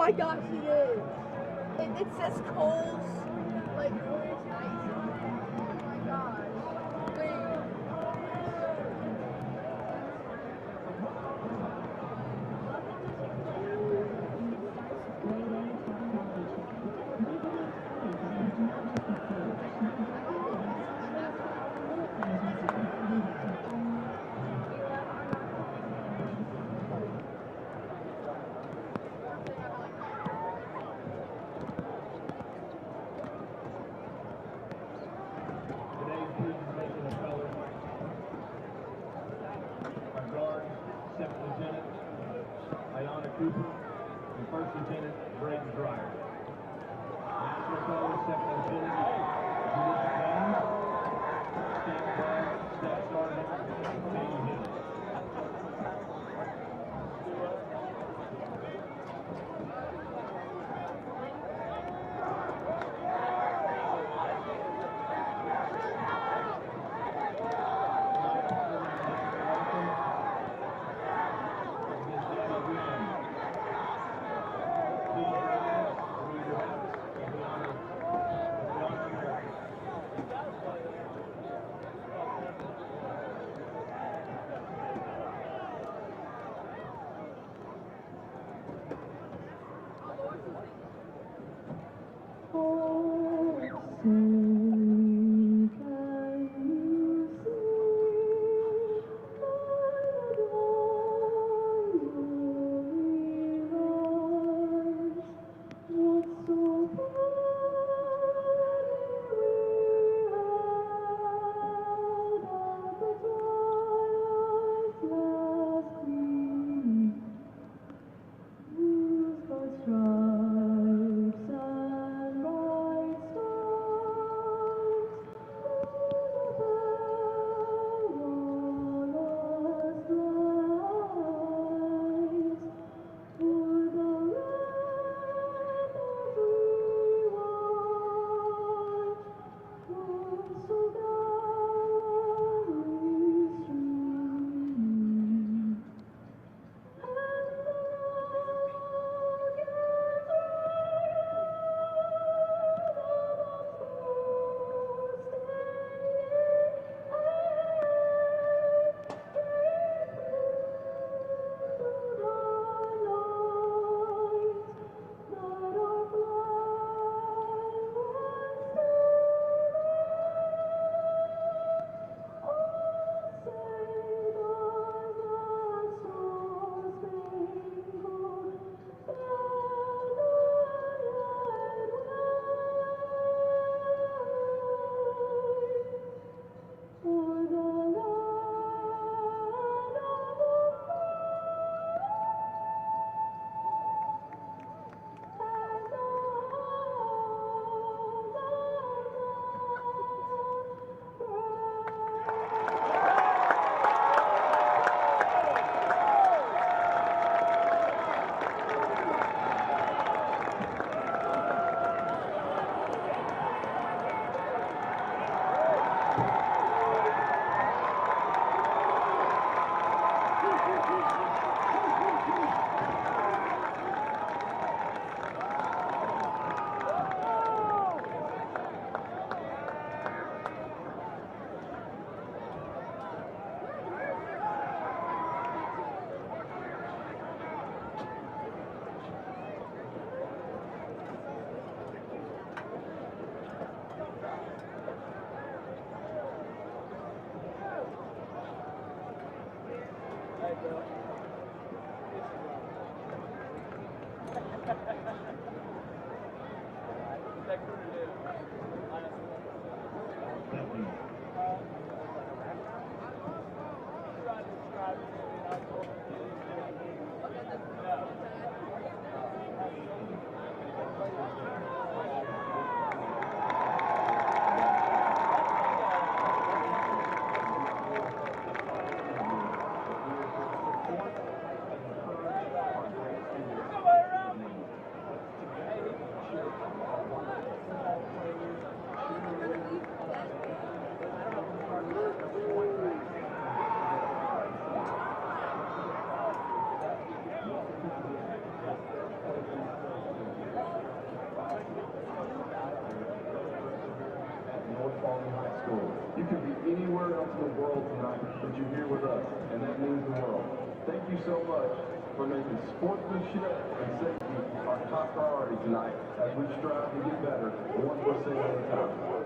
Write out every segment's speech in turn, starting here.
my gosh, it is. It says Coles, like, orange ice. Oh my gosh. Wait. You could be anywhere else in the world tonight, but you're here with us, and that means the world. Thank you so much for making sportsmanship and safety our top priority tonight as we strive to get better, one percent at a time.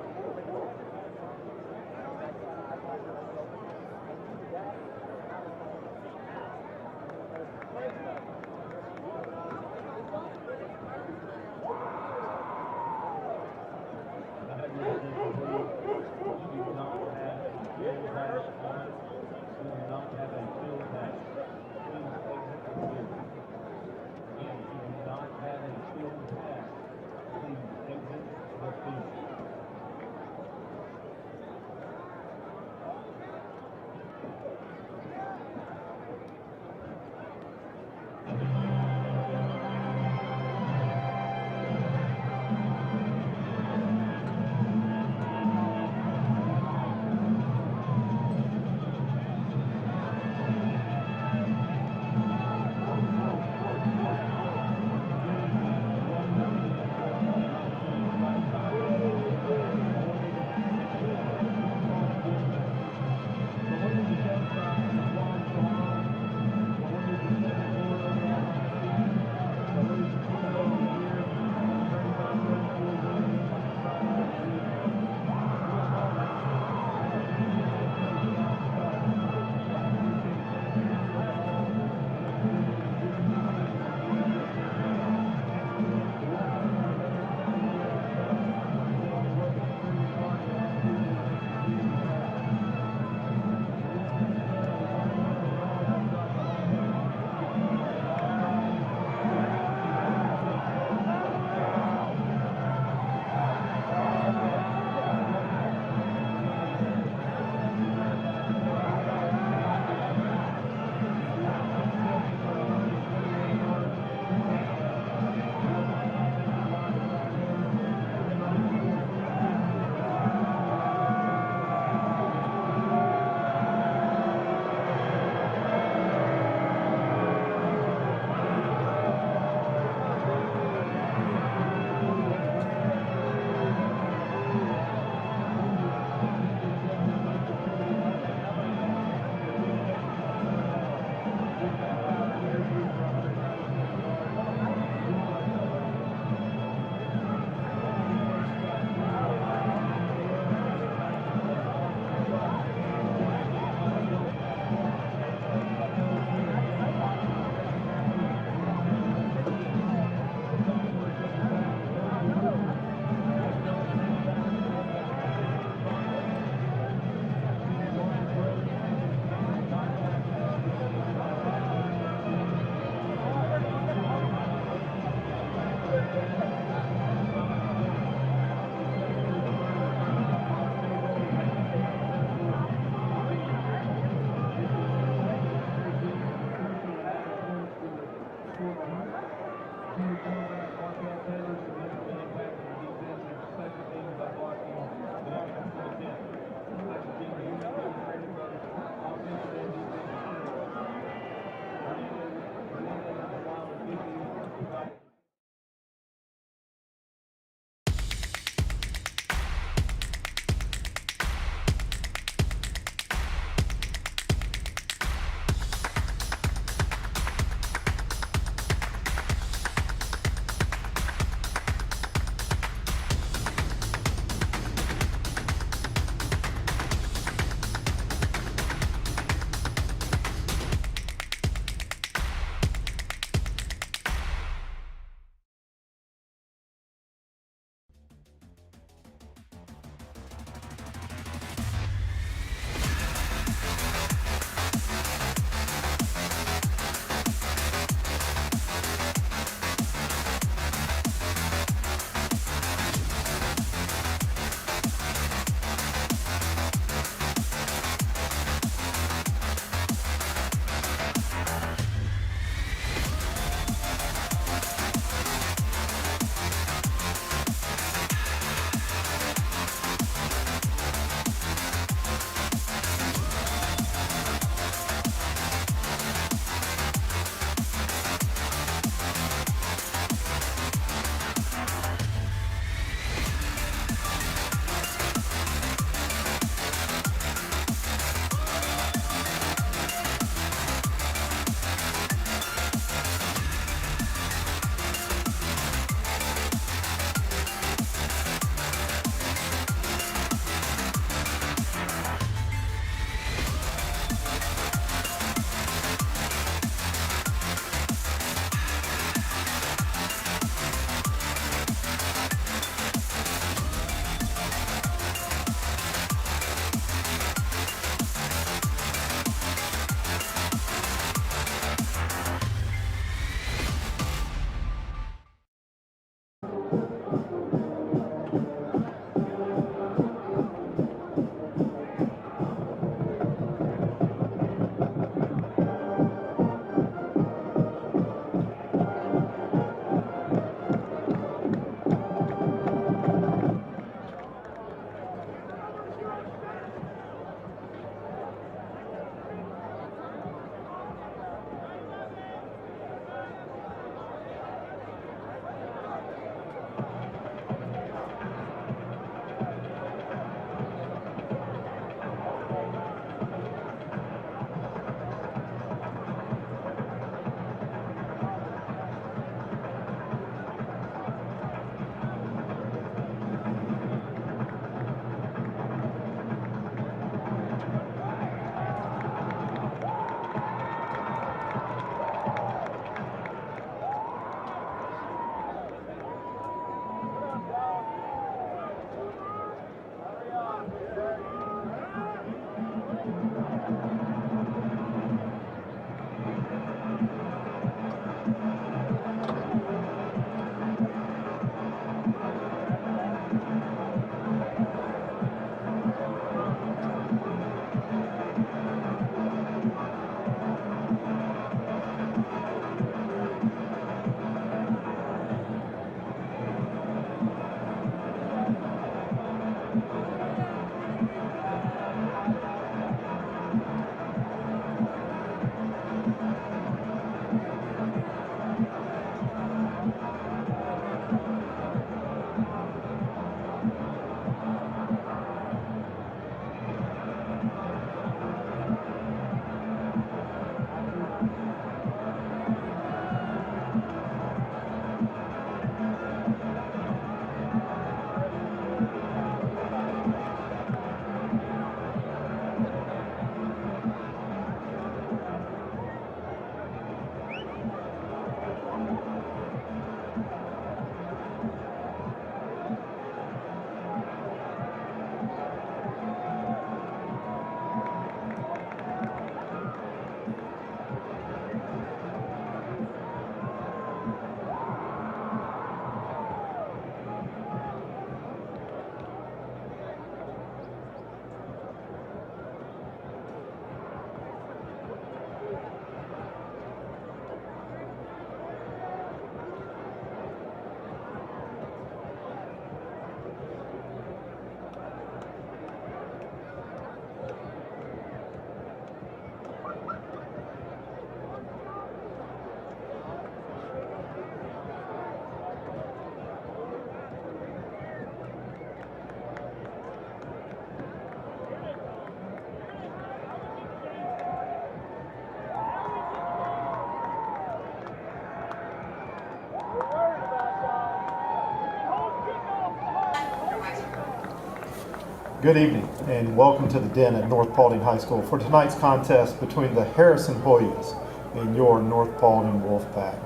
Good evening and welcome to the Den at North Paulding High School for tonight's contest between the Harrison Hoyas and your North Paulding Wolfpack.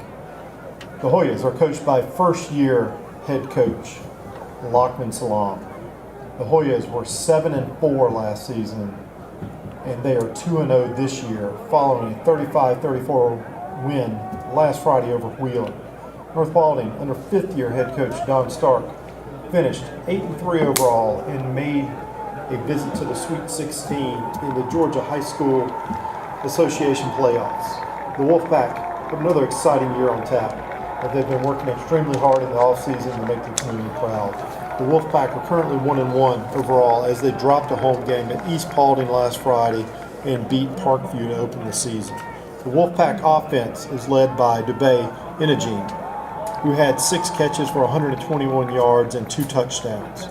The Hoyas are coached by first-year head coach Lockman Salam. The Hoyas were 7-4 last season and they are 2-0 this year following a 35-34 win last Friday over Wheeler. North Paulding, under fifth-year head coach Don Stark, finished 8-3 overall and made a visit to the Sweet 16 in the Georgia High School Association playoffs. The Wolfpack have another exciting year on tap, but they've been working extremely hard in the offseason to make the community proud. The Wolfpack are currently 1-1 overall as they dropped a home game at East Paulding last Friday and beat Parkview to open the season. The Wolfpack offense is led by Dubé Inagene, who had 6 catches for 121 yards and 2 touchdowns.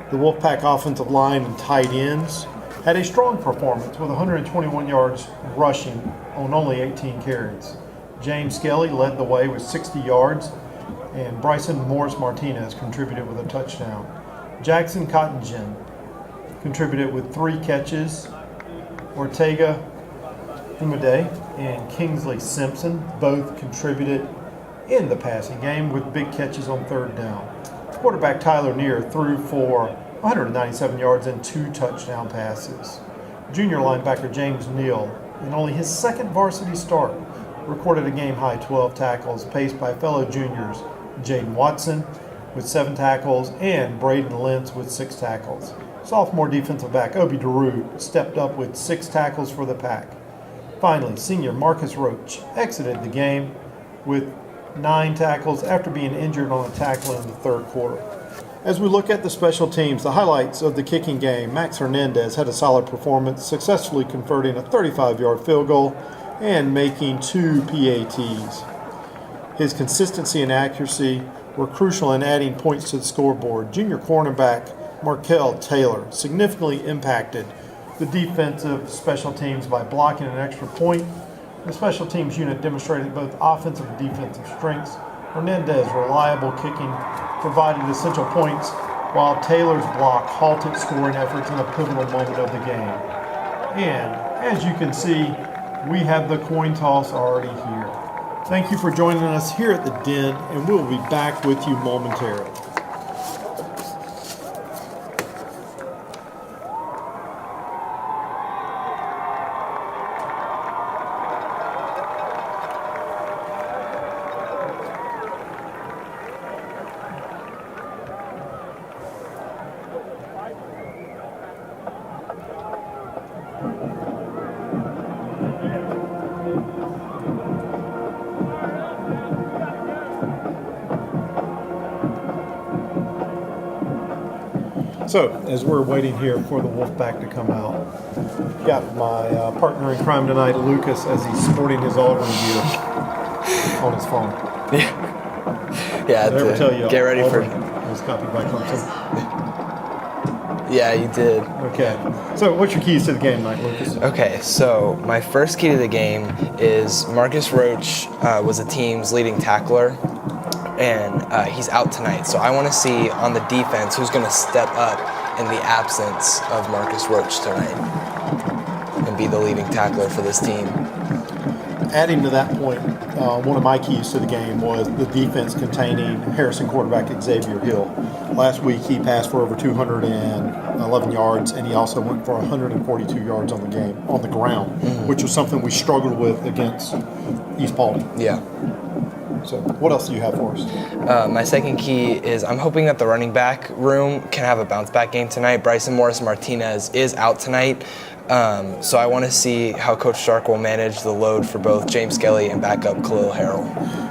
The Wolfpack offensive line and tight ends had a strong performance with 121 yards rushing on only 18 carries. James Skelly led the way with 60 yards, and Bryson Morris-Martinez contributed with a touchdown. Jackson Cottingen contributed with 3 catches. Ortega Humade and Kingsley Simpson both contributed in the passing game with big catches on third down. Quarterback Tyler Neer threw for 197 yards and 2 touchdown passes. Junior linebacker James Neal, in only his second varsity start, recorded a game-high 12 tackles, paced by fellow juniors Jaden Watson with 7 tackles and Braden Lentz with 6 tackles. Sophomore defensive back Obi Daru stepped up with 6 tackles for the Pack. Finally, senior Marcus Roach exited the game with 9 tackles after being injured on a tackle in the third quarter. As we look at the special teams, the highlights of the kicking game, Max Hernandez had a solid performance, successfully converting a 35-yard field goal and making 2 PATs. His consistency and accuracy were crucial in adding points to the scoreboard. Junior cornerback Markel Taylor significantly impacted the defensive special teams by blocking an extra point. The special teams unit demonstrated both offensive and defensive strengths. Hernandez's reliable kicking provided essential points, while Taylor's block halted scoring efforts in a pivotal moment of the game. And as you can see, we have the coin toss already here. Thank you for joining us here at the Den, and we'll be back with you momentarily. So, as we're waiting here for the Wolfpack to come out, got my partner in crime tonight, Lucas, as he's sporting his Auburn gear on his phone. Yeah, Did I ever tell you get ready Auburn for. was copied by Clemson? Yeah, you did. Okay. So, what's your keys to the game tonight, Lucas? Okay, so my first key to the game is Marcus Roach was the team's leading tackler, and he's out tonight. So I want to see on the defense who's going to step up in the absence of Marcus Roach tonight and be the leading tackler for this team. Adding to that point, one of my keys to the game was the defense containing Harrison quarterback Xavier Hill. Last week he passed for over 211 yards, and he also went for 142 yards on the ground, which was something we struggled with against East Paulding. Yeah. So what else do you have for us? My second key is I'm hoping that the running back room can have a bounce back game tonight. Bryson Morris-Martinez is out tonight. So I want to see how Coach Stark will manage the load for both James Skelly and backup Khalil Harrell.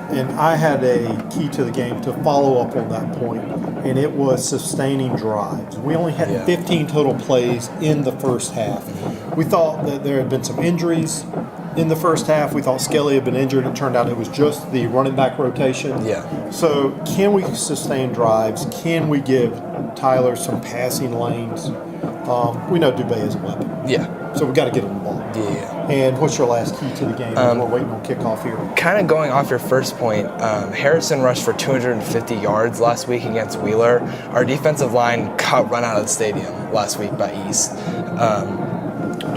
And I had a key to the game to follow up on that point, and it was sustaining drives. We only had 15 total plays in the first half. We thought that there had been some injuries in the first half. We thought Skelly had been injured. It turned out it was just the running back rotation. Yeah. So can we sustain drives? Can we give Tyler some passing lanes? We know Dubé is a weapon. Yeah. So we got to get him the ball. Yeah. And what's your last key to the game? We're waiting on kickoff here. Kind of going off your first point, Harrison rushed for 250 yards last week against Wheeler. Our defensive line got run out of the stadium last week by East.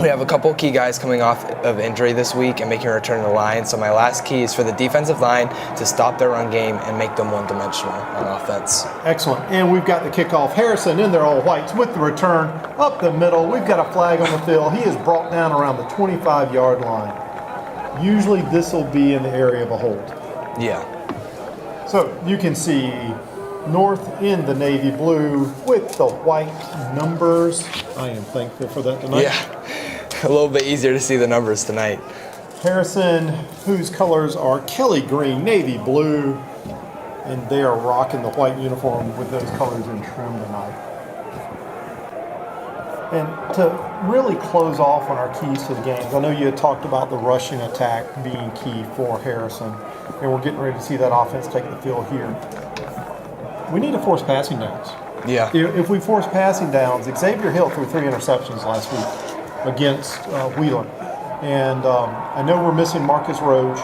We have a couple key guys coming off of injury this week and making a return to the line. So my last key is for the defensive line to stop their run game and make them one-dimensional on offense. Excellent. And we've got the kickoff. Harrison in their all whites with the return up the middle. We've got a flag on the field. He is brought down around the 25-yard line. Usually this will be in the area of a hold. Yeah. So you can see North in the navy blue with the white numbers. I am thankful for that tonight. Yeah. A little bit easier to see the numbers tonight. Harrison, whose colors are Kelly green, navy blue, and they are rocking the white uniform with those colors in trim tonight. And to really close off on our keys to the games, I know you had talked about the rushing attack being key for Harrison, and we're getting ready to see that offense take the field here. We need to force passing downs. Yeah. If we force passing downs, Xavier Hill threw 3 interceptions last week against Wheeler. And I know we're missing Marcus Roach,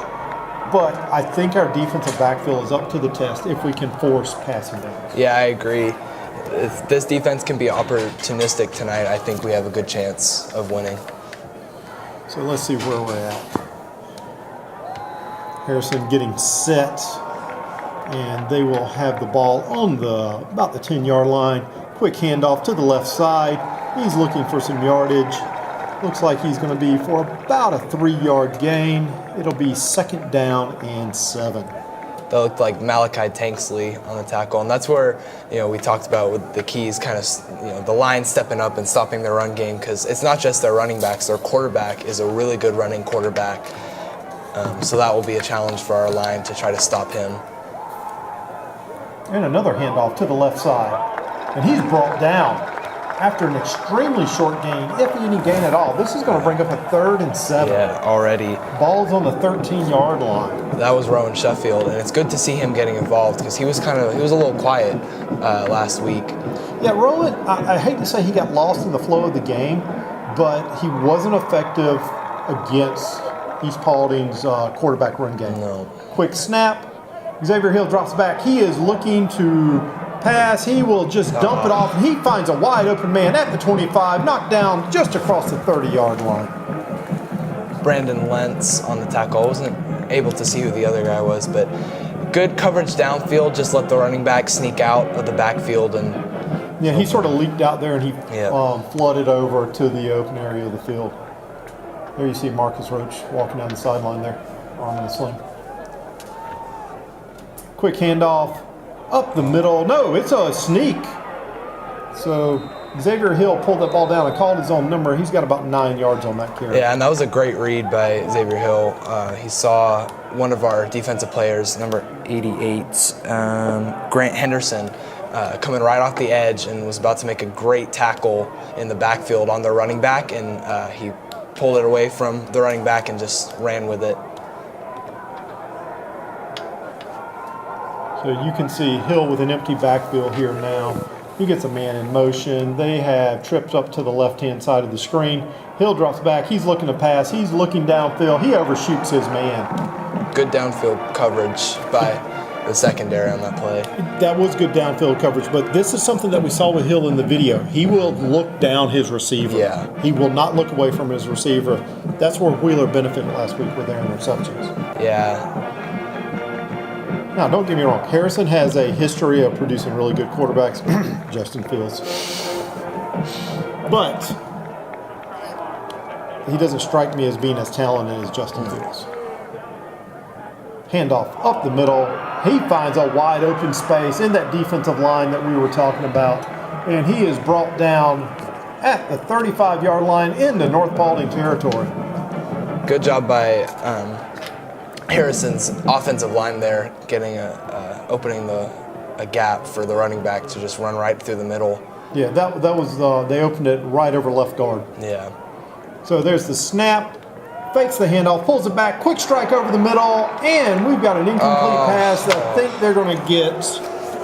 but I think our defensive backfield is up to the test if we can force passing downs. Yeah, I agree. If this defense can be opportunistic tonight, I think we have a good chance of winning. So let's see where we're at. Harrison getting set, and they will have the ball on about the 10-yard line. Quick handoff to the left side. He's looking for some yardage. Looks like he's going to be for about a 3-yard gain. It'll be 2nd down and 7. That looked like Malachi Tanksley on the tackle, and that's where we talked about with the keys, kind of the line stepping up and stopping their run game, because it's not just their running backs. Their quarterback is a really good running quarterback, so that will be a challenge for our line to try to stop him. And another handoff to the left side, and he's brought down after an extremely short gain, if any gain at all. This is going to bring up a 3rd and 7. Yeah, already. Ball's on the 13-yard line. That was Rowan Sheffield, and it's good to see him getting involved because he was a little quiet last week. Yeah, Rowan, I hate to say he got lost in the flow of the game, but he wasn't effective against East Paulding's quarterback run game. No. Quick snap. Xavier Hill drops back. He is looking to pass. He will just dump it off, and he finds a wide open man at the 25, knocked down just across the 30-yard line. Brandon Lentz on the tackle. I wasn't able to see who the other guy was, but good coverage downfield. Just let the running back sneak out of the backfield. And yeah, he sort of leaked out there, and he Yeah. flooded over to the open area of the field. There you see Marcus Roach walking down the sideline there, arm in a sling. Quick handoff up the middle. No, it's a sneak. So Xavier Hill pulled that ball down and called his own number. He's got about 9 yards on that carry. Yeah, and that was a great read by Xavier Hill. He saw one of our defensive players, number 88, Grant Henderson, coming right off the edge and was about to make a great tackle in the backfield on their running back, and he pulled it away from the running back and just ran with it. So you can see Hill with an empty backfield here now. He gets a man in motion. They have tripped up to the left-hand side of the screen. Hill drops back. He's looking to pass. He's looking downfield. He overshoots his man. Good downfield coverage by the secondary on that play. That was good downfield coverage, but this is something that we saw with Hill in the video. He will look down his receiver. Yeah. He will not look away from his receiver. That's where Wheeler benefited last week with their interceptions. Yeah. Now, don't get me wrong. Harrison has a history of producing really good quarterbacks. Justin Fields. But he doesn't strike me as being as talented as Justin Fields. Handoff up the middle. He finds a wide open space in that defensive line that we were talking about. And he is brought down at the 35-yard line into North Paulding territory. Good job by Harrison's offensive line there, getting opening a gap for the running back to just run right through the middle. Yeah, that was they opened it right over left guard. Yeah. So there's the snap, fakes the handoff, pulls it back, quick strike over the middle, and we've got an incomplete pass that I think they're going to get.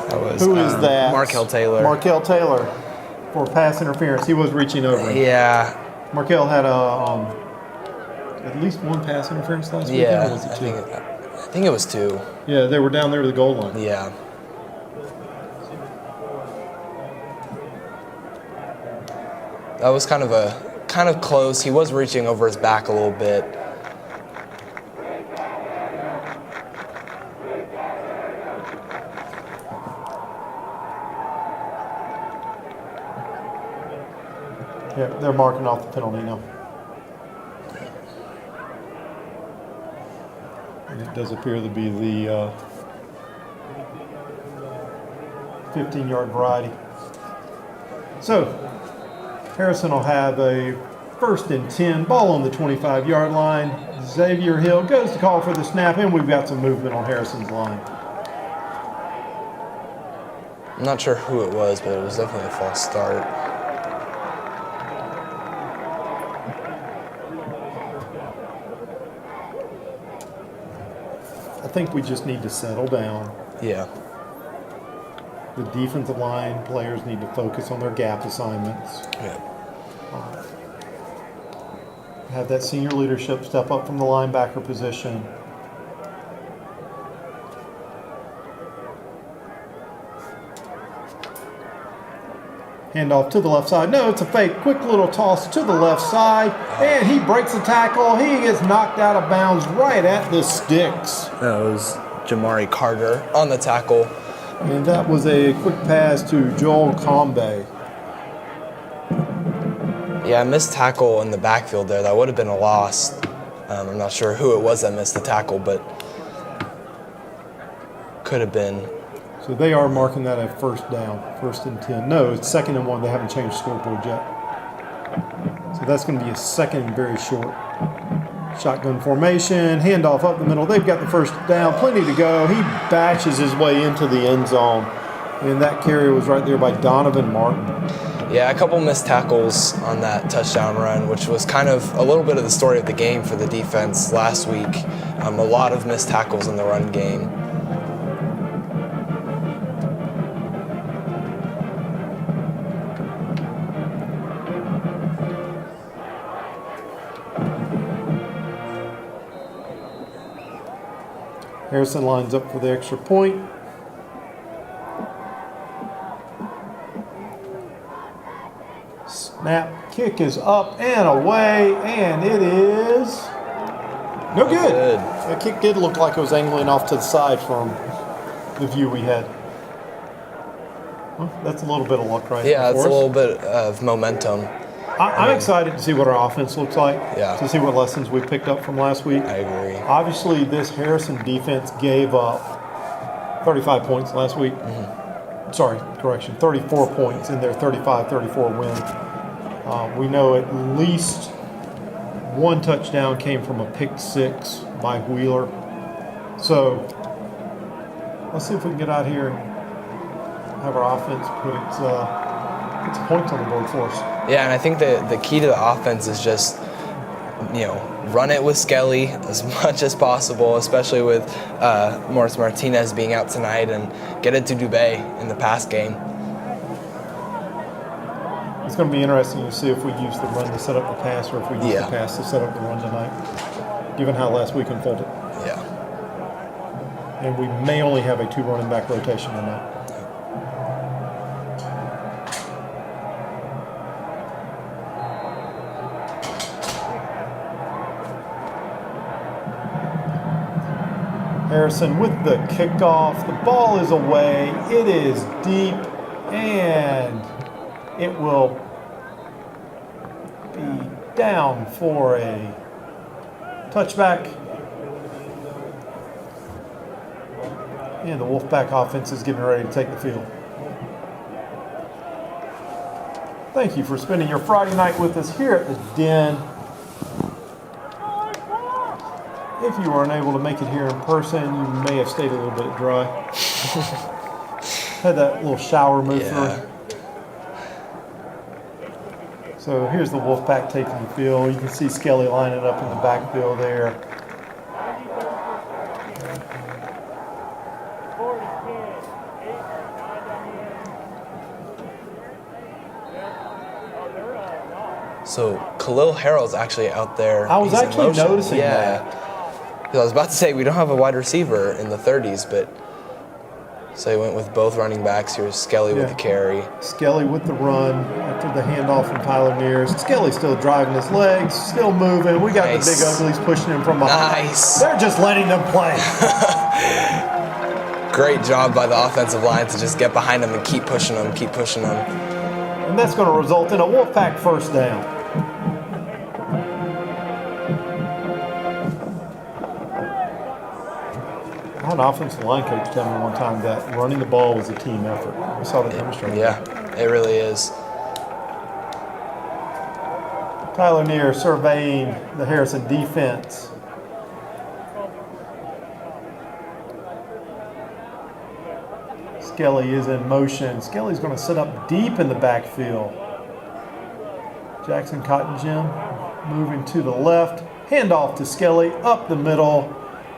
That was Who is that? Markel Taylor. Markel Taylor. for pass interference. He was reaching over him. Yeah. Markel had at least one pass interference last weekend, Yeah. or was it two? I think it was 2. Yeah, they were down there to the goal line. Yeah. That was kind of close. He was reaching over his back a little bit. Yeah, they're marking off the penalty now. And it does appear to be the 15-yard variety. So, Harrison will have a 1st and 10, ball on the 25-yard line. Xavier Hill goes to call for the snap, and we've got some movement on Harrison's line. I'm not sure who it was, but it was definitely a false start. I think we just need to settle down. Yeah. The defensive line players need to focus on their gap assignments. Yeah. Have that senior leadership step up from the linebacker position. Handoff to the left side. No, it's a fake. Quick little toss to the left side. And he breaks the tackle. He gets knocked out of bounds right at the sticks. That was Jamari Carter on the tackle. And that was a quick pass to Joel Combe. Yeah, missed tackle in the backfield there. That would have been a loss. I'm not sure who it was that missed the tackle, but could have been. So they are marking that a 1st down, 1st and 10. No, it's 2nd and 1. They haven't changed scoreboard yet. So that's going to be a 2nd and very short. Shotgun formation, handoff up the middle. They've got the 1st down, plenty to go. He bashes his way into the end zone. And that carry was right there by Donovan Martin. Yeah, a couple missed tackles on that touchdown run, which was kind of a little bit of the story of the game for the defense last week. A lot of missed tackles in the run game. Harrison lines up for the extra point. Snap, kick is up and away, and it is no good. That kick did look like it was angling off to the side from the view we had. Well, that's a little bit of luck right there. Yeah, it's a little bit of momentum. I'm excited to see what our offense looks like, Yeah. to see what lessons we picked up from last week. I agree. Obviously, this Harrison defense gave up 35 points last week. Sorry, correction, 34 points in their 35-34 win. We know at least one touchdown came from a pick 6 by Wheeler. So let's see if we can get out here and have our offense put its points on the board for us. Yeah, and I think the key to the offense is just, run it with Skelly as much as possible, especially with Morris Martinez being out tonight, and get it to Dubé in the pass game. It's going to be interesting to see if we use the run to set up the pass or if we use the pass to set up the run tonight, given how last week unfolded. Yeah. And we may only have a 2 running back rotation tonight. Harrison with the kickoff. The ball is away. It is deep, and it will be down for a touchback. And the Wolfpack offense is getting ready to take the field. Thank you for spending your Friday night with us here at the Den. If you were unable to make it here in person, you may have stayed a little bit dry. Had that little shower move through. So here's the Wolfpack taking the field. You can see Skelly lining up in the backfield there. So Khalil Harrell's actually out there. I was He's in actually motion. noticing that. 'Cause I was about to say we don't have a wide receiver in the 30s, but so he went with both running backs. Here's Skelly with the carry. Skelly with the run after the handoff from Tyler Nears. Skelly still driving his legs, still moving. We got the big uglies pushing him from behind. Nice. They're just letting them play. Great job by the offensive line to just get behind him and keep pushing him, And that's going to result in a Wolfpack first down. I had an offensive line coach tell me one time that running the ball was a team effort. We saw that demonstrated. Yeah, it really is. Tyler Near surveying the Harrison defense. Skelly is in motion. Skelly's going to sit up deep in the backfield. Jackson Cotton Jim moving to the left. Handoff to Skelly up the middle.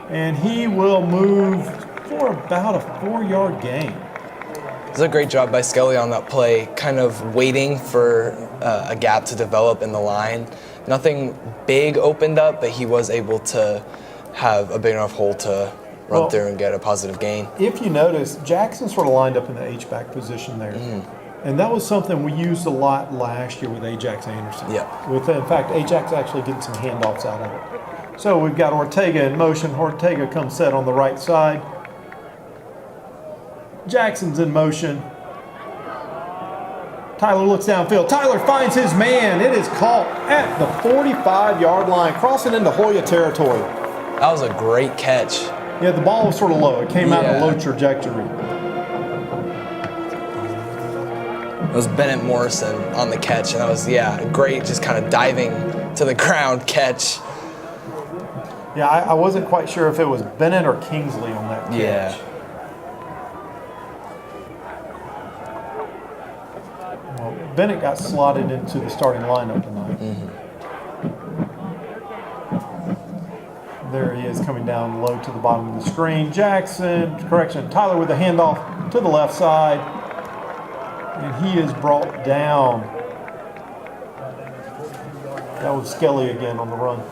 And he will move for about a 4-yard gain. It was a great job by Skelly on that play, kind of waiting for a gap to develop in the line. Nothing big opened up, but he was able to have a big enough hole to run through and get a positive gain. If you notice, Jackson sort of lined up in the H-back position there. And that was something we used a lot last year with Ajax Anderson. Yeah. In fact, Ajax actually getting some handoffs out of it. So we've got Ortega in motion. Ortega comes set on the right side. Jackson's in motion. Tyler looks downfield. Tyler finds his man. It is caught at the 45-yard line, crossing into Hoya territory. That was a great catch. Yeah, the ball was sort of low. It came out in a low trajectory. It was Bennett Morrison on the catch, and that was, great, just kind of diving to the ground catch. Yeah, I wasn't quite sure if it was Bennett or Kingsley on that catch. Yeah. Well, Bennett got slotted into the starting lineup tonight. There he is coming down low to the bottom of the screen. Tyler with the handoff to the left side. And he is brought down. That was Skelly again on the run.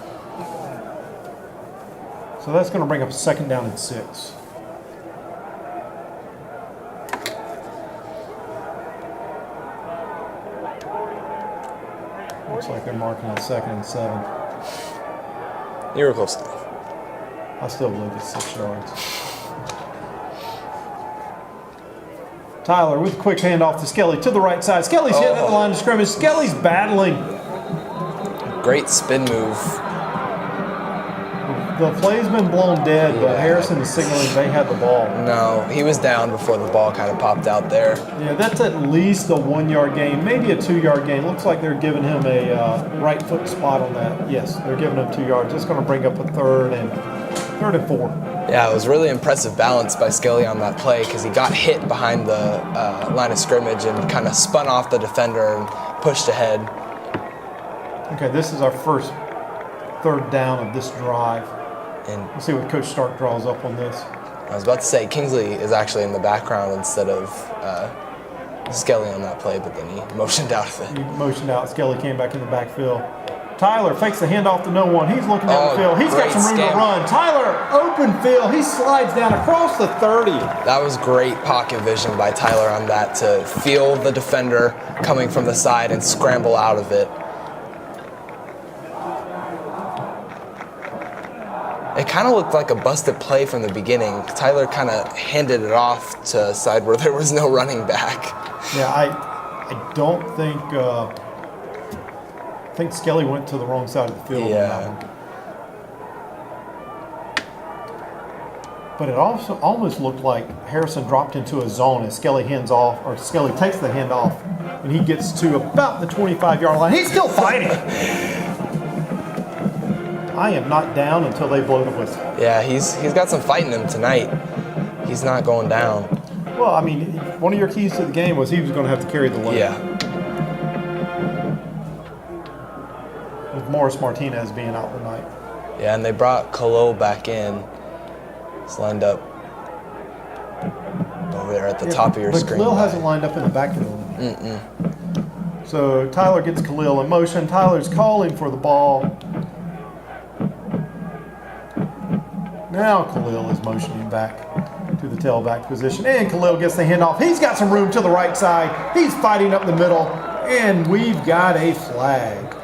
So that's going to bring up a 2nd down and 6. Looks like they're marking a 2nd and 7. You were close enough. I still believe it's 6 yards. Tyler with a quick handoff to Skelly to the right side. Skelly's hitting at the line of scrimmage. Skelly's battling. Great spin move. The play's been blown dead, but Harrison is signaling they had the ball. No, he was down before the ball kind of popped out there. Yeah, that's at least a 1-yard gain, maybe a 2-yard gain. Looks like they're giving him a right foot spot on that. Yes, they're giving him 2 yards. That's going to bring up a 3rd and 4. Yeah, it was really impressive balance by Skelly on that play because he got hit behind the line of scrimmage and kind of spun off the defender and pushed ahead. Okay, this is our first 3rd down of this drive. And Let's see what Coach Stark draws up on this. I was about to say Kingsley is actually in the background instead of Skelly on that play, but then he motioned out of it. He motioned out. Skelly came back in the backfield. Tyler fakes the handoff to no one. He's looking down the field. He's got some room to run. Tyler, open field. He slides down across the 30. That was great pocket vision by Tyler on that to feel the defender coming from the side and scramble out of it. It kind of looked like a busted play from the beginning. Tyler kind of handed it off to a side where there was no running back. Yeah, I don't think I think Skelly went to the wrong side of the field. Yeah. But it also almost looked like Harrison dropped into a zone as Skelly hands off, or Skelly takes the handoff, and he gets to about the 25-yard line. He's still fighting. I am not down until they blow the whistle. Yeah, he's got some fight in him tonight. He's not going down. Well, I mean, one of your keys to the game was he was going to have to carry the load. Yeah. With Morris Martinez being out tonight. Yeah, and they brought Khalil back in. He's lined up over there at the top of your but screen. Khalil hasn't lined up in the backfield. So Tyler gets Khalil in motion. Tyler's calling for the ball. Now Khalil is motioning back to the tailback position. And Khalil gets the handoff. He's got some room to the right side. He's fighting up the middle. And we've got a flag.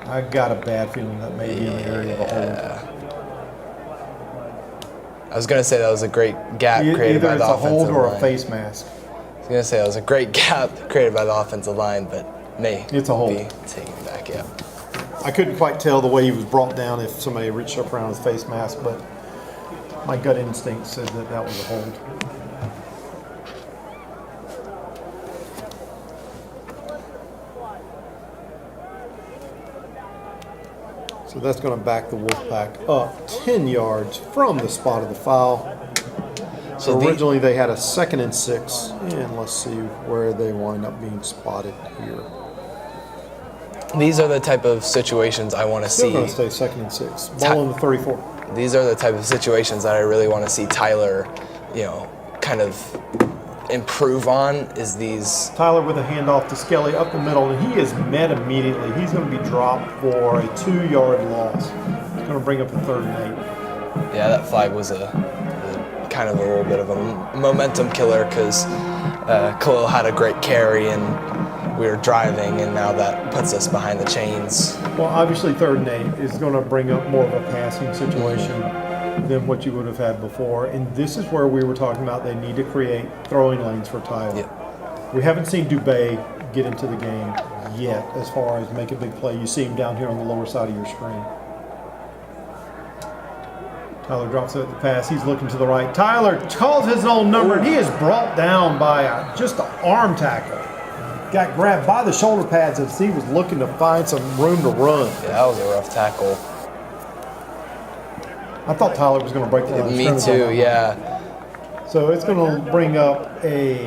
I got a bad feeling that may be in the area of a hold. I was going to say that was a great gap created by the offensive line. Either it's a hold or a face mask. I was going to say that was a great gap created by the offensive line, but it's a hold. Be taken back, yeah. I couldn't quite tell the way he was brought down if somebody reached up around his face mask, but my gut instinct said that that was a hold. So that's going to back the Wolfpack up 10 yards from the spot of the foul. So originally they had a 2nd and 6, and let's see where they wind up being spotted here. These are the type of situations I want to see. Still going to stay 2nd and 6. Ball on the 34. These are the type of situations that I really want to see Tyler, kind of improve on. Is these Tyler with a handoff to Skelly up the middle, and he is met immediately. He's going to be dropped for a 2-yard loss. He's going to bring up a 3rd and 8. Yeah, that flag was a kind of a little bit of a momentum killer because Khalil had a great carry and we were driving, and now that puts us behind the chains. Well, obviously 3rd and 8 is going to bring up more of a passing situation than what you would have had before. And this is where we were talking about they need to create throwing lanes for Tyler. Yep. We haven't seen Dubé get into the game yet as far as make a big play. You see him down here on the lower side of your screen. Tyler drops it at the pass. He's looking to the right. Tyler calls his own number, and he is brought down by just an arm tackle. Got grabbed by the shoulder pads as he was looking to find some room to run. Yeah, that was a rough tackle. I thought Tyler was going to break the line. Me too, yeah. So it's going to bring up a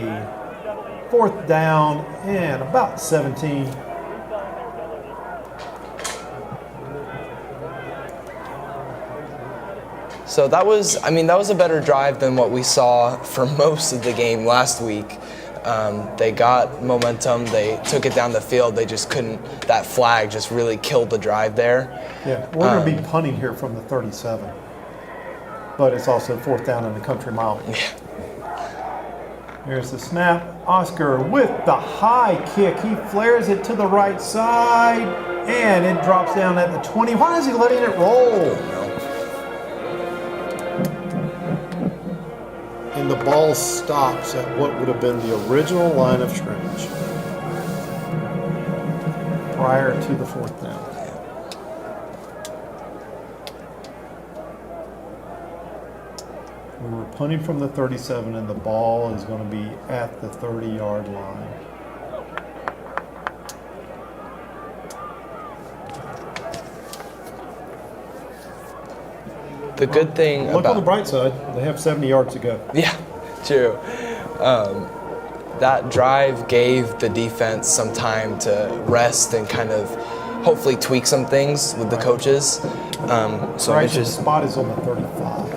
4th down and about 17. So that was a better drive than what we saw for most of the game last week. They got momentum. They took it down the field. They just couldn't. That flag just really killed the drive there. Yeah, we're going to be punting here from the 37. But it's also 4th down in the country mile. Yeah. Here's the snap. Oscar with the high kick. He flares it to the right side, and it drops down at the 20. Why is he letting it roll? And the ball stops at what would have been the original line of scrimmage prior to the 4th down. We were punting from the 37, and the ball is going to be at the 30-yard line. The good thing Look on the bright side, they have 70 yards to go. Yeah, true. That drive gave the defense some time to rest and kind of hopefully tweak some things with the coaches. So right, the spot is on the 35.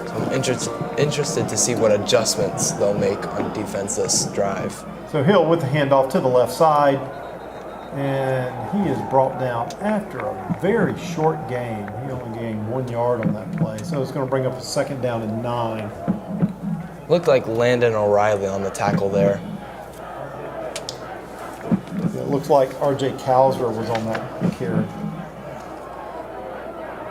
So I'm interested to see what adjustments they'll make on defense this drive. So Hill with the handoff to the left side, and he is brought down after a very short gain. He only gained 1 yard on that play, so it's going to bring up a 2nd down and 9. Looked like Landon O'Reilly on the tackle there. It looks like R.J. Cowser was on that carry.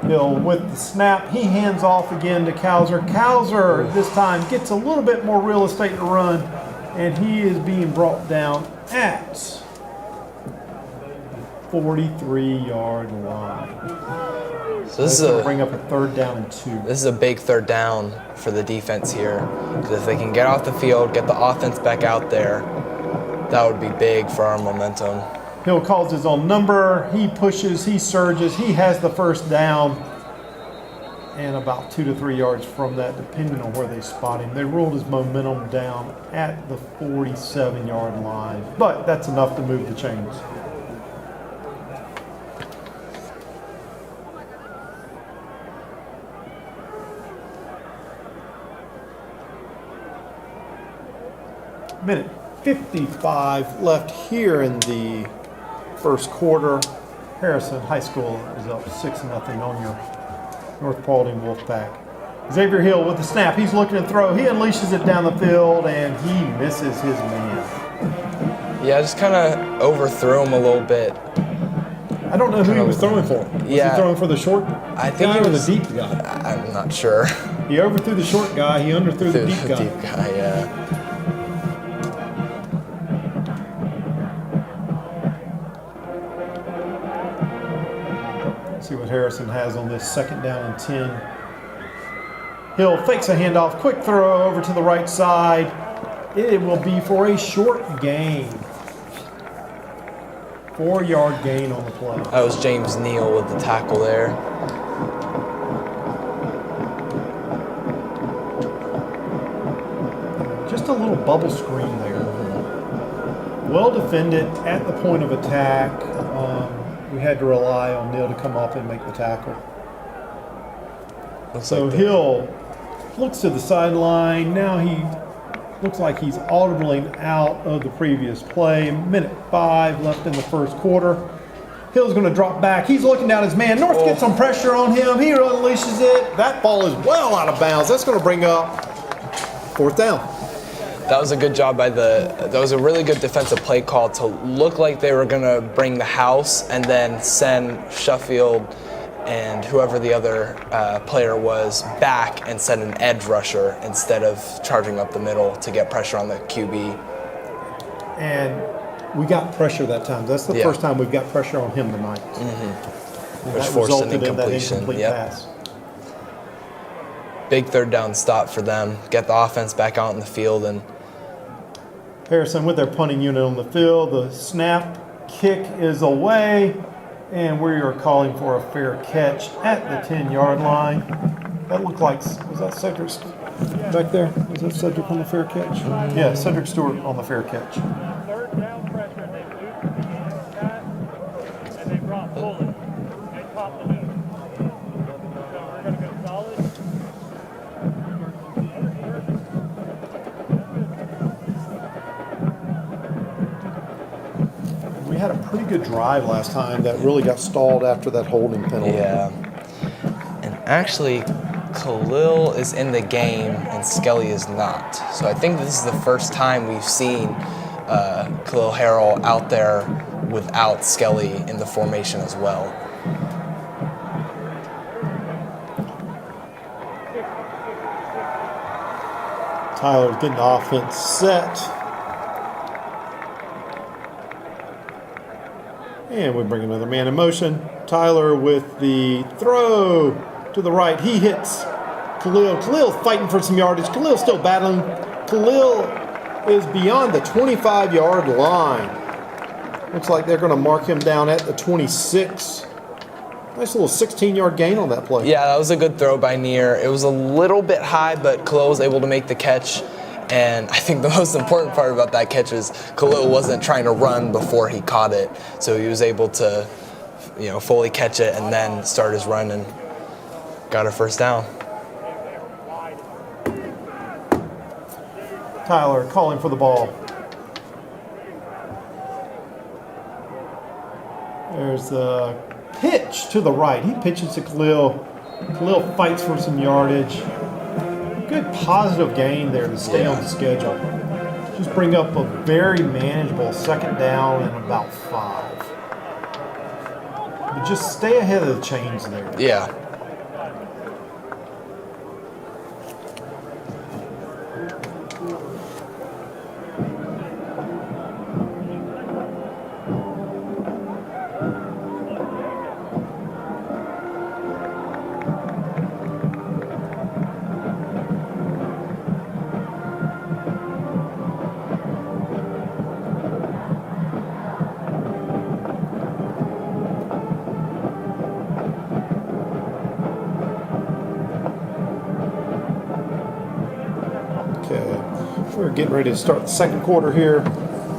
Hill with the snap. He hands off again to Cowser. Cowser this time gets a little bit more real estate to run, and he is being brought down at 43-yard line. So this is going to bring up a 3rd down and 2. This is a big 3rd down for the defense here. Because if they can get off the field, get the offense back out there, that would be big for our momentum. Hill calls his own number. He pushes. He surges. He has the 1st down. And about 2 to 3 yards from that, depending on where they spot him. They ruled his momentum down at the 47-yard line. But that's enough to move the chains. Minute 1:55 left here in the first quarter. Harrison High School is up 6-0 on your North Paulding Wolfpack. Xavier Hill with the snap. He's looking to throw. He unleashes it down the field, and he misses his man. Yeah, just kind of overthrew him a little bit. I don't know who he was throwing for. Was he throwing for the short I think guy he or was, the deep guy? I'm not sure. He overthrew the short guy. He underthrew the deep guy. Deep guy, yeah. See what Harrison has on this 2nd down and 10. Hill fakes a handoff, quick throw over to the right side. It will be for a short gain. 4-yard gain on the play. That was James Neal with the tackle there. Just a little bubble screen there. Well defended at the point of attack. We had to rely on Neal to come up and make the tackle. So Hill looks to the sideline. Now he looks like he's audibly out of the previous play. 1:05 left in the first quarter. Hill's going to drop back. He's looking down his man. North gets some pressure on him. He unleashes it. That ball is well out of bounds. That's going to bring up 4th down. That was a good job that was a really good defensive play call to look like they were going to bring the house and then send Sheffield and whoever the other player was back and send an edge rusher instead of charging up the middle to get pressure on the QB. And we got pressure that time. That's the first time we've got pressure on him tonight. Mm-hmm. Which forced an incompletion. Pass. Big 3rd down stop for them. Get the offense back out in the field. And Harrison with their punting unit on the field. The snap kick is away, and we are calling for a fair catch at the 10-yard line. That looked like, was that Cedric back there? Was that Cedric on the fair catch? Yeah, Cedric Stewart on the fair catch. 3rd down pressure, they moved the back, and they brought Paulding and caught the move. So we're going to go solid. We had a pretty good drive last time that really got stalled after that holding penalty. yeah. And actually, Khalil is in the game and Skelly is not. So I think this is the first time we've seen Khalil Harrell out there without Skelly in the formation as well. Tyler's getting the offense set. And we bring another man in motion. Tyler with the throw to the right. He hits Khalil. Khalil's fighting for some yardage. Khalil's still battling. Khalil is beyond the 25-yard line. Looks like they're going to mark him down at the 26. Nice little 16-yard gain on that play. Yeah, that was a good throw by Near. It was a little bit high, but Khalil was able to make the catch. And I think the most important part about that catch is Khalil wasn't trying to run before he caught it. So he was able to, fully catch it and then start his run and got a 1st down. Tyler calling for the ball. There's the pitch to the right. He pitches to Khalil. Khalil fights for some yardage. Good positive gain there to stay on the schedule. Just bring up a very manageable 2nd down and about 5. But just stay ahead of the chains there. Yeah. We're getting ready to start the 2nd quarter here.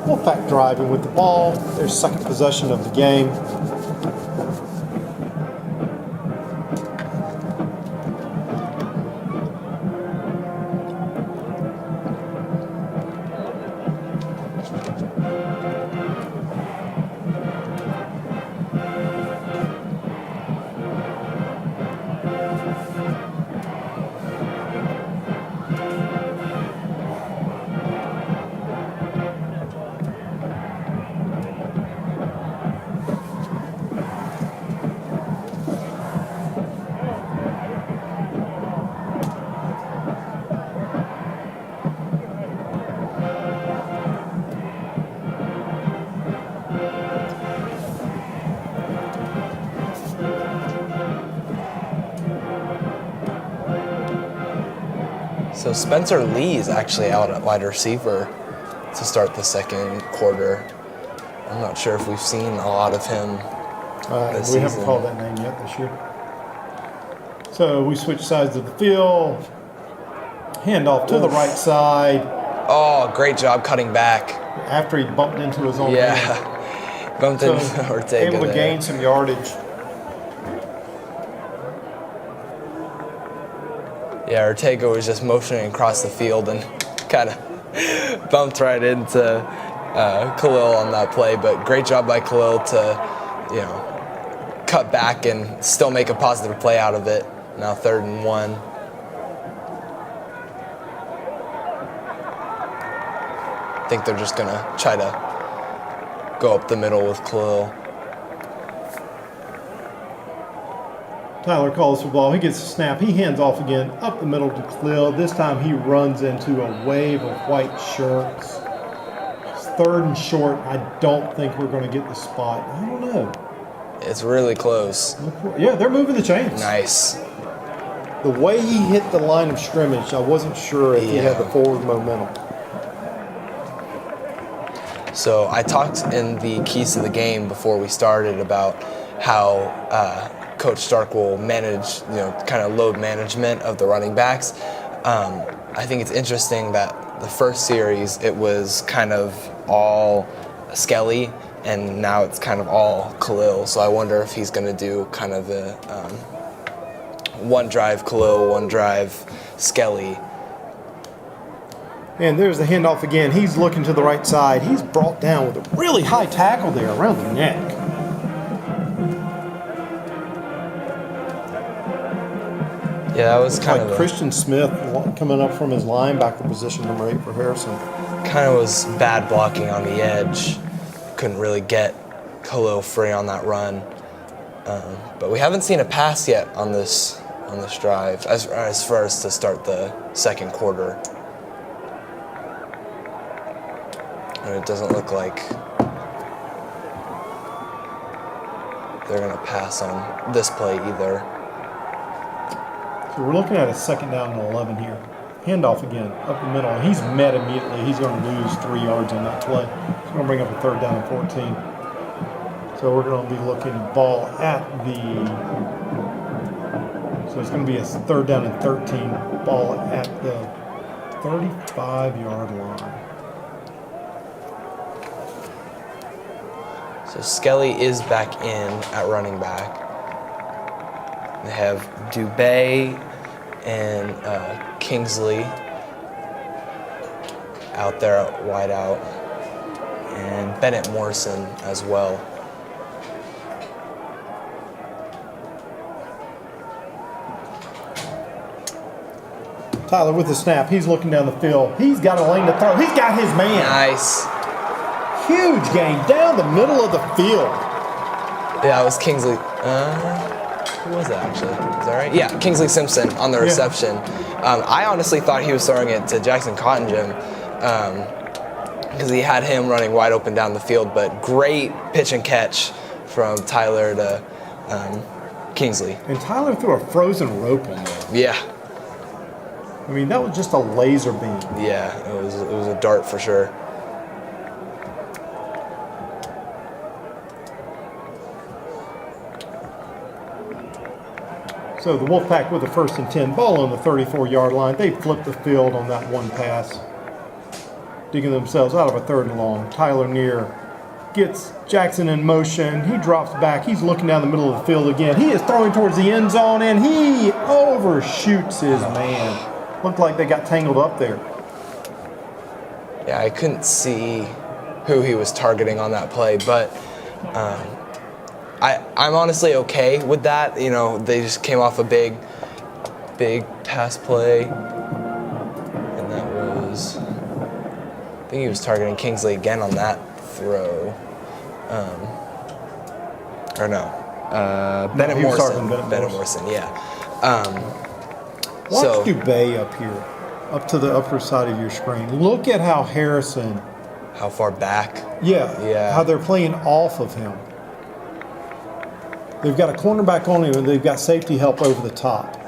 Wolfpack driving with the ball. Their 2nd possession of the game. So Spencer Lee is actually out at wide receiver to start the second quarter. I'm not sure if we've seen a lot of him this we haven't season. called that name yet this year. So we switch sides of the field. Handoff to the right side. Oh, great job cutting back. After he bumped into his own man. Yeah, bumped So into Ortega able to there. gain some yardage. Yeah, Ortega was just motioning across the field and kind of bumped right into Khalil on that play. But great job by Khalil to, cut back and still make a positive play out of it. Now 3rd and 1. I think they're just gonna try to go up the middle with Khalil. Tyler calls for ball. He gets a snap. He hands off again up the middle to Khalil. This time he runs into a wave of white shirts. It's 3rd and short. I don't think we're going to get the spot. I don't know. It's really close. Yeah, they're moving the chains. Nice. The way he hit the line of scrimmage, I wasn't sure if he had the forward momentum. So I talked in the keys to the game before we started about how Coach Stark will manage, kind of load management of the running backs. I think it's interesting that the first series it was kind of all Skelly, and now it's kind of all Khalil. So I wonder if he's going to do kind of a one drive Khalil, one drive Skelly. And there's the handoff again. He's looking to the right side. He's brought down with a really high tackle there around the neck. Yeah, that was kind of Christian Smith coming up from his linebacker position, number 8 for Harrison. Kind of was bad blocking on the edge. Couldn't really get Khalil free on that run. But we haven't seen a pass yet on this drive as far as to start the second quarter. And it doesn't look like they're going to pass on this play either. So we're looking at a 2nd down and 11 here. Handoff again, up the middle. He's met immediately. He's going to lose 3 yards on that play. He's going to bring up a 3rd down and 14. So we're going to be looking ball at the... So it's going to be a 3rd down and 13. Ball at the 35-yard line. So Skelly is back in at running back. They have Dubé and Kingsley out there at wide out, and Bennett Morrison as well. Tyler with the snap. He's looking down the field. He's got a lane to throw. He's got his man. Nice. Huge gain down the middle of the field. Yeah, it was Kingsley. Who was that actually? Is that right? Yeah, Kingsley Simpson on the reception. I honestly thought he was throwing it to Jackson Cottingham because he had him running wide open down the field, but great pitch and catch from Tyler to Kingsley. And Tyler threw a frozen rope on there. Yeah. I mean, that was just a laser beam. Yeah, it was a dart for sure. So the Wolfpack with the 1st and 10, ball on the 34-yard line. They flipped the field on that one pass, digging themselves out of a 3rd and long. Tyler Neer gets Jackson in motion. He drops back. He's looking down the middle of the field again. He is throwing towards the end zone, and he overshoots his man. Looked like they got tangled up there. Yeah, I couldn't see who he was targeting on that play, but I'm honestly okay with that. You know, they just came off a big pass play, and that was, I think he was targeting Kingsley again on that throw. Or no, Bennett Morrison. Bennett Morrison, yeah. Watch Dubé up here, up to the upper side of your screen. Look at how Harrison. How far back? Yeah. How they're playing off of him. They've got a cornerback on him, and they've got safety help over the top.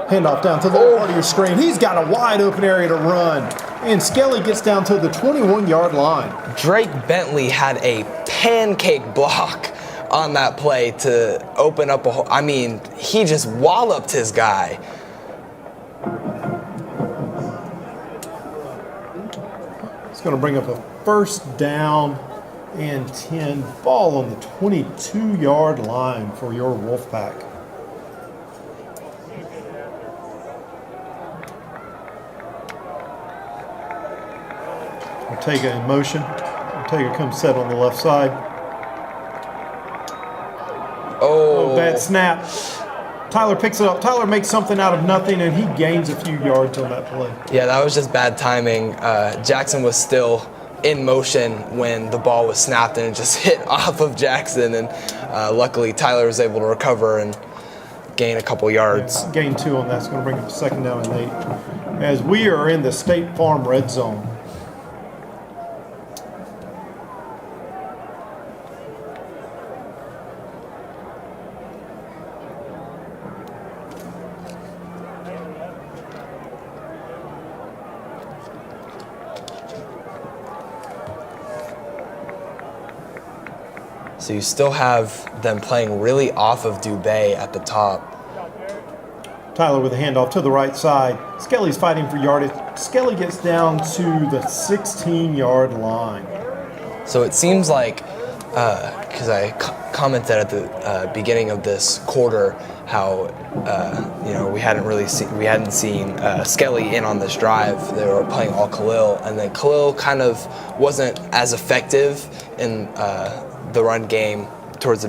Handoff down to the lower part of your screen. He's got a wide open area to run. And Skelly gets down to the 21-yard line. Drake Bentley had a pancake block on that play to open up a hole. I mean, he just walloped his guy. It's going to bring up a first down and 10. Ball on the 22-yard line for your Wolfpack. Ortega in motion. Ortega comes set on the left side. Oh, bad snap. Tyler picks it up. Tyler makes something out of nothing, and he gains a few yards on that play. Yeah, that was just bad timing. Jackson was still in motion when the ball was snapped, and it just hit off of Jackson. And luckily, Tyler was able to recover and gain a couple yards. Yeah, gain 2 on that. It's going to bring up a second down and 8. As we are in the State Farm red zone. So you still have them playing really off of Dubé at the top. Tyler with a handoff to the right side. Skelly's fighting for yardage. Skelly gets down to the 16-yard line. So it seems like, because I commented at the beginning of this quarter how we hadn't seen Skelly in on this drive. They were playing all Khalil, and then Khalil kind of wasn't as effective in the run game towards the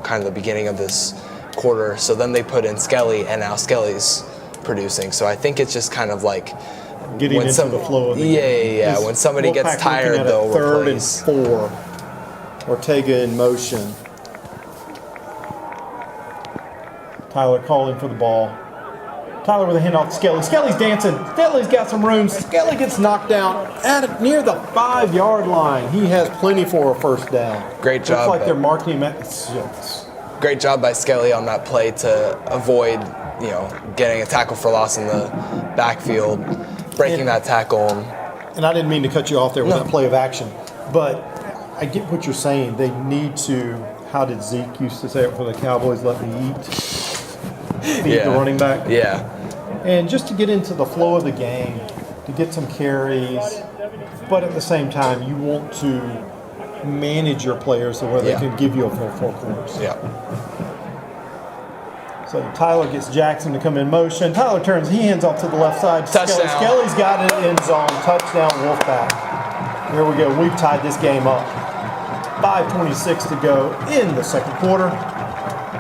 kind of the beginning of this quarter. So then they put in Skelly, and now Skelly's producing. So I think it's just kind of like getting into the flow of the game. Yeah. When somebody gets tired, they'll replace. 3rd and 4. Ortega in motion. Tyler calling for the ball. Tyler with a handoff to Skelly. Skelly's dancing. Skelly's got some room. Skelly gets knocked down near the 5-yard line. He has plenty for a first down. Great job. Looks like they're marking him at. Great job by Skelly on that play to avoid, getting a tackle for loss in the backfield, breaking that tackle. And I didn't mean to cut you off there with that play of action, but I get what you're saying. They need to. How did Zeke used to say it for the Cowboys? Let me eat. Feed the running back. Yeah. And just to get into the flow of the game, to get some carries, but at the same time, you want to manage your players so where they can give you a full 4 quarters. Yeah. So Tyler gets Jackson to come in motion. Tyler turns, he hands off to the left side. Touchdown. Skelly's got it in zone. Touchdown, Wolfpack. Here we go. We've tied this game up. 5:26 to go in the second quarter.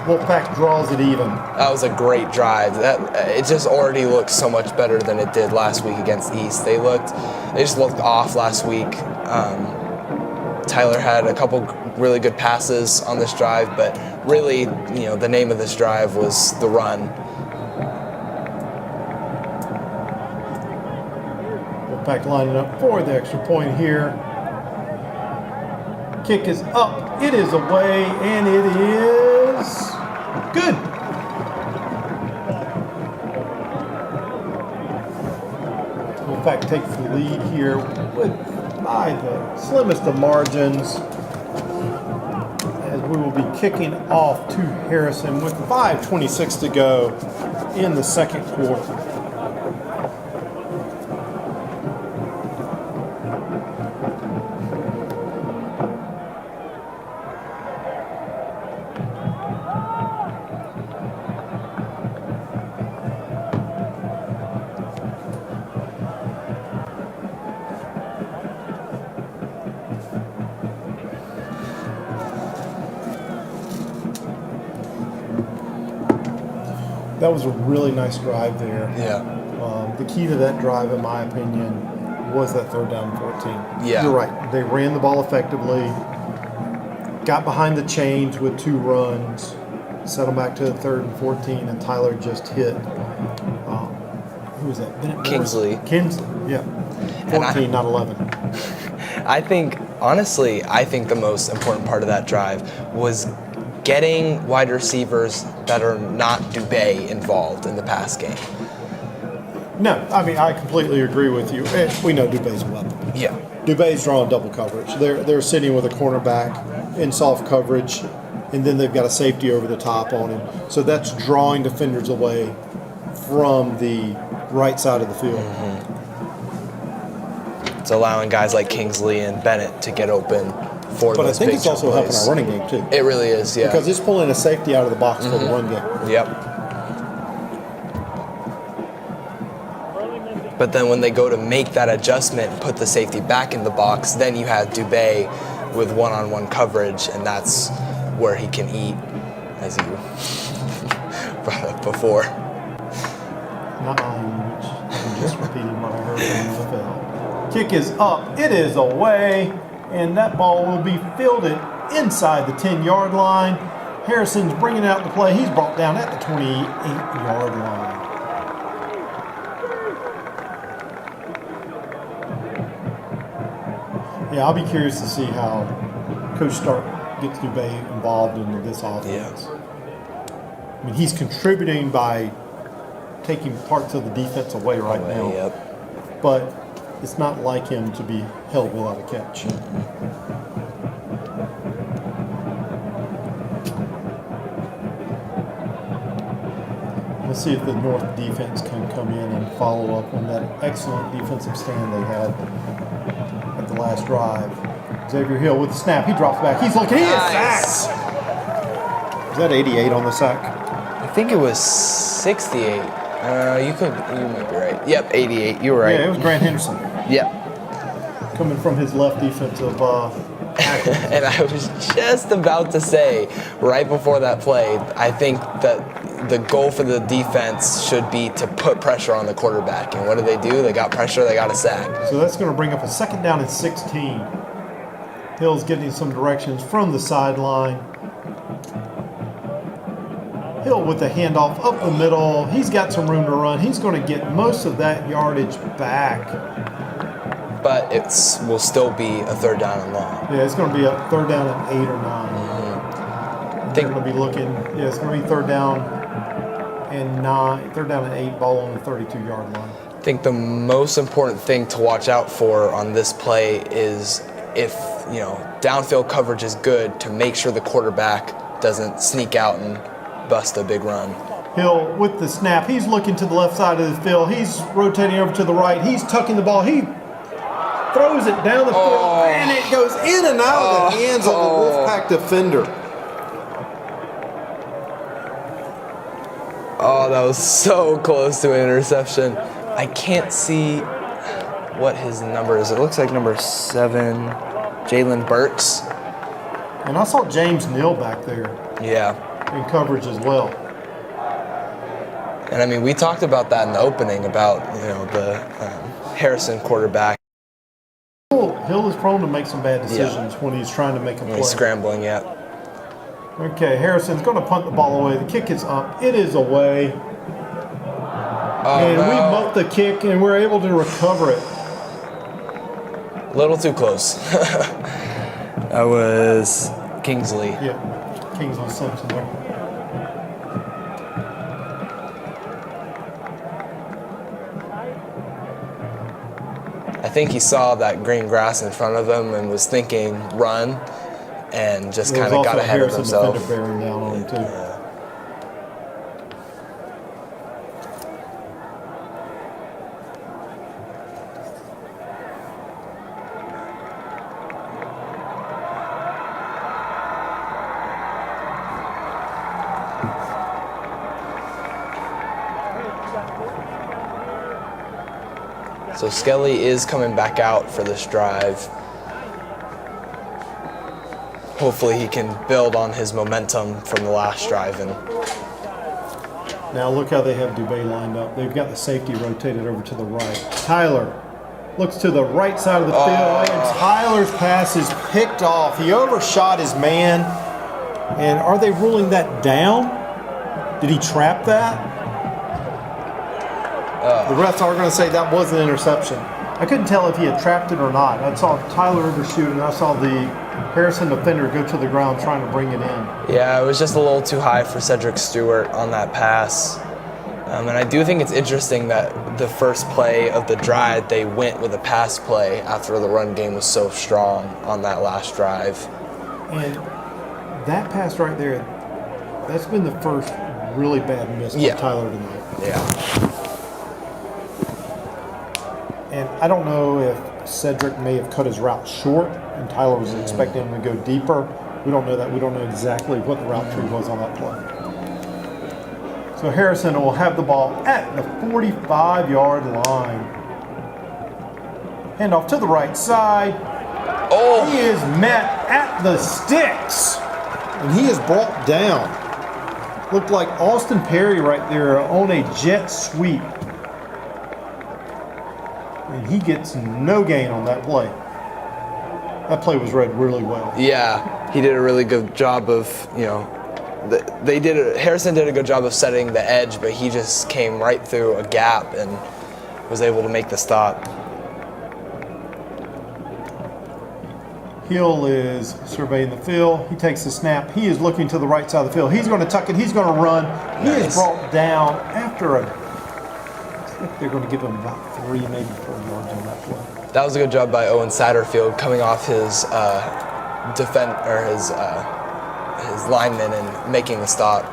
Wolfpack draws it even. That was a great drive. It just already looks so much better than it did last week against East. They just looked off last week. Tyler had a couple really good passes on this drive, but really, the name of this drive was the run. Wolfpack lining up for the extra point here. Kick is up. It is away, and it is good. Wolfpack takes the lead here by the slimmest of margins, as we will be kicking off to Harrison with 5:26 to go in the second quarter. That was a really nice drive there. Yeah. The key to that drive, in my opinion, was that 3rd down and 14. Yeah. You're right. They ran the ball effectively, got behind the chains with 2 runs, set them back to the 3rd and 14, and Tyler just hit. Who was that? Bennett Kingsley. Kingsley, yeah. 14, not 11. I think the most important part of that drive was getting wide receivers that are not Dubé involved in the pass game. No, I mean, I completely agree with you. We know Dubé's a weapon. Yeah. Dubé's drawing double coverage. They're sitting with a cornerback in soft coverage, and then they've got a safety over the top on him. So that's drawing defenders away from the right side of the field. It's allowing guys like Kingsley and Bennett to get open for But I those think big it's also jump helping plays. our running game, too. It really is, yeah. Because it's pulling a safety out of the box for the run game. Yep. But then when they go to make that adjustment and put the safety back in the box, then you have Dubé with one-on-one coverage, and that's where he can eat, as you brought up before. Not my language. I'm just repeating what I heard from the NFL. Kick is up. It is away. And that ball will be fielded inside the 10-yard line. Harrison's bringing out the play. He's brought down at the 28-yard line. Yeah, I'll be curious to see how Coach Stark gets Dubé involved in this offense. I mean, he's contributing by taking parts of the defense away right now. Yep. But it's not like him to be held without a catch. Let's see if the North defense can come in and follow up on that excellent defensive stand they had at the last drive. Xavier Hill with the snap. He drops back. He's looking. He is sacked. Is that 88 on the sack? I think it was 68. You might be right. Yep, 88. You were right. Yeah, it was Grant Henderson Yep. coming from his left defensive tackle. And I was just about to say, right before that play, I think that the goal for the defense should be to put pressure on the quarterback. And what did they do? They got pressure, they got a sack. So that's going to bring up a 2nd down and 16. Hill's getting some directions from the sideline. Hill with the handoff up the middle. He's got some room to run. He's going to get most of that yardage back. But it will still be a 3rd down and long. Yeah, it's going to be a 3rd down and 8 or 9. They're going to be looking. Yeah, it's going to be 3rd down and 9, 3rd down and 8, ball on the 32-yard line. I think the most important thing to watch out for on this play is if, downfield coverage is good, to make sure the quarterback doesn't sneak out and bust a big run. Hill with the snap. He's looking to the left side of the field. He's rotating over to the right. He's tucking the ball. He throws it down the field, and it goes in and out of the hands of the Wolfpack defender. Oh, that was so close to an interception. I can't see what his number is. It looks like number 7, Jalen Burks. And I saw James Neal back there Yeah. in coverage as well. And I mean, we talked about that in the opening about, the Harrison quarterback. Hill is prone to make some bad decisions when he's trying to make a play. He's scrambling, yeah. Okay, Harrison's going to punt the ball away. The kick is up. It is away. And we muffed the kick, and we're able to recover it. A little too close. That was Kingsley. Yeah, Kingsley Simpson there. I think he saw that green grass in front of him and was thinking run, and just kind of got ahead of himself. Defender bearing down on him too. So Skelly is coming back out for this drive. Hopefully he can build on his momentum from the last drive. And now look how they have Dubé lined up. They've got the safety rotated over to the right. Tyler looks to the right side of the field, and Tyler's pass is picked off. He overshot his man. And are they ruling that down? Did he trap that? The refs are going to say that was an interception. I couldn't tell if he had trapped it or not. I saw Tyler overshoot, and I saw the Harrison defender go to the ground trying to bring it in. Yeah, it was just a little too high for Cedric Stewart on that pass. And I do think it's interesting that the first play of the drive, they went with a pass play after the run game was so strong on that last drive. And that pass right there, that's been the first really bad miss by Tyler tonight. Yeah. And I don't know if Cedric may have cut his route short and Tyler was expecting him to go deeper. We don't know that. We don't know exactly what the route tree was on that play. So Harrison will have the ball at the 45-yard line. Hand off to the right side. Oh! He is met at the sticks. And he is brought down. Looked like Austin Perry right there on a jet sweep. And he gets no gain on that play. That play was read really well. Yeah, he did a really good job of, Harrison did a good job of setting the edge, but he just came right through a gap and was able to make the stop. Hill is surveying the field. He takes the snap. He is looking to the right side of the field. He's going to tuck it. He's going to run. He is brought down after I think they're going to give him about 3, maybe 4 yards on that play. That was a good job by Owen Satterfield coming off his his lineman and making the stop.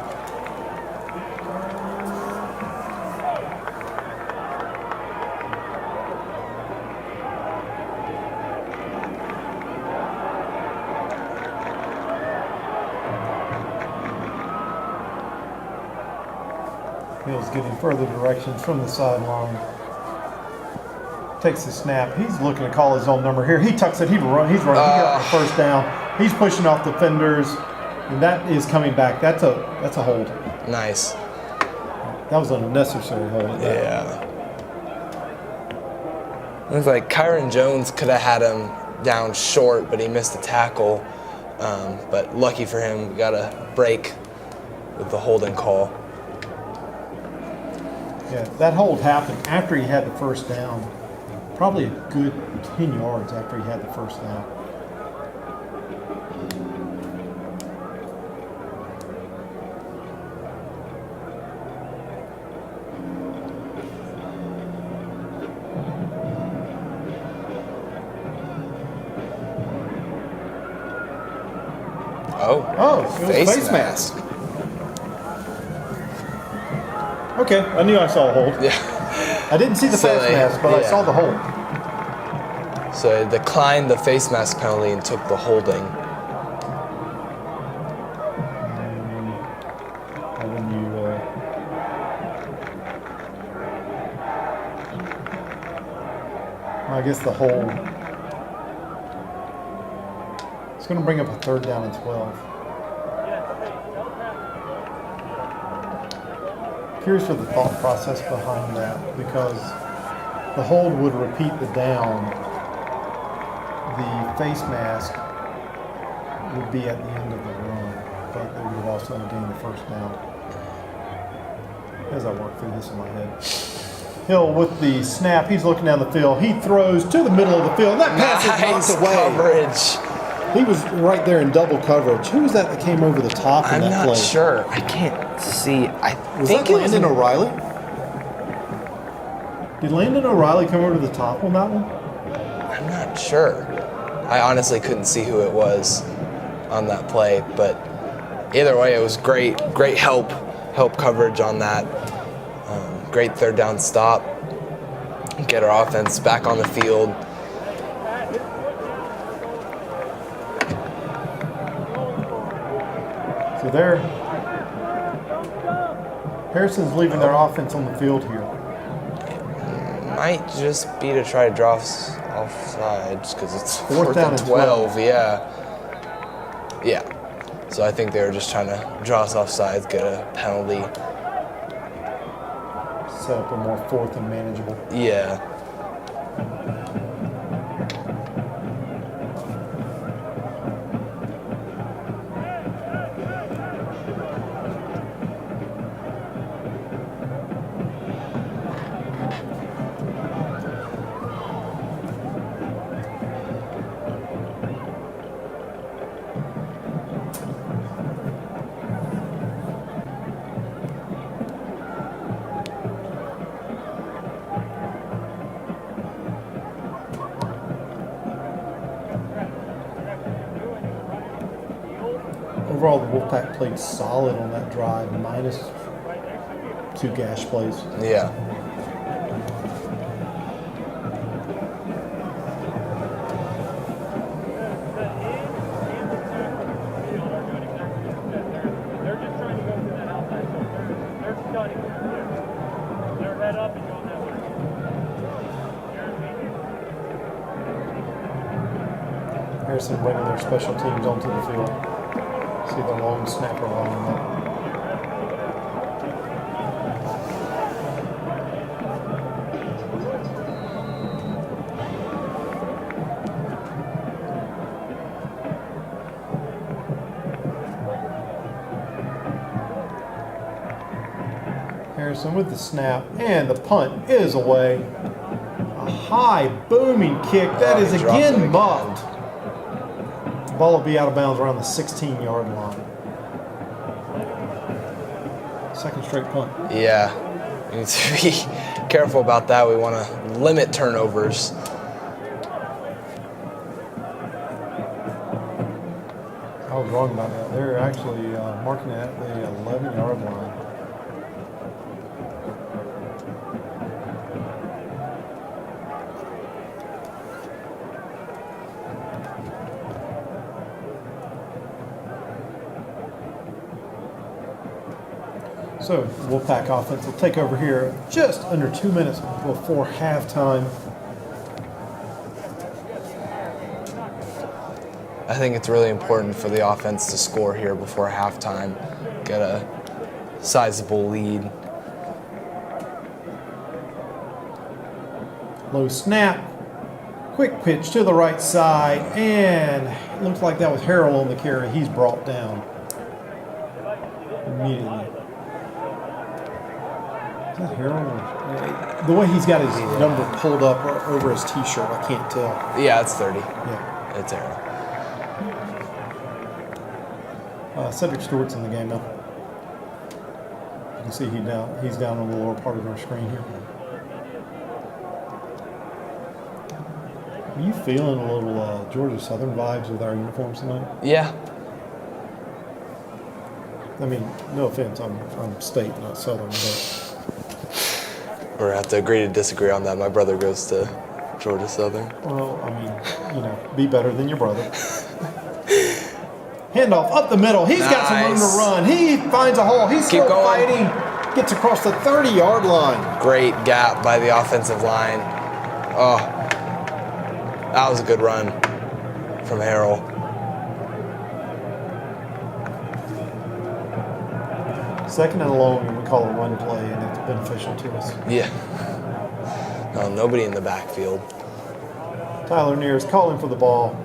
Hill's getting further directions from the sideline. Takes the snap. He's looking to call his own number here. He tucks it. He's running. He got the first down. He's pushing off defenders, and that is coming back. That's a hold. Nice. That was an unnecessary hold. Yeah. It looks like Kyron Jones could have had him down short, but he missed the tackle. But lucky for him, we got a break with the holding call. Yeah, that hold happened after he had the first down. Probably a good 10 yards after he had the first down. Oh, face mask. Okay, I knew I saw a hold. Yeah. I didn't see the face mask, but I saw the hold. So they declined the face mask penalty and took the holding. I guess the hold. It's going to bring up a 3rd down and 12. Curious for the thought process behind that, because the hold would repeat the down. The face mask would be at the end of the run, but they would also gain the first down. As I work through this in my head. Hill with the snap. He's looking down the field. He throws to the middle of the field. And that pass is knocked away. Coverage. He was right there in double coverage. Who was that came over the top in that play? I'm not sure. I can't see. Was that Landon O'Reilly? Did Landon O'Reilly come over to the top on that one? I'm not sure. I honestly couldn't see who it was on that play, but either way, it was great help coverage on that. Great 3rd down stop. Get our offense back on the field. So there, Harrison's leaving their offense on the field here. Might just be to try to draw us offsides because it's 4th down and 12. Yeah. So I think they were just trying to draw us offsides, get a penalty. Set up a more 4th and manageable. Yeah. Overall, the Wolfpack played solid on that drive, minus 2 gash plays. Yeah. They're just trying to go through that outside. So they're studying. They're head up and going that way. Harrison bringing their special teams onto the field. See the long snapper lining up. Harrison with the snap, and the punt is away. A high booming kick that is again muffed. The ball will be out of bounds around the 16-yard line. Second straight punt. Yeah. We need to be careful about that. We want to limit turnovers. I was wrong about that. They're actually marking it at the 11-yard line. So Wolfpack offense will take over here just under 2 minutes before halftime. I think it's really important for the offense to score here before halftime, get a sizable lead. Low snap, quick pitch to the right side, and it looks like that was Harrell on the carry. He's brought down immediately. Is that Harrell? The way he's got his number pulled up over his t-shirt, I can't tell. Yeah, it's 30. Yeah. It's Arrow. Cedric Stewart's in the game now. You can see he's down on the lower part of our screen here. Are you feeling a little Georgia Southern vibes with our uniforms tonight? Yeah. I mean, no offense, I'm state, not Southern, but We're going to have to agree to disagree on that. My brother goes to Georgia Southern. well, I mean, be better than your brother. Handoff up the middle. He's got some room to Nice. run. He finds a hole. He's Keep still going. fighting. Gets across the 30-yard line. Great gap by the offensive line. Oh, that was a good run from Harrell. Second and long, and we call a run play, and it's beneficial to us. Yeah. No, nobody in the backfield. Tyler Neer is calling for the ball.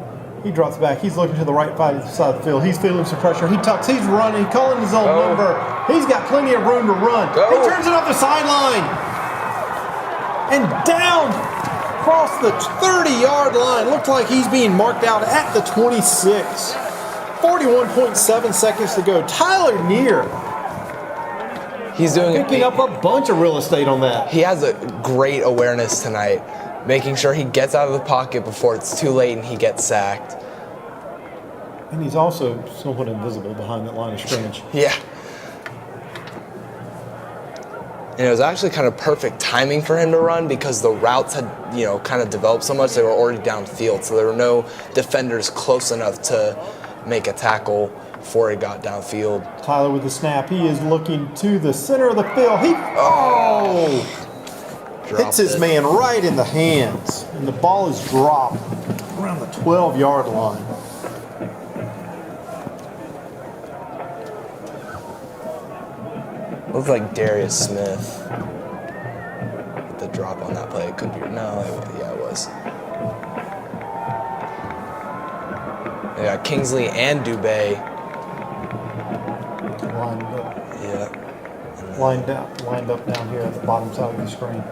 He drops back. He's looking to the right side of the field. He's feeling some pressure. He tucks. He's running. Calling his own Go. number. He's got plenty of room to run. Go. He turns it up the sideline. And down across the 30-yard line. Looks like he's being marked out at the 26. 41.7 seconds to go. Tyler Neer He's doing picking up a bunch of real estate on that. He has a great awareness tonight, making sure he gets out of the pocket before it's too late and he gets sacked. And he's also somewhat invisible behind that line of scrimmage. Yeah. And it was actually kind of perfect timing for him to run because the routes had, kind of developed so much they were already downfield. So there were no defenders close enough to make a tackle before he got downfield. Tyler with the snap. He is looking to the center of the field. He hits Dropped his it. man right in the hands. And the ball is dropped around the 12-yard line. Looked like Darius Smith. The drop on that play. It could be. No, it was. They got Kingsley and Dubé. Lined up down here at the bottom side of the screen.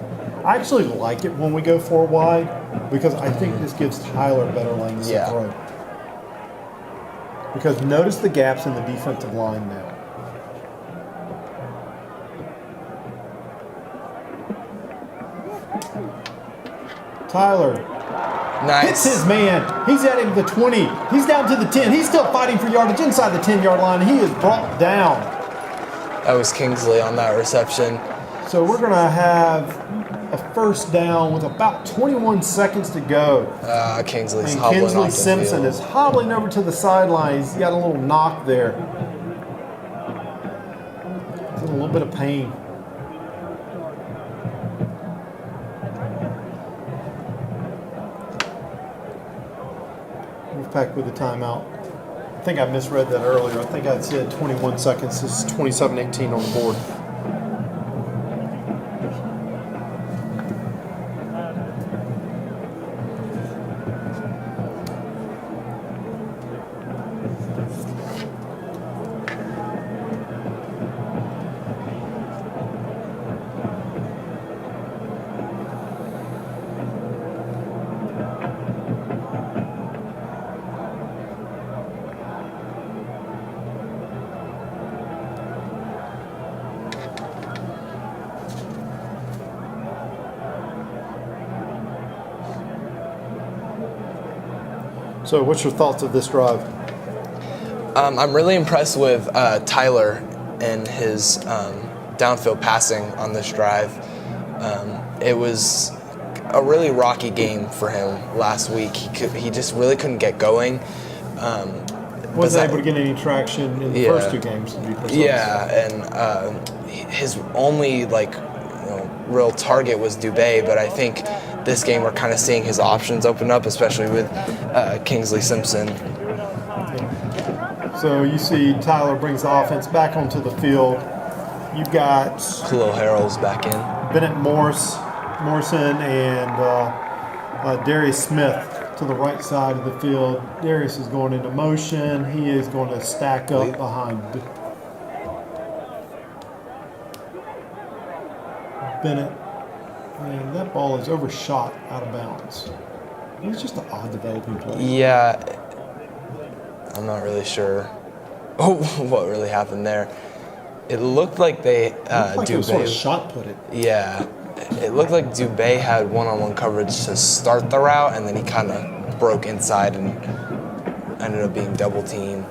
I actually like it when we go 4 wide because I think this gives Tyler better lanes to throw. Because notice the gaps in the defensive line now. Tyler Nice. Hits his man. He's at him the 20. He's down to the 10. He's still fighting for yardage inside the 10-yard line. He is brought down. That was Kingsley on that reception. So we're going to have a first down with about 21 seconds to go. Kingsley's And hobbling Kinsley off the Simpson field. is hobbling over to the sideline. He's got a little knock there. He's in a little bit of pain. Wolfpack with the timeout. I think I misread that earlier. I think I said 21 seconds. This is 27-18 on the board. So what's your thoughts of this drive? I'm really impressed with Tyler and his downfield passing on this drive. It was a really rocky game for him last week. He just really couldn't get going. Wasn't able to get any traction in the first two games, to be precise. Yeah, and his only real target was Dubé, but I think this game we're kind of seeing his options open up, especially with Kingsley Simpson. So you see Tyler brings the offense back onto the field. You've got Khalil Harrell's back in. Bennett Morrison and Darius Smith to the right side of the field. Darius is going into motion. He is going to stack up behind Bennett. And that ball is overshot out of bounds. It was just an odd developing play. Yeah, I'm not really sure what really happened there. It looked like they It was sort of shot put it. Yeah, it looked like Dubé had one-on-one coverage to start the route, and then he kind of broke inside and ended up being double teamed.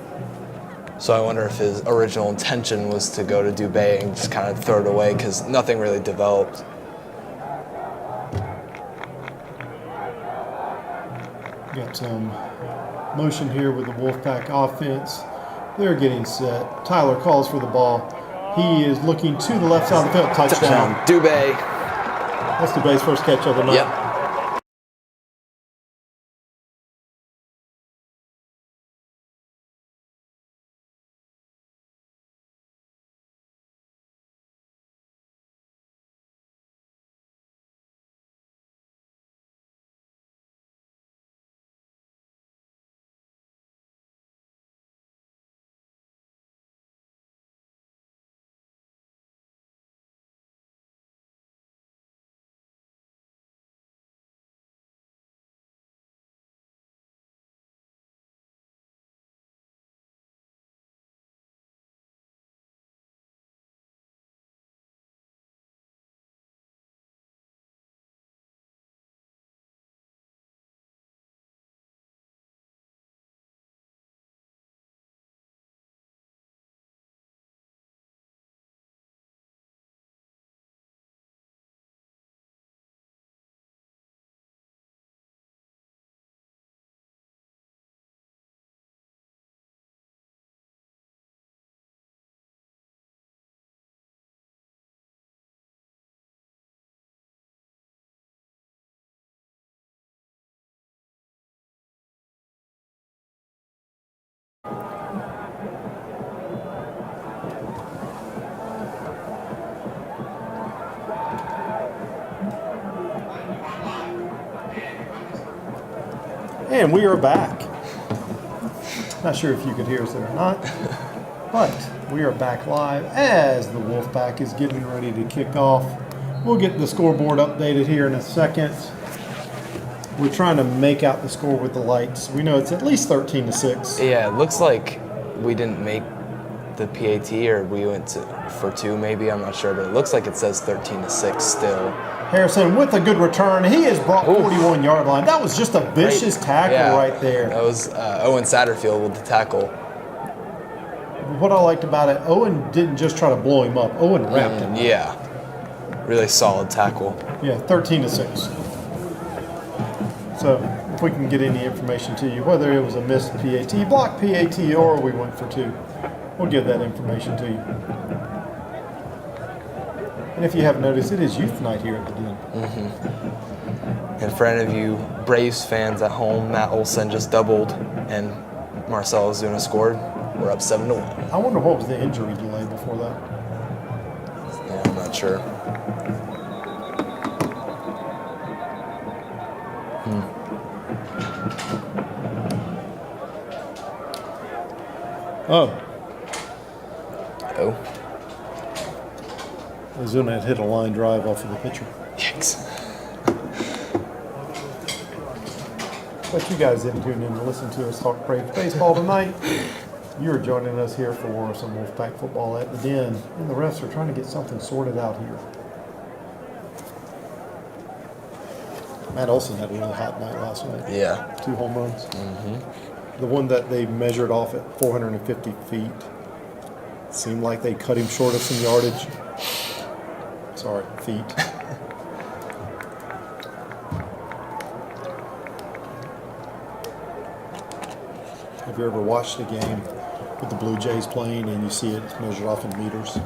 So I wonder if his original intention was to go to Dubé and just kind of throw it away because nothing really developed. Got some motion here with the Wolfpack offense. They're getting set. Tyler calls for the ball. He is looking to the left side of the field. Touchdown. Dubé. That's Dubé's first catch of the night. Yep. And we are back. Not sure if you could hear us there or not, but we are back live as the Wolfpack is getting ready to kick off. We'll get the scoreboard updated here in a second. We're trying to make out the score with the lights. We know it's at least 13-6. Yeah, it looks like we didn't make the PAT, or we went for 2 maybe. I'm not sure, but it looks like it says 13-6 still. Harrison with a good return. He has brought 41-yard line. That was just a vicious tackle right there. That was Owen Satterfield with the tackle. What I liked about it, Owen didn't just try to blow him up. Owen wrapped him. Yeah, really solid tackle. Yeah, 13-6. So if we can get any information to you, whether it was a missed PAT, blocked PAT, or we went for 2, we'll give that information to you. And if you haven't noticed, it is youth night here at the Den. And for any of you Braves fans at home, Matt Olson just doubled, and Marcell Ozuna scored. We're up 7-1. I wonder what was the injury delay before that. Yeah, I'm not sure. Oh, Oh, Ozuna had hit a line drive off of the pitcher. yikes. But you guys didn't tune in to listen to us talk Braves baseball tonight. You are joining us here for some Wolfpack football at the Den, and the refs are trying to get something sorted out here. Matt Olson had a really hot night last night. Yeah. 2 home runs. The one that they measured off at 450 feet seemed like they cut him short of some yardage. Sorry, feet. Have you ever watched a game with the Blue Jays playing and you see it measured off in meters?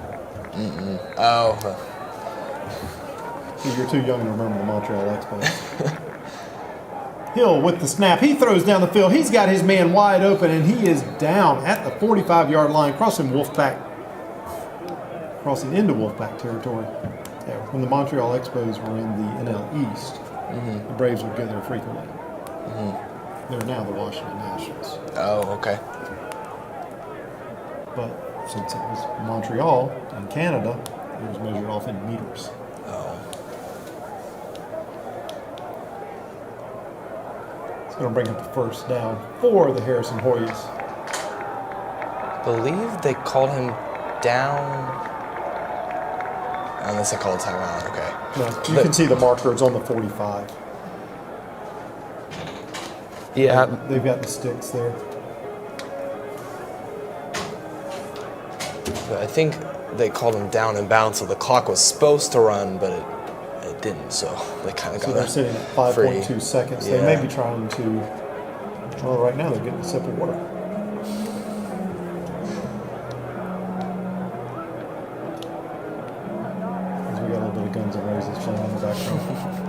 Oh, You're too young to remember the Montreal Expos. Hill with the snap. He throws down the field. He's got his man wide open, and he is down at the 45-yard line, crossing into Wolfpack territory. Yeah, when the Montreal Expos were in the NL East, the Braves would go there frequently. They're now the Washington Nationals. oh, okay. But since it was Montreal in Canada, it was measured off in meters. Oh, It's going to bring up the first down for the Harrison Hoyas. believe they called him down. Unless they called a timeout. Okay. No, you can see the markers on the 45. Yeah. They've got the sticks there. But I think they called him down and bound, so the clock was supposed to run, but it didn't. So they kind of So got they're it sitting at 5.2 seconds. They may Yeah. be trying to, well, right now they're getting a sip of water. Because we got a little bit of Guns N' Roses playing in the background.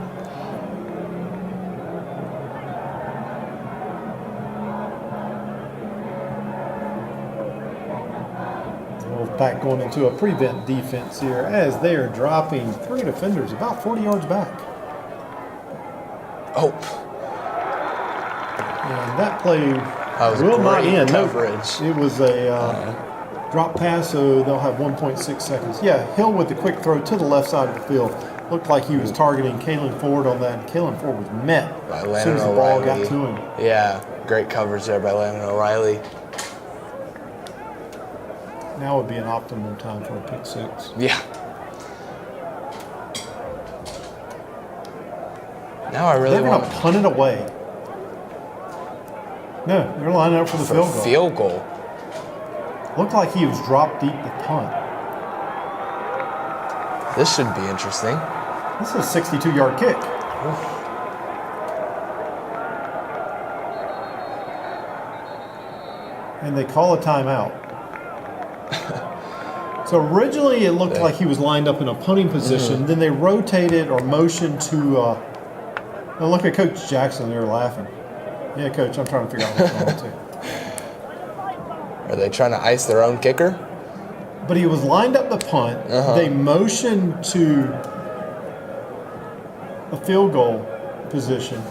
Wolfpack going into a prevent defense here as they are dropping 3 defenders about 40 yards back. Oh, And that play was will not great end. No, coverage. it was a drop pass, so they'll have 1.6 seconds. Yeah, Hill with the quick throw to the left side of the field. Looked like he was targeting Kalen Ford on that. Kalen Ford was met by as soon Landon as the ball O'Reilly. got to him. Yeah, great coverage there by Landon O'Reilly. Now would be an optimal time for a pick 6. Yeah. Now I really They're going want to punt it away. No, they're lining up for the for field a goal. field goal. Looked like he was dropped deep to punt. This should be interesting. This is a 62-yard kick. And they call a timeout. So originally it looked like he was lined up in a punting position. Then they rotated or motioned to. Now look at Coach Jackson. They're laughing. Yeah, Coach, I'm trying to figure out what's going on too. Are they trying to ice their own kicker? But he was lined up the punt. They motioned to a field goal position.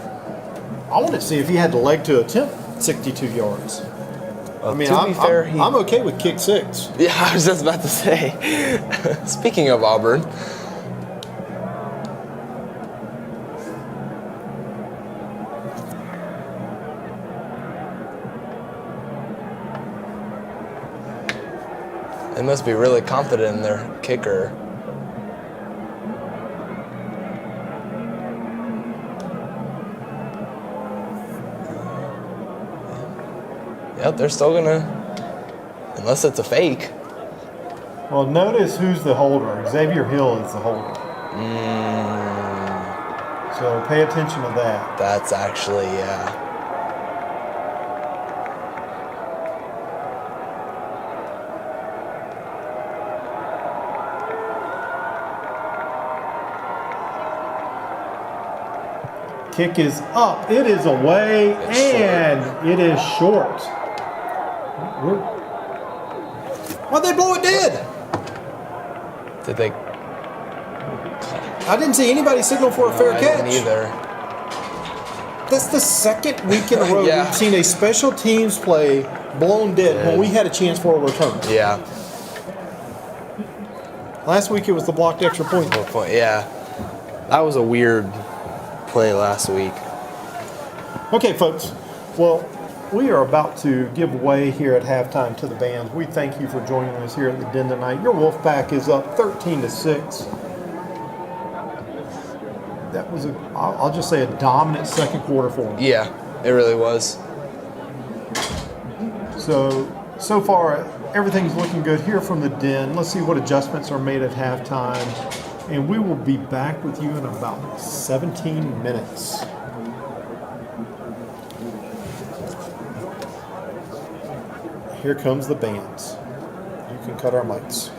I want to see if he had the leg to attempt 62 yards. Well, I mean, to be fair, I'm okay with kick 6. Yeah, I was just about to say. Speaking of Auburn, must be really confident in their kicker. Yep, they're still gonna, unless it's a fake. Well, notice who's the holder. Xavier Hill is the holder. So pay attention to that. That's actually, yeah. Kick is up. It is away, and it is short. Why'd they blow it dead? Did they? I didn't see anybody signal for a fair I catch. didn't either. That's the second week in a row Yeah. we've seen a special teams play blown dead when we had a chance for a return. Yeah. Last week it was the blocked extra point. Yeah. That was a weird play last week. Okay, folks. Well, we are about to give way here at halftime to the bands. We thank you for joining us here at the Den tonight. Your Wolfpack is up 13-6. That was I'll just say a dominant second quarter for them. Yeah, it really was. So far, everything's looking good here from the Den. Let's see what adjustments are made at halftime. And we will be back with you in about 17 minutes. Here comes the bands. You can cut our mics.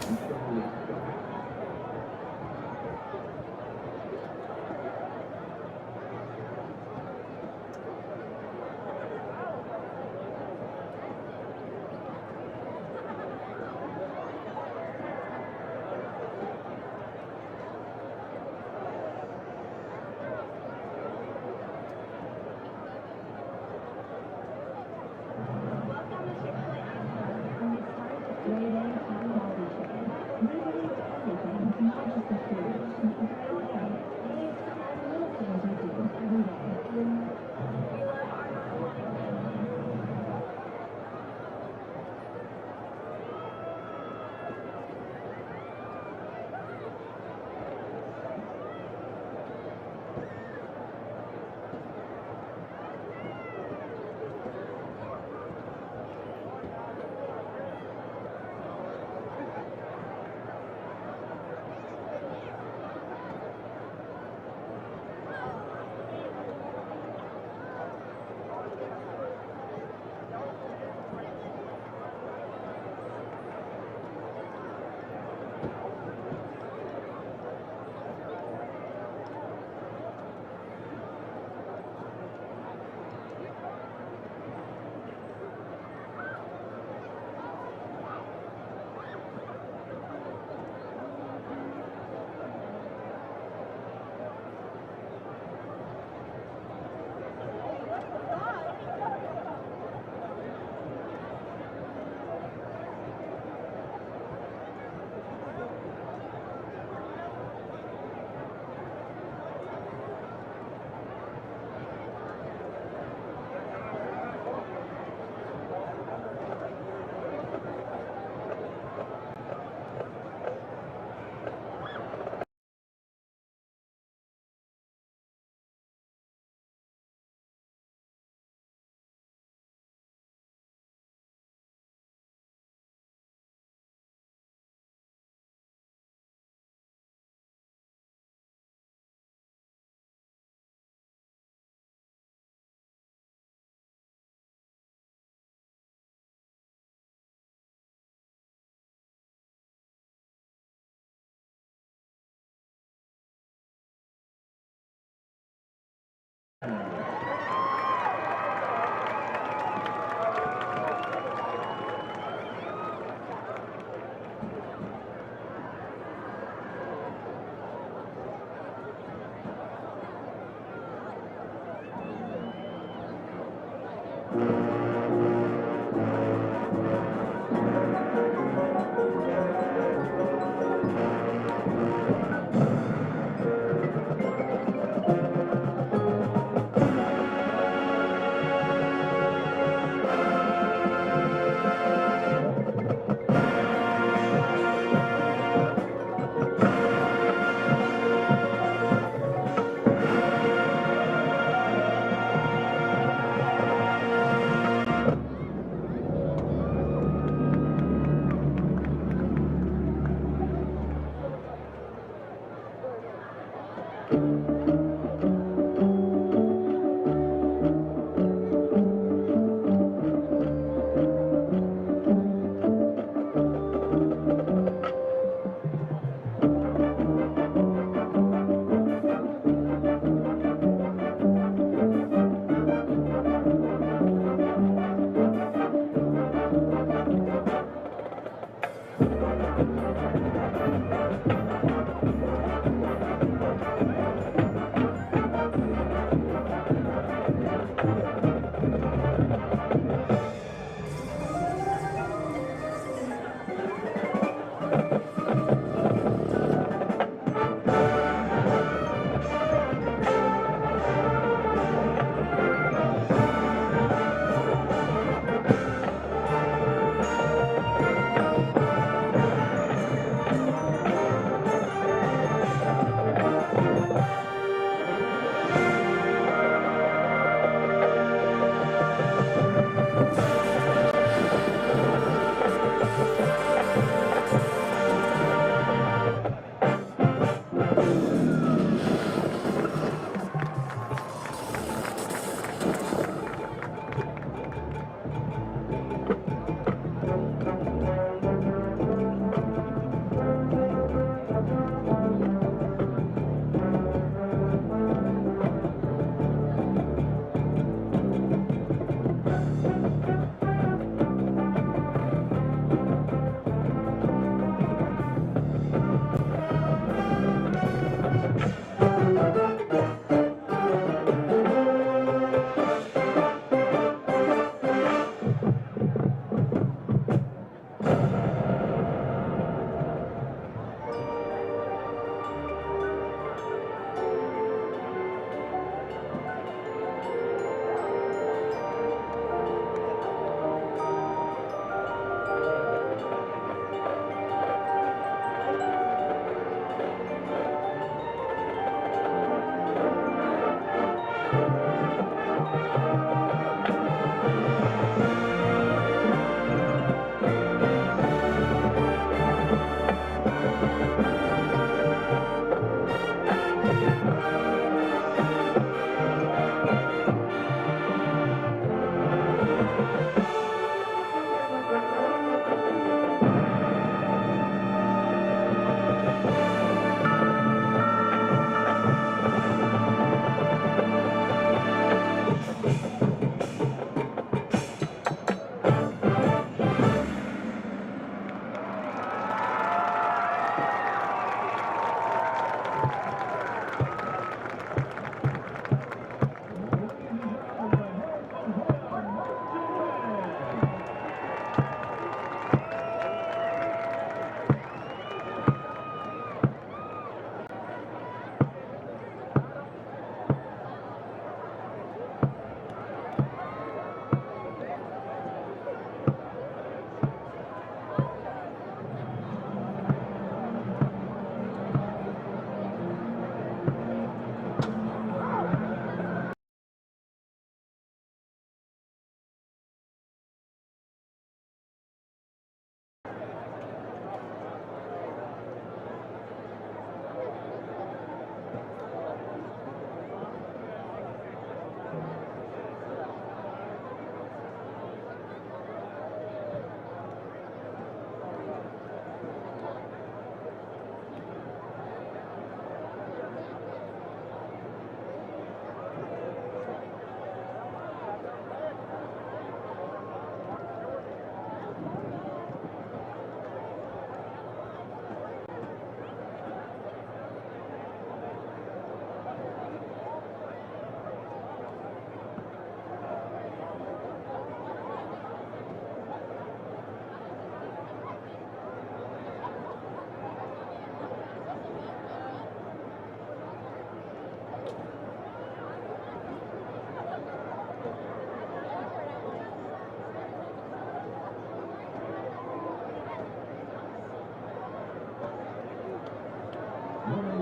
Ah!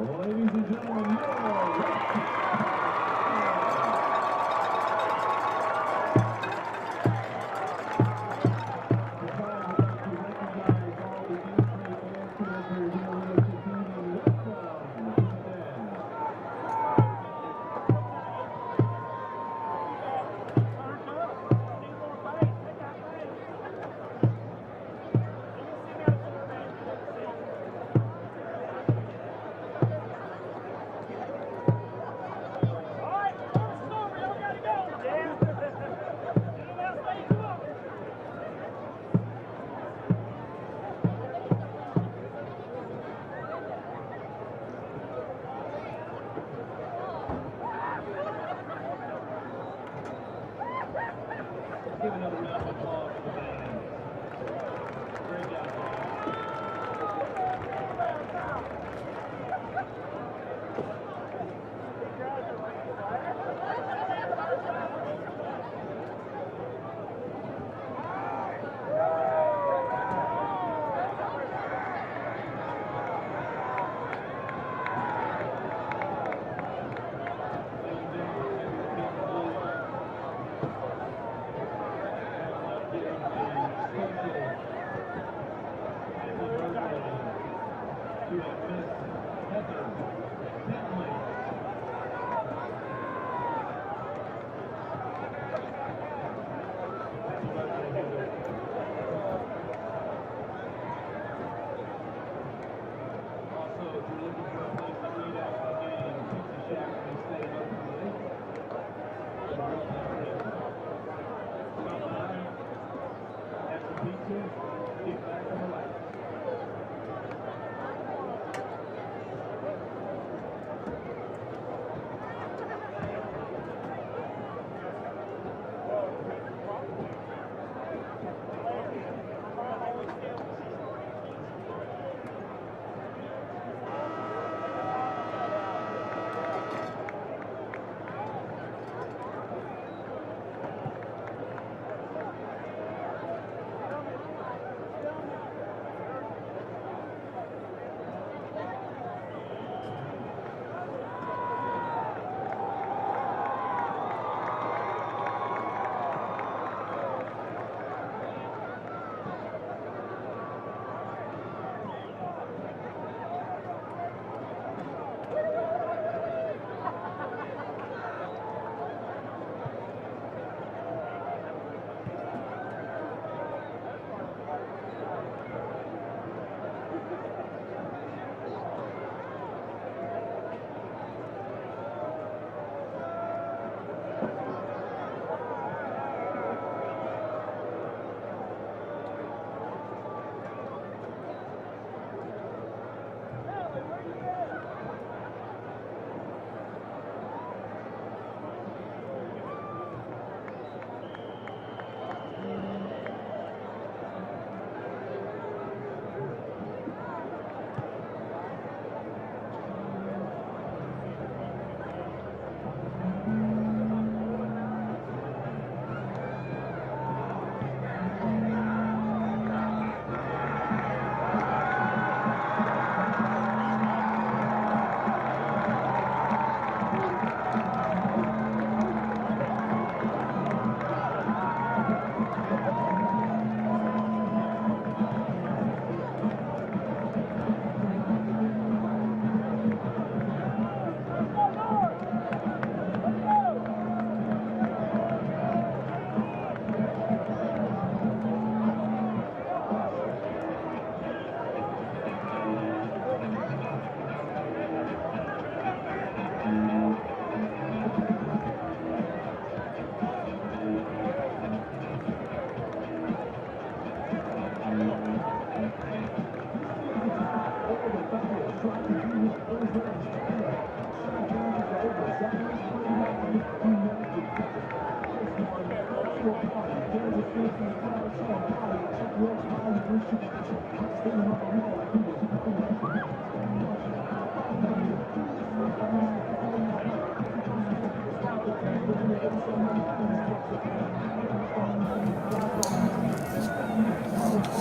Ladies and gentlemen, give another round of applause for the band. Great job.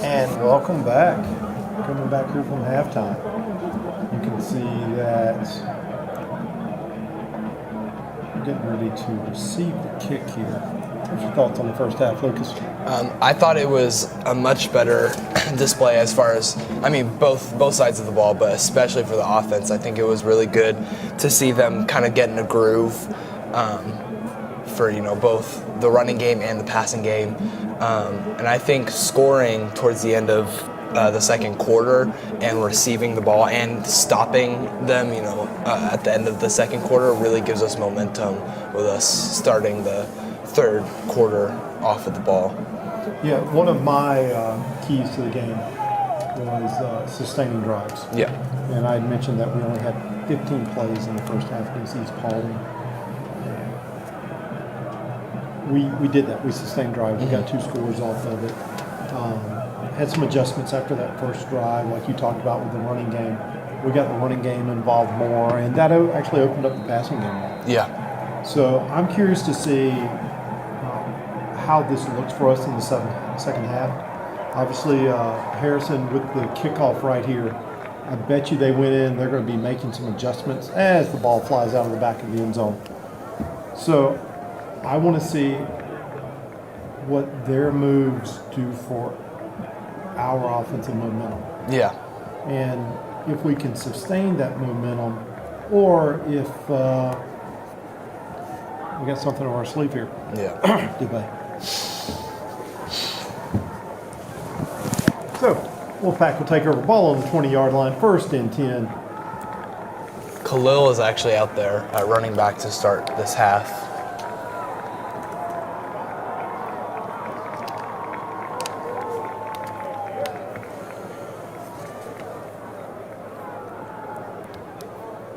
And welcome back. Coming back here from halftime. You can see that we're getting ready to receive the kick here. What's your thoughts on the first half, Lucas? I thought it was a much better display as far as, both sides of the ball, but especially for the offense. I think it was really good to see them kind of get in a groove for, both the running game and the passing game. And I think scoring towards the end of the second quarter and receiving the ball and stopping them, at the end of the second quarter really gives us momentum with us starting the third quarter off of the ball. Yeah, one of my keys to the game was sustaining drives. Yeah. And I had mentioned that we only had 15 plays in the first half against East Paulding. We did that. We sustained drives. We got 2 scores off of it. Had some adjustments after that first drive, like you talked about with the running game. We got the running game involved more, and that actually opened up the passing game more. Yeah. So I'm curious to see how this looks for us in the second half. Obviously, Harrison with the kickoff right here, I bet you they went in, they're going to be making some adjustments as the ball flies out of the back of the end zone. So I want to see what their moves do for our offensive momentum. Yeah. And if we can sustain that momentum, or if we got something on our sleeve here. Yeah. Debate. So, Wolfpack will take over ball on the 20-yard line, 1st and 10. Khalil is actually out there at running back to start this half.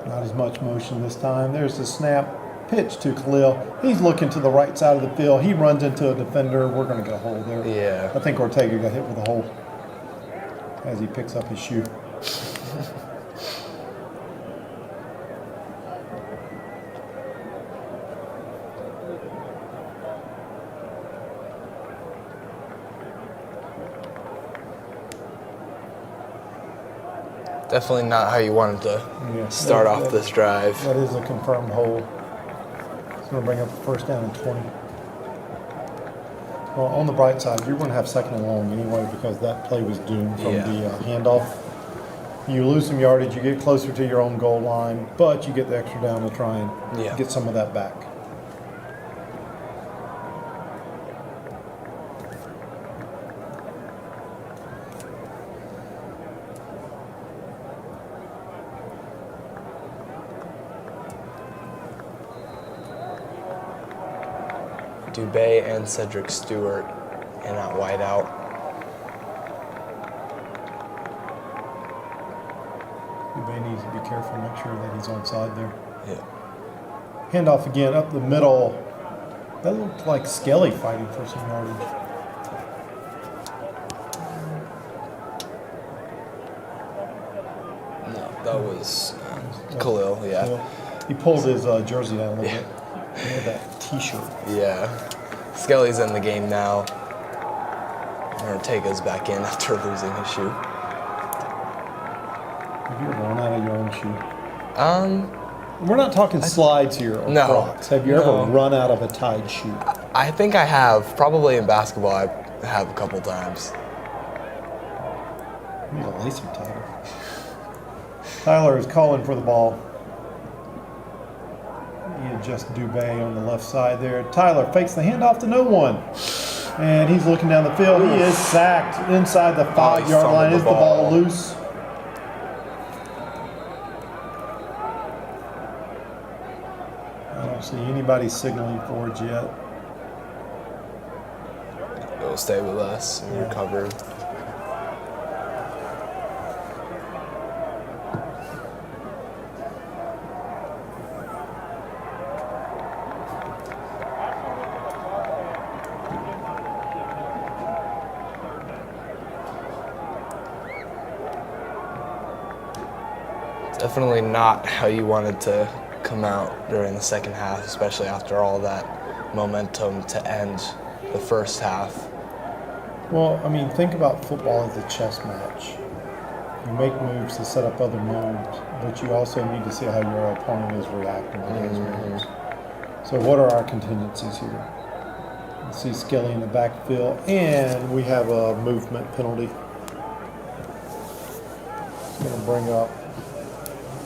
Not as much motion this time. There's the snap. Pitch to Khalil. He's looking to the right side of the field. He runs into a defender. We're going to get a hold there. Yeah. I think Ortega got hit with a hold as he picks up his shoe. Definitely not how you wanted to start off this drive. That is a confirmed hold. It's going to bring up the 1st down and 20. Well, on the bright side, you're going to have 2nd and long anyway because that play was doomed from the handoff. You lose some yardage, you get closer to your own goal line, but you get the extra down to try and get some of that back. Dubé and Cedric Stewart in that wide out. Dubé needs to be careful, make sure that he's onside there. Yeah. Handoff again up the middle. That looked like Skelly fighting for some yardage. No, that was Khalil, yeah. He pulled his jersey down a little bit. He had that t-shirt. Yeah. Skelly's in the game now. Ortega's back in after losing his shoe. Have you ever run out of your own shoe? We're not talking slides here or No. Crocs. Have you ever run out of a tied shoe? I think I have. Probably in basketball, I have a couple times. You need to lace them tighter. Tyler is calling for the ball. He adjusts Dubé on the left side there. Tyler fakes the handoff to no one. And he's looking down the field. He is sacked inside the 5-yard line. Is the ball loose? I don't see anybody signaling for it yet. It'll stay with us and recover. Definitely not how you wanted to come out during the second half, especially after all that momentum to end the first half. Well, I mean, think about football as a chess match. You make moves to set up other moves, but you also need to see how your opponent is reacting to those moves. So what are our contingencies here? You see Skelly in the backfield, and we have a movement penalty. It's going to bring up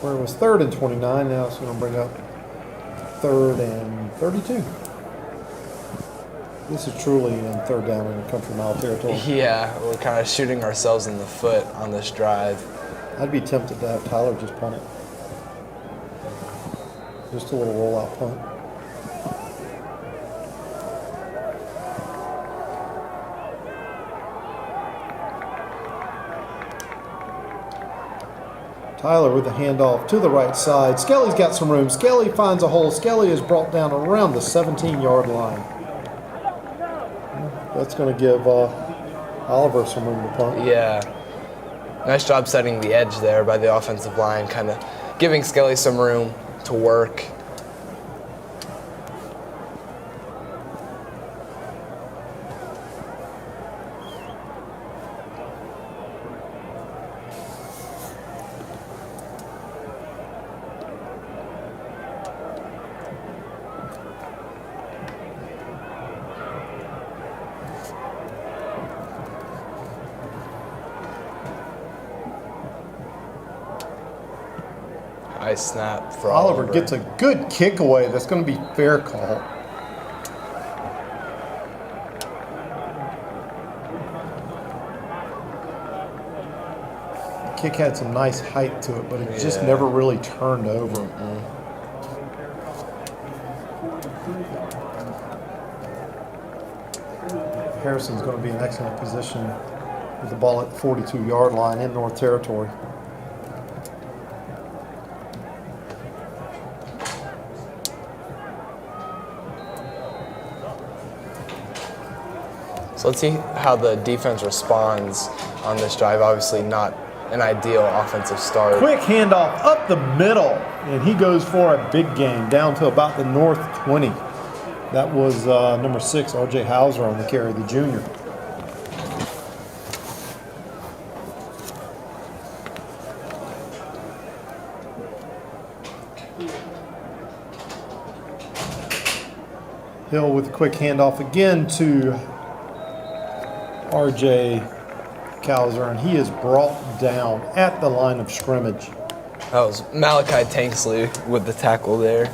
where it was 3rd and 29. Now it's going to bring up 3rd and 32. This is truly in 3rd down in country mile territory. Yeah, we're kind of shooting ourselves in the foot on this drive. I'd be tempted to have Tyler just punt it. Just a little rollout punt. Tyler with the handoff to the right side. Skelly's got some room. Skelly finds a hole. Skelly is brought down around the 17-yard line. That's going to give Oliver some room to punt. Yeah. Nice job setting the edge there by the offensive line, kind of giving Skelly some room to work. Nice snap for Oliver gets a good kick away. That's going to be fair call. The kick had some nice height to it, but it just never really turned over. Harrison's going to be in excellent position with the ball at the 42-yard line in North Territory. So let's see how the defense responds on this drive. Obviously not an ideal offensive start. Quick handoff up the middle, and he goes for a big gain down to about the North 20. That was number 6, R.J. Hauser on the carry, the junior. Hill with a quick handoff again to R.J. Hauser, and he is brought down at the line of scrimmage. That was Malachi Tanksley with the tackle there.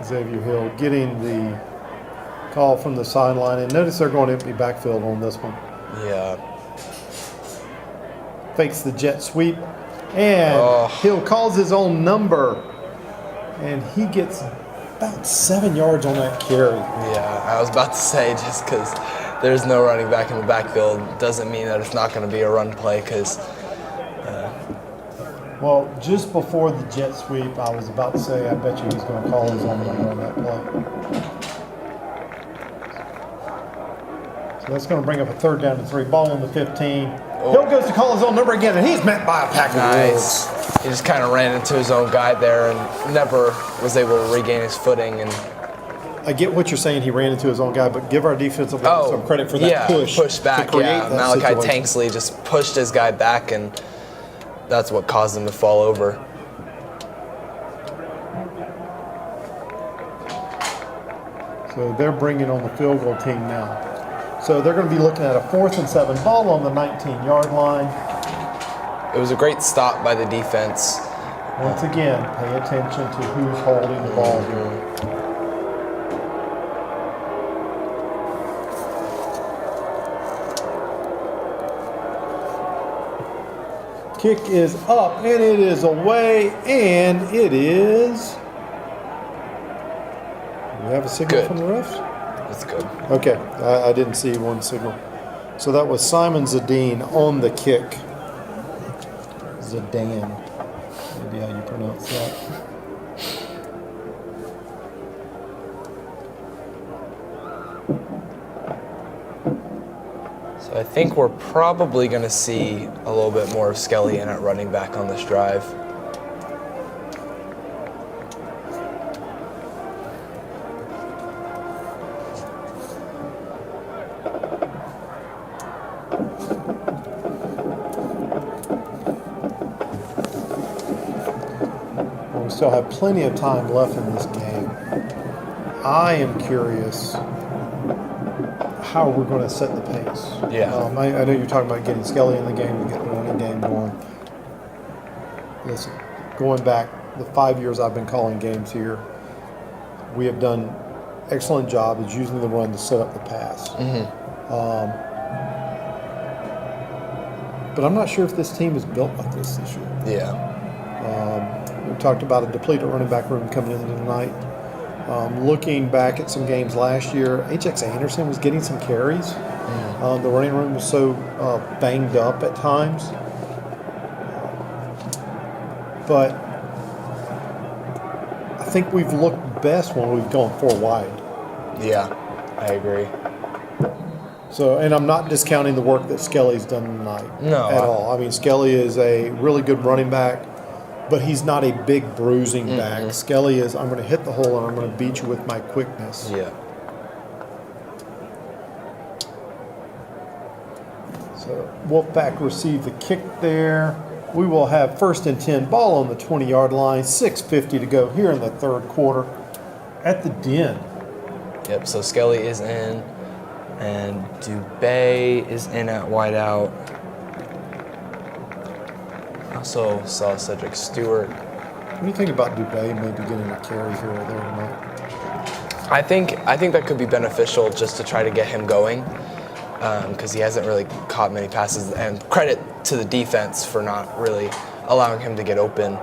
Xavier Hill getting the call from the sideline, and notice they're going empty backfield on this one. Yeah. Fakes the jet sweep, and Hill calls his own number, and he gets about 7 yards on that carry. Yeah, I was about to say, just because there's no running back in the backfield doesn't mean that it's not going to be a run play, because well, just before the jet sweep, I was about to say, I bet you he's going to call his own number on that play. So that's going to bring up a 3rd down to 3. Ball on the 15. Hill goes to call his own number again, and he's met by a pack of wolves. nice. He just kind of ran into his own guy there and never was able to regain his footing. And I get what you're saying, he ran into his own guy, but give our defensive line some credit for that push back, to create yeah. that Malachi situation. Tanksley just pushed his guy back, and that's what caused him to fall over. So they're bringing on the field goal team now. So they're going to be looking at a 4th and 7, ball on the 19-yard line. It was a great stop by the defense. Once again, pay attention to who's holding the ball here. Kick is up, and it is away, and it is... Do we have a signal from the refs? That's good. Okay, I didn't see one signal. So that was Simon Zidane on the kick. Zidane, maybe how you pronounce that. So I think we're probably going to see a little bit more of Skelly in at running back on this drive. still have plenty of time left in this game. I am curious how we're going to set the pace. Yeah. I know you're talking about getting Skelly in the game to get the running game going. Listen, going back the 5 years I've been calling games here, we have done excellent job of using the run to set up the pass. But I'm not sure if this team is built like this year. Yeah. We talked about a depleted running back room coming in tonight. Looking back at some games last year, H.X. Anderson was getting some carries. The running room was so banged up at times. But I think we've looked best when we've gone 4 wide. Yeah, I agree. So, and I'm not discounting the work that Skelly's done tonight at all. I mean, Skelly is a really good running back, but he's not a big bruising back. Skelly is, I'm going to hit the hole and I'm going to beat you with my quickness. Yeah. So Wolfpack received the kick there. We will have 1st and 10, ball on the 20-yard line, 6:50 to go here in the third quarter at the Den. Yep, so Skelly is in, and Dubé is in at wideout. Also saw Cedric Stewart. What do you think about Dubé maybe getting a carry here or there tonight? I think that could be beneficial just to try to get him going, because he hasn't really caught many passes. And credit to the defense for not really allowing him to get open.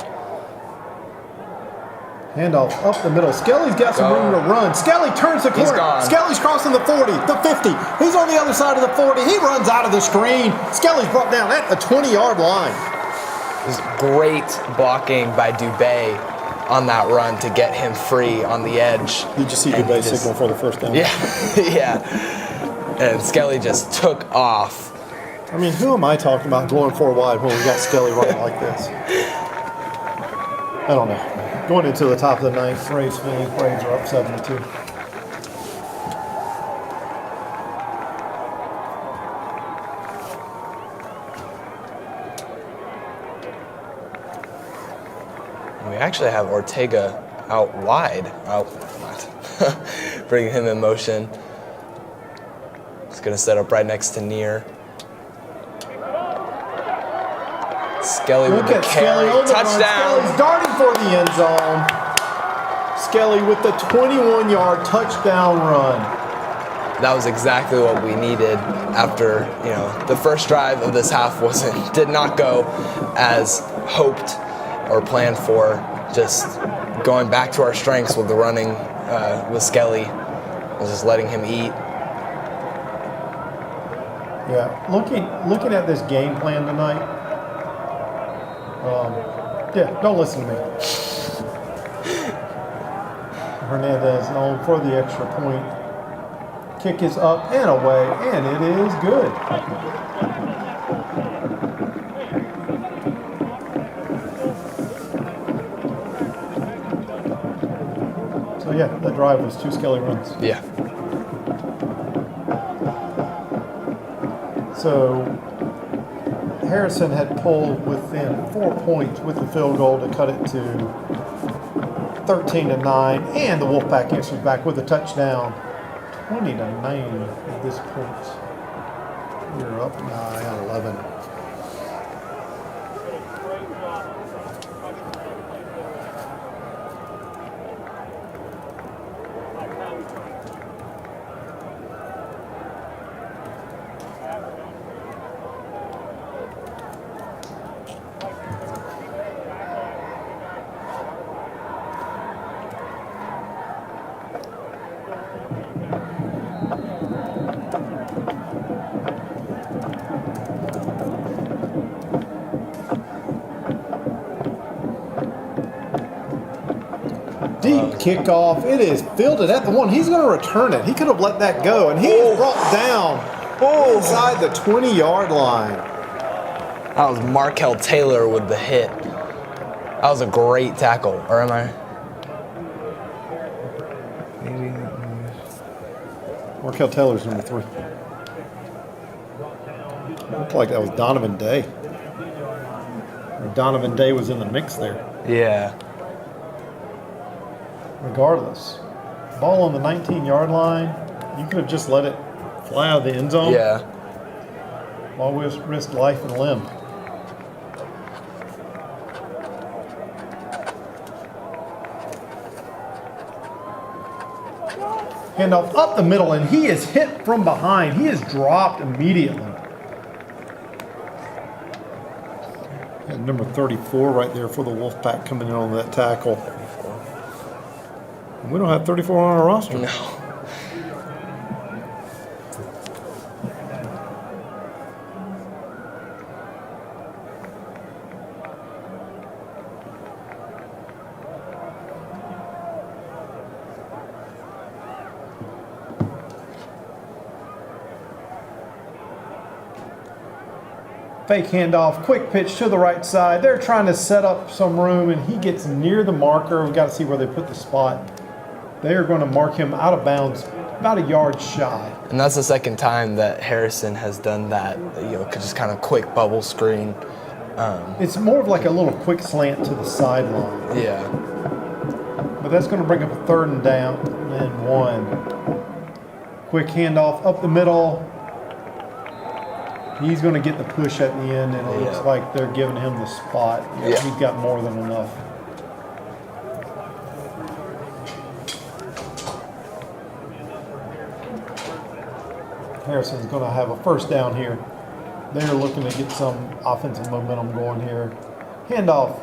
Handoff up the middle. Skelly's got some room to run. Skelly turns the corner. gone. Skelly's crossing the 40, the 50. He's on the other side of the 40. He runs out of the screen. Skelly's brought down at the 20-yard line. It was great blocking by Dubé on that run to get him free on the edge. Did you see Dubé signal for the first down? Yeah, yeah. And Skelly just took off. I mean, who am I talking about going 4 wide when we got Skelly running like this? I don't know. Going into the top of the ninth, Braves are up 7-2. We actually have Ortega out wide. Bringing him in motion. He's going to set up right next to Near. Skelly with the carry. Touchdown. Skelly's darting for the end zone. Skelly with the 21-yard touchdown run. That was exactly what we needed after, the first drive of this half did not go as hoped or planned for. Just going back to our strengths with the running with Skelly and just letting him eat. Yeah, looking at this game plan tonight. Don't listen to me. Hernandez on for the extra point. Kick is up and away, and it is good. So yeah, that drive was 2 Skelly runs. Yeah. So Harrison had pulled within 4 points with the field goal to cut it to 13-9, and the Wolfpack answers back with a touchdown, 20-9 at this point. We're up 9-11. Deep kickoff. It is fielded at the 1. He's going to return it. He could have let that go, and he is brought down inside the 20-yard line. That was Markel Taylor with the hit. That was a great tackle. Or am I? Markel Taylor's number 3. Looked like that was Donovan Day. Or Donovan Day was in the mix there. Yeah. regardless. Ball on the 19-yard line. You could have just let it fly out of the end zone. Yeah. Always risk life and limb. Handoff up the middle, and he is hit from behind. He is dropped immediately. And number 34 right there for the Wolfpack coming in on that tackle. And we don't have 34 on our roster. No. Fake handoff, quick pitch to the right side. They're trying to set up some room, and he gets near the marker. We've got to see where they put the spot. They are going to mark him out of bounds, about a yard shy. And that's the second time that Harrison has done that. You know, just kind of quick bubble screen. It's more of like a little quick slant to the sideline. Yeah. But that's going to bring up a 3rd and down and 1. Quick handoff up the middle. He's going to get the push at the end, and it looks like they're giving him the spot. Yeah. He's got more than enough. Harrison's going to have a 1st down here. They're looking to get some offensive momentum going here. Handoff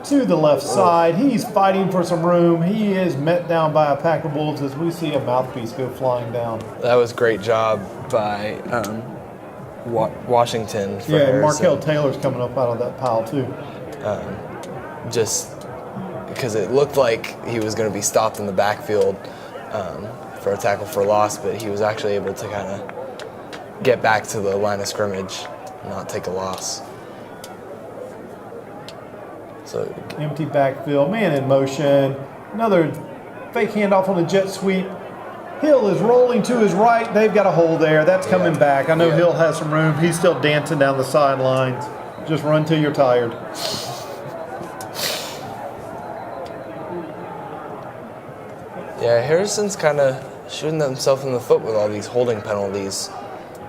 to the left side. He's fighting for some room. He is met down by a pack of wolves as we see a mouthpiece go flying down. That was a great job by Washington for Yeah, Harrison. Markel Taylor's coming up out of that pile too. Just because it looked like he was going to be stopped in the backfield for a tackle for loss, but he was actually able to kind of get back to the line of scrimmage and not take a loss. So Empty backfield, man in motion. Another fake handoff on a jet sweep. Hill is rolling to his right. They've got a hole there. That's coming back. I know Hill has some room. He's still dancing down the sidelines. Just run till you're tired. yeah, Harrison's kind of shooting himself in the foot with all these holding penalties.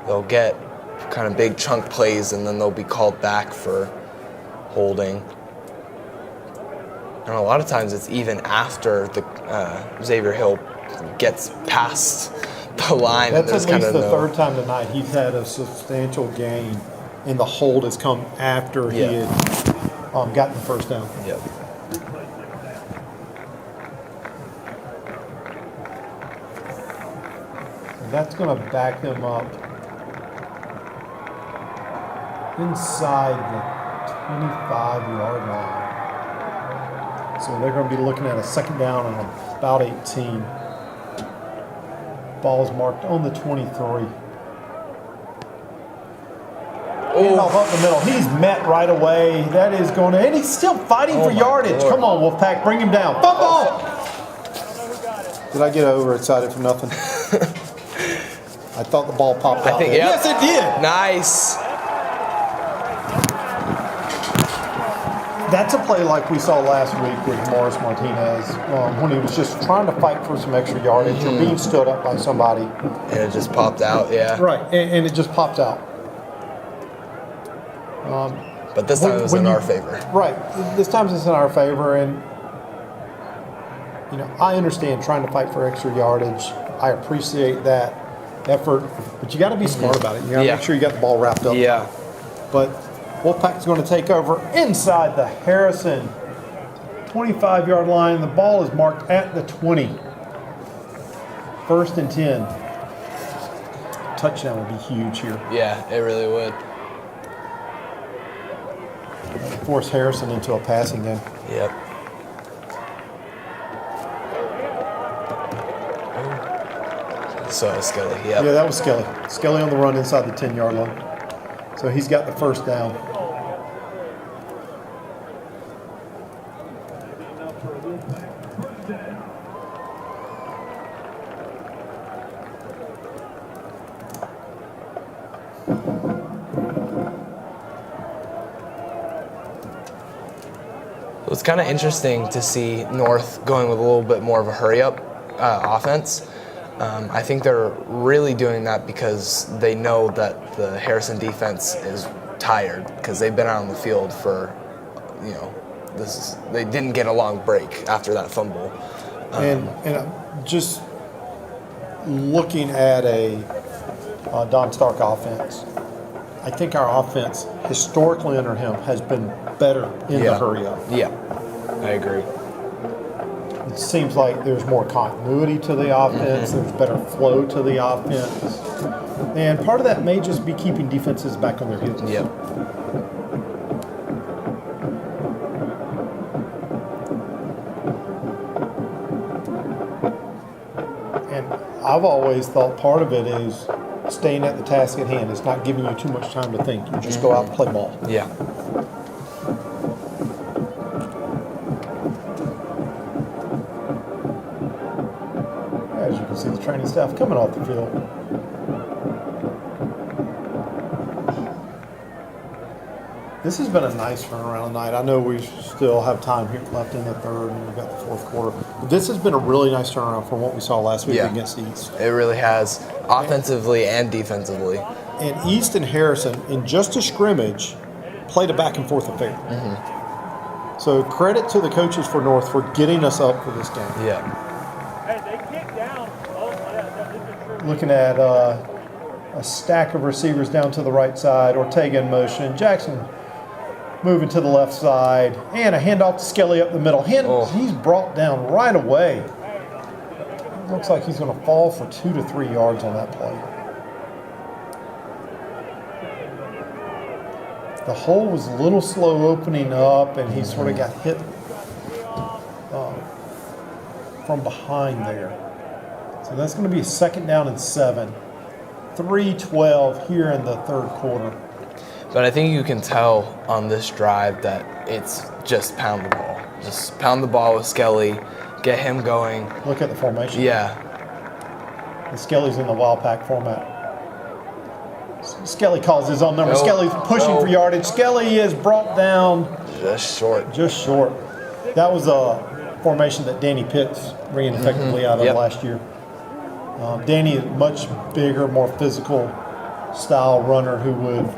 They'll get kind of big chunk plays, and then they'll be called back for holding. And a lot of times it's even after the Xavier Hill gets past the line. That's There's at least kind of the 3rd time tonight he's had a substantial gain, and the hold has come after he had gotten the 1st down. Yep. And that's going to back them up inside the 25-yard line. So they're going to be looking at a 2nd down and about 18. Ball's marked on the 23. Handoff up the middle. He's met right away. That is going to, and he's still fighting for yardage. Lord. Come on, Wolfpack, bring him down. Football! Did I get overexcited for nothing? I thought the ball popped out. think, there. yep. Yes, it did. Nice. That's a play like we saw last week with Morris Martinez when he was just trying to fight for some extra yardage or being stood up by somebody. And it just popped out, yeah. Right, and it just popped out. But this time it was in our favor. Right, this time it's in our favor, and you know I understand trying to fight for extra yardage. I appreciate that effort, but you got to be smart about it. You got to make sure you got the ball wrapped up. Yeah. But Wolfpack is going to take over inside the Harrison 25-yard line. The ball is marked at the 20. 1st and 10. Touchdown would be huge here. Yeah, it really would. Force Harrison into a passing game. Yep. So Skelly, Yeah, that was Skelly. Skelly on the run inside the 10-yard line. So he's got the 1st down. was kind of interesting to see North going with a little bit more of a hurry-up offense. I think they're really doing that because they know that the Harrison defense is tired because they've been out on the field for, they didn't get a long break after that fumble. And just looking at a Don Stark offense, I think our offense historically under him has been better in the hurry up. Yeah, I agree. It seems like there's more continuity to the offense. There's better flow to the offense. And part of that may just be keeping defenses back on their heels. Yep. And I've always thought part of it is staying at the task at hand. It's not giving you too much time to think. You just go out and play ball. Yeah. As you can see, the training staff coming off the field. This has been a nice turnaround tonight. I know we still have time here left in the third, and we've got the fourth quarter. But this has been a really nice turnaround from what we saw last week against East. It really has, offensively and defensively. And East and Harrison, in just a scrimmage, played a back-and-forth affair. So credit to the coaches for North for getting us up for this game. Yeah. Hey, they kicked down. Oh, yeah, Looking at a stack of receivers down to the right side, Ortega in motion, Jackson moving to the left side, and a handoff to Skelly up the middle. He's brought down right away. Looks like he's going to fall for 2 to 3 yards on that play. The hole was a little slow opening up, and he sort of got hit from behind there. So that's going to be a 2nd down and 7. 3:12 here in the third quarter. But I think you can tell on this drive that it's just pound the ball. Just pound the ball with Skelly, get him going. Look at the formation. Yeah. And Skelly's in the Wolfpack format. Skelly calls his own number. Skelly's pushing for yardage. Skelly is brought down. Just short. Just short. That was a formation that Danny Pitts ran effectively out of last year. Danny is much bigger, more physical style runner who would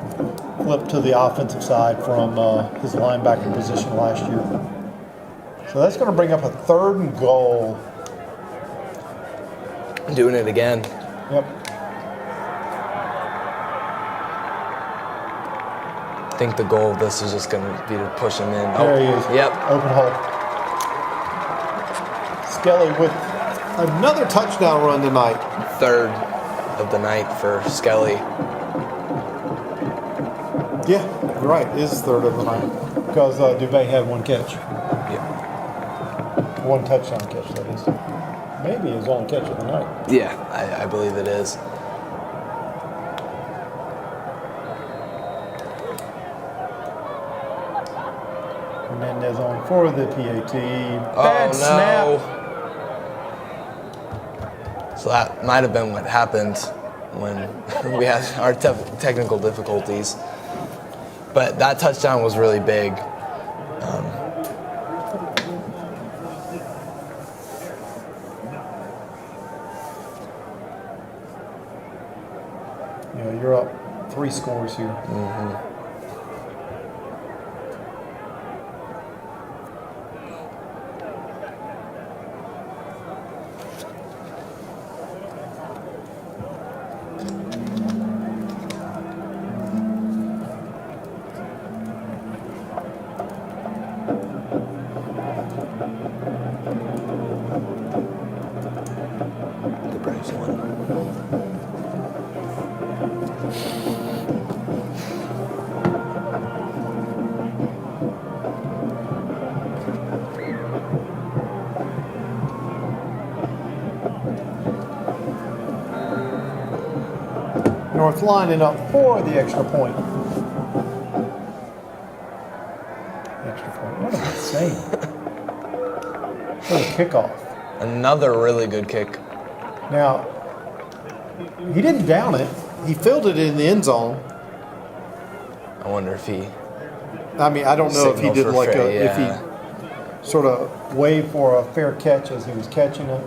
flip to the offensive side from his linebacker position last year. So that's going to bring up a 3rd and goal. Doing it again. Yep. I think the goal of this is just going to be to push him in. There he is. Yep. Open hole. Skelly with another touchdown run tonight. 3rd of the night for Skelly. Yeah, you're right. It is 3rd of the night because Dubé had 1 catch. Yeah. 1 touchdown catch, that is. Maybe his only catch of the night. Yeah, I believe it is. Hernandez on for the PAT. Bad snap. So that might have been what happened when we had our technical difficulties. But that touchdown was really big. You're up 3 scores here. The Braves won. North lining up for the extra point. Extra point. What am I saying? What a kickoff. Another really good kick. Now, he didn't down it. He fielded it in the end zone. I wonder if he I mean, I don't know if he signaled did for like Frey, if he sort of waved for a fair catch as he was catching it.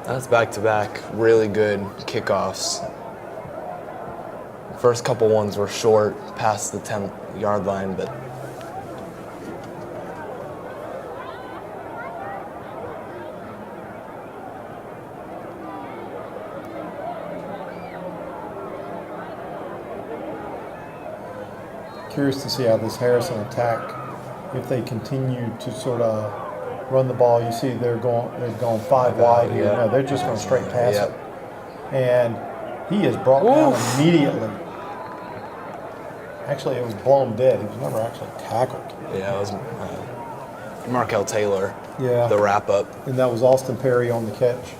That's back-to-back really good kickoffs. First couple ones were short, past the 10-yard line, but Curious to see how this Harrison attack, if they continue to sort of run the ball. You see they've gone 5 wide here. Yeah. No, they're just going to straight pass Yep. it. And he is brought down immediately. Actually, it was blown dead. He was never actually tackled. yeah, it was Markel Taylor, Yeah. the wrap-up. And that was Austin Perry on the catch.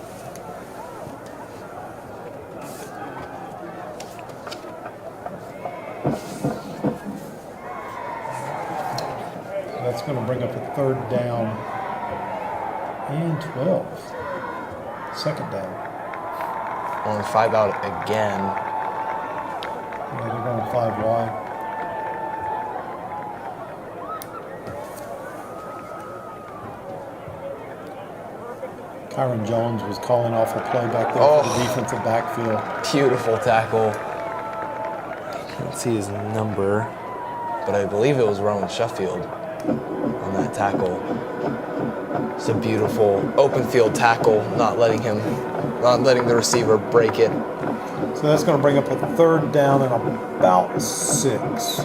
That's going to bring up a 3rd down and 12. 2nd down. Only 5 out again. Yeah, they're going 5 wide. Kyron Jones was calling off a play back there for the defensive backfield. Beautiful tackle. I can't see his number, but I believe it was Rowan Sheffield on that tackle. It's a beautiful open field tackle, not letting the receiver break it. So that's going to bring up a 3rd down and about 6.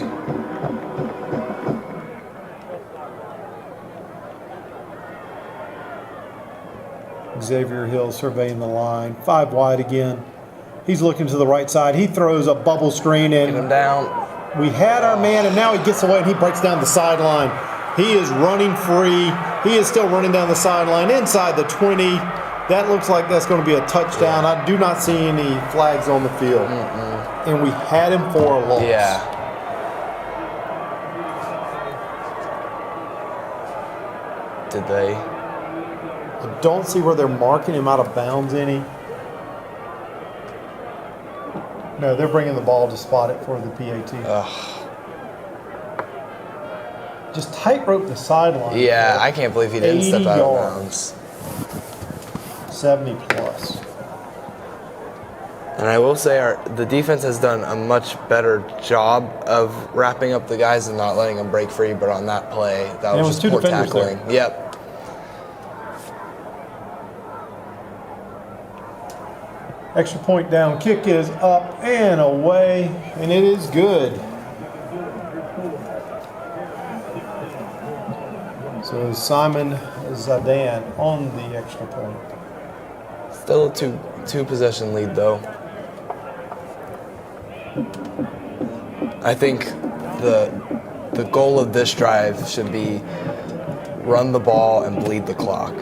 Xavier Hill surveying the line. 5 wide again. He's looking to the right side. He throws a bubble screen Get him in. down. We had our man, and now he gets away and he breaks down the sideline. He is running free. He is still running down the sideline inside the 20. That looks like that's going to be a touchdown. I do not see any flags on the field. And we had him for a loss. Yeah. Did they? I don't see where they're marking him out of bounds any. No, they're bringing the ball to spot it for the PAT. Just tightrope the sideline. Yeah, I can't believe he didn't step 80 out of yards. bounds. 70 plus. And I will say the defense has done a much better job of wrapping up the guys and not letting them break free. But on that play, that And it was was just 2 poor defenders tackling. there. Yep. Extra point down. Kick is up and away, and it is good. So Simon Zadan on the extra point. Still a two possession lead though. I think the goal of this drive should be run the ball and bleed the clock.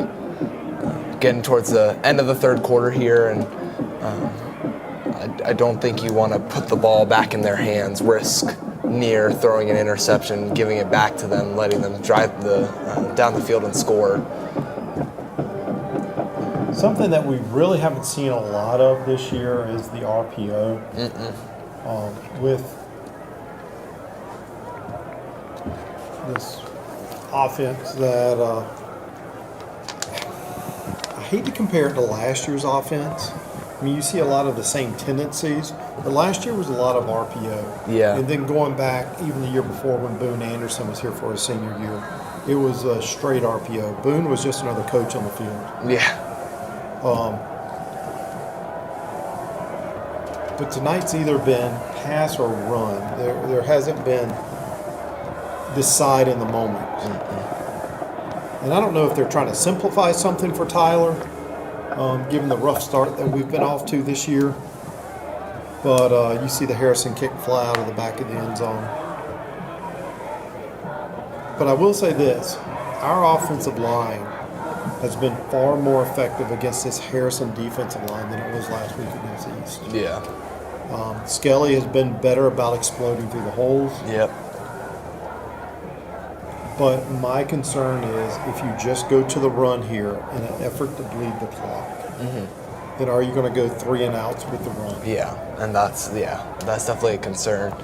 Getting towards the end of the 3rd quarter here, and I don't think you want to put the ball back in their hands, risk near throwing an interception, giving it back to them, letting them drive down the field and score. Something that we really haven't seen a lot of this year is the RPO. With this offense that I hate to compare it to last year's offense. I mean, you see a lot of the same tendencies, but last year was a lot of RPO. Yeah. And then going back, even the year before when Boone Anderson was here for his senior year, it was a straight RPO. Boone was just another coach on the field. Yeah. But tonight's either been pass or run. There hasn't been decide in the moment. And I don't know if they're trying to simplify something for Tyler, given the rough start that we've been off to this year. But you see the Harrison kick fly out of the back of the end zone. But I will say this, our offensive line has been far more effective against this Harrison defensive line than it was last week against the East. Yeah. Skelly has been better about exploding through the holes. Yep. But my concern is if you just go to the run here in an effort to bleed the clock, then are you going to go 3 and outs with the run? Yeah, and that's definitely a concern.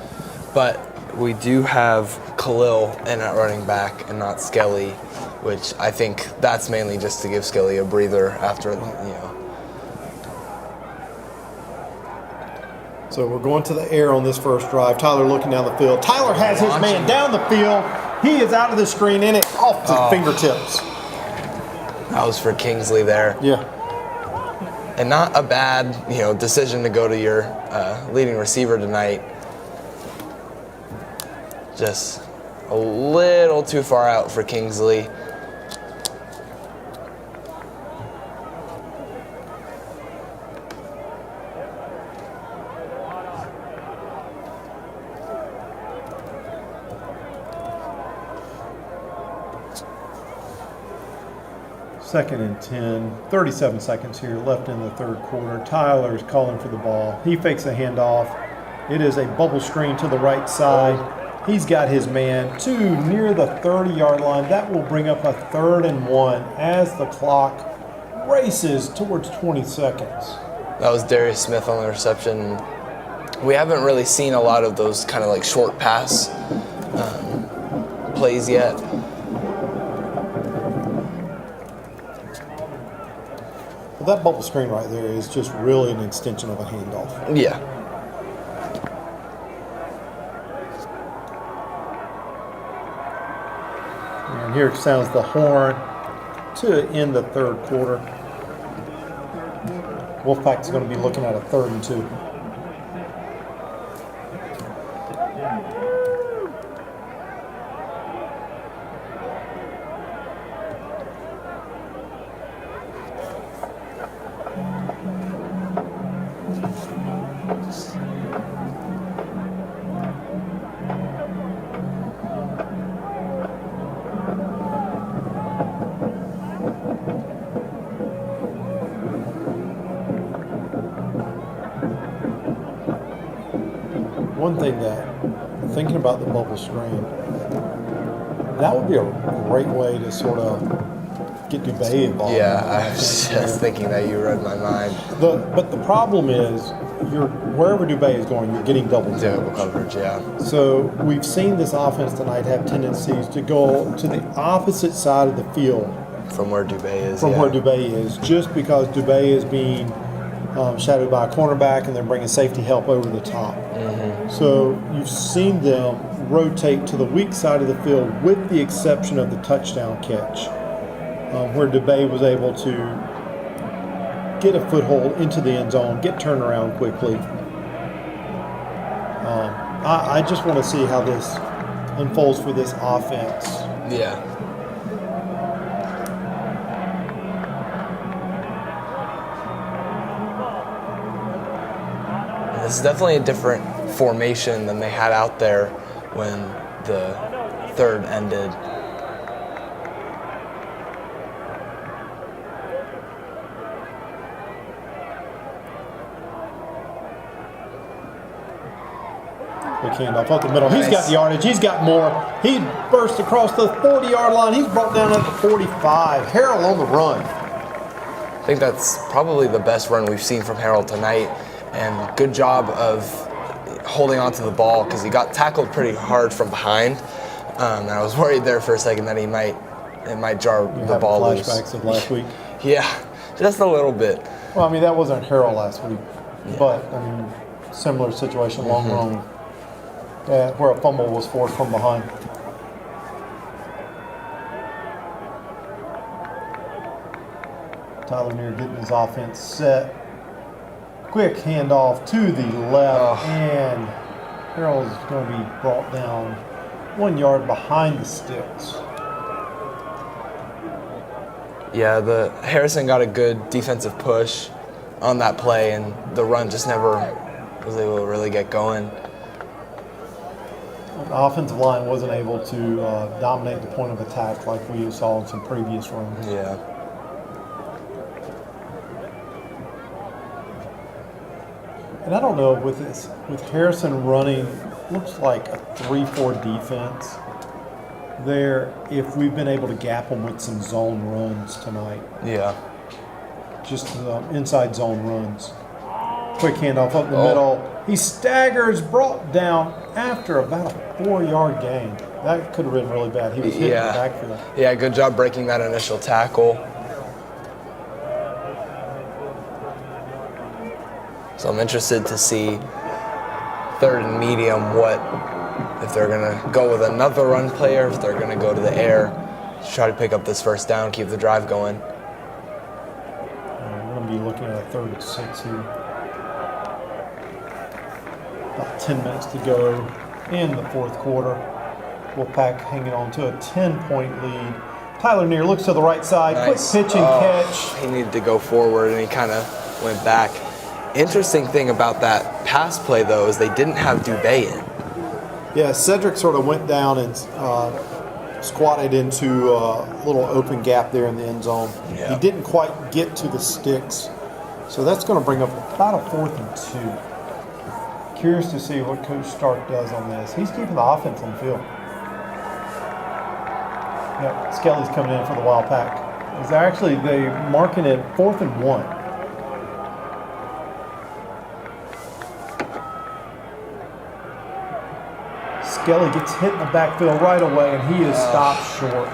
But we do have Khalil in at running back and not Skelly, which I think that's mainly just to give Skelly a breather after, So we're going to the air on this first drive. Tyler looking down the field. Tyler has his man down the field. He is out of the screen and it off the fingertips. That was for Kingsley there. Yeah. And not a bad, decision to go to your leading receiver tonight. Just a little too far out for Kingsley. Second and 10, 37 seconds here left in the third quarter. Tyler's calling for the ball. He fakes a handoff. It is a bubble screen to the right side. He's got his man to near the 30-yard line. That will bring up a 3rd and 1 as the clock races towards 20 seconds. That was Darius Smith on the reception. We haven't really seen a lot of those kind of like short pass plays yet. Well, that bubble screen right there is just really an extension of a handoff. Yeah. And here sounds the horn to end the third quarter. Wolfpack is going to be looking at a 3rd and 2. One thing that, thinking about the bubble screen, that would be a great way to sort of get Dubé involved. Yeah, I was just thinking that. You read my mind. But the problem is, wherever Dubé is going, you're getting double coverage. Yeah. So we've seen this offense tonight have tendencies to go to the opposite side of the field from where Dubé is. Where Dubé is, just because Dubé is being shadowed by a cornerback and they're bringing safety help over the top. Mm-hmm. So you've seen them rotate to the weak side of the field with the exception of the touchdown catch, where Dubé was able to get a foothold into the end zone, get turned around quickly. I just want to see how this unfolds for this offense. Yeah. This is definitely a different formation than they had out there when the third ended. Quick handoff up the middle. Nice. He's got the yardage. He's got more. He burst across the 40-yard line. He's brought down at the 45. Harrell on the run. I think that's probably the best run we've seen from Harrell tonight. And good job of holding on to the ball because he got tackled pretty hard from behind. And I was worried there for a second that it might jar the ball loose. Flashbacks of last week. Yeah, just a little bit. Well, I mean, that wasn't Harrell last week. Yeah. But, I mean, similar situation, long run, where a fumble was forced from behind. Tyler Neer getting his offense set. Quick handoff to the left, and Harrell is going to be brought down 1 yard behind the sticks. Yeah, Harrison got a good defensive push on that play, and the run just never was able to really get going. The offensive line wasn't able to dominate the point of attack like we saw in some previous runs. Yeah. And I don't know, with Harrison running, looks like a 3-4 defense there, if we've been able to gap them with some zone runs tonight. Yeah. Just inside zone runs. Quick handoff up the middle. He staggers, brought down after about a 4-yard gain. That could have been really bad. He was hitting the backfield. Yeah, good job breaking that initial tackle. So I'm interested to see 3rd and medium, if they're going to go with another run play or if they're going to go to the air to try to pick up this first down, keep the drive going. We're going to be looking at a 3rd and 6 here. About 10 minutes to go in the 4th quarter. Wolfpack hanging on to a 10-point lead. Tyler Neer looks to the right side. Nice. Quick pitch and catch. He needed to go forward and he kind of went back. Interesting thing about that pass play, though, is they didn't have Dubé in. Yeah, Cedric sort of went down and squatted into a little open gap there in the end zone. Yeah. He didn't quite get to the sticks. So that's going to bring up about a 4th and 2. Curious to see what Coach Stark does on this. He's keeping the offense on the field. Yep, Skelly's coming in for the Wildpack. They marking it 4th and 1. Skelly gets hit in the backfield right away, and he is stopped short.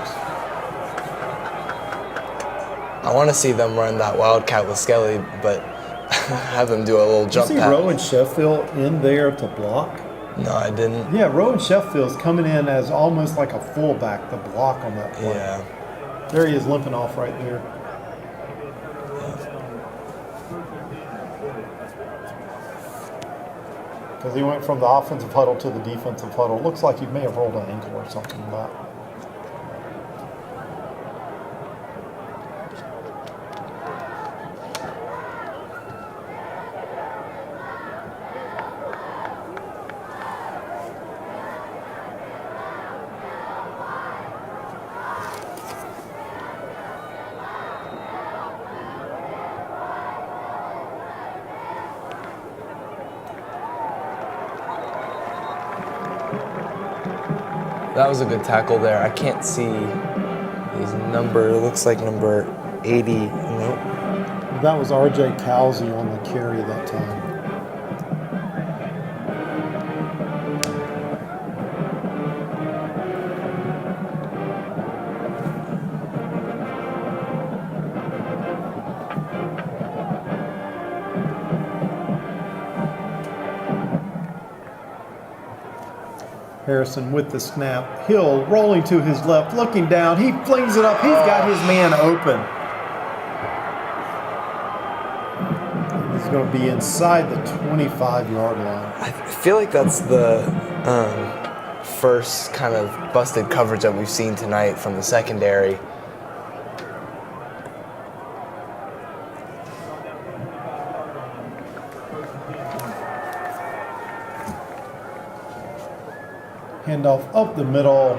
I want to see them run that Wildcat with Skelly, but have them do a little jump You see pass. Rowan Sheffield in there to block? No, I didn't. Yeah, Rowan Sheffield's coming in as almost like a fullback to block on that play. Yeah. There he is limping off right there. Because he went from the offensive huddle to the defensive huddle. Looks like he may have rolled an ankle or something like that. That was a good tackle there. I can't see his number. It looks like number 80. Nope. That was R.J. Cowsey on the carry that time. Harrison with the snap. Hill rolling to his left, looking down. He flings it up. He's got his man open. He's going to be inside the 25-yard line. I feel like that's the first kind of busted coverage that we've seen tonight from the secondary. Handoff up the middle.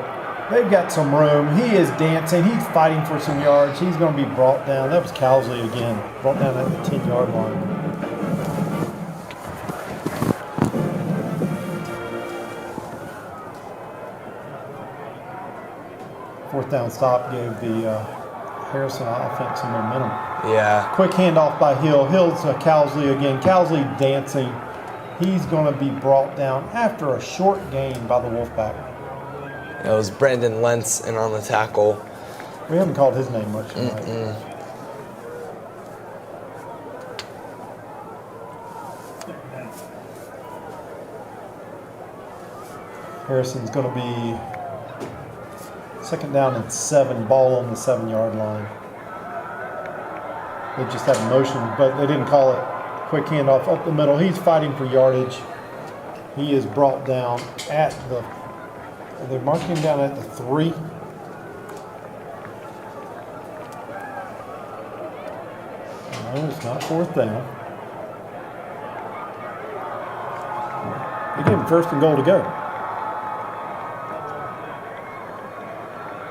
They've got some room. He is dancing. He's fighting for some yards. He's going to be brought down. That was Cowsley again. Brought down at the 10-yard line. Fourth down stop gave the Harrison offense some momentum. Yeah. Quick handoff by Hill. Hill's Cowsley again. Cowsley dancing. He's going to be brought down after a short gain by the Wolfpack. It was Brandon Lentz in on the tackle. We haven't called his name much tonight. Harrison's going to be second down and 7, ball on the 7-yard line. They just had motion, but they didn't call it. Quick handoff up the middle. He's fighting for yardage. He is brought down at the, they're marking him down at the 3. No, it's not fourth down. They gave him first and goal to go.